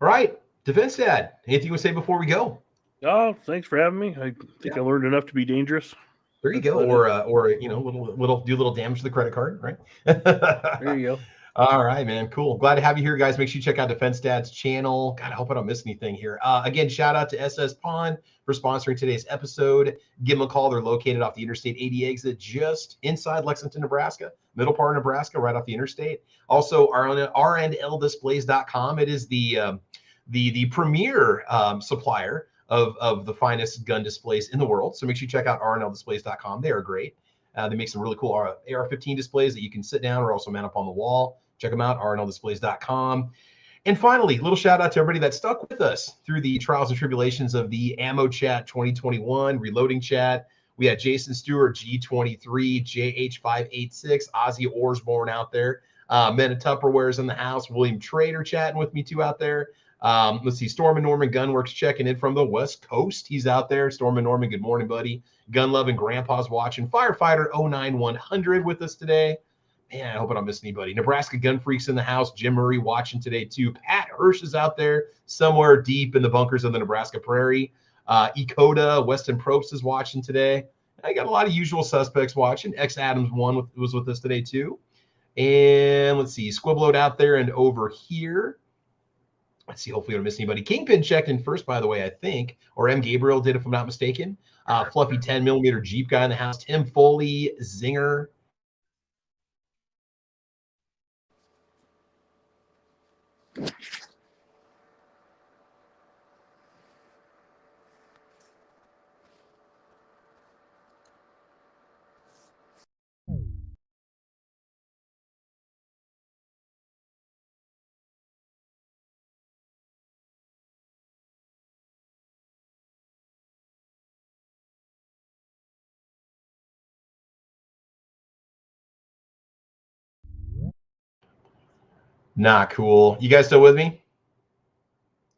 All right, Defense Dad, anything you want to say before we go? Oh, thanks for having me. I think I learned enough to be dangerous. There you go. Or do a little damage to the credit card, right? There you go. All right, man. Cool. Glad to have you here, guys. Make sure you check out Defense Dad's channel. God, I hope I don't miss anything here. Again, shout out to SS Pawn for sponsoring today's episode. Give them a call. They're located off the Interstate 80 exit just inside Lexington, Nebraska, middle part of Nebraska, right off the interstate. Also, rndldisplays.com. It is the premier supplier of the finest gun displays in the world. So make sure you check out rndldisplays.com. They are great. They make some really cool AR-15 displays that you can sit down or also mount up on the wall. Check them out, rndldisplays.com. And finally, a little shout out to everybody that stuck with us through the trials and tribulations of the Ammo Chat 2021 Reloading Chat. We had Jason Stewart, G23, JH586, Ozzy Orsborn out there. Men of Tupperware's in the house. William Trader chatting with me too out there. Let's see, Storm and Norman Gunworks checking in from the West Coast. He's out there. Storm and Norman, good morning, buddy. Gun Loving Grandpa's watching. Firefighter 09100 with us today. Man, I hope I don't miss anybody. Nebraska Gun Freaks in the house. Jim Murray watching today too. Pat Hirsch is out there somewhere deep in the bunkers of the Nebraska prairie. Ecoda, Weston Probst is watching today. I got a lot of usual suspects watching. X Adams 1 was with us today too. And let's see, Squibbloed out there and over here. Let's see, hopefully I don't miss anybody. Kingpin checked in first, by the way, I think. Or M. Gabriel did, if I'm not mistaken. Fluffy 10mm Jeep guy in the house. Tim Foley, Zinger. Not cool. You guys still with me?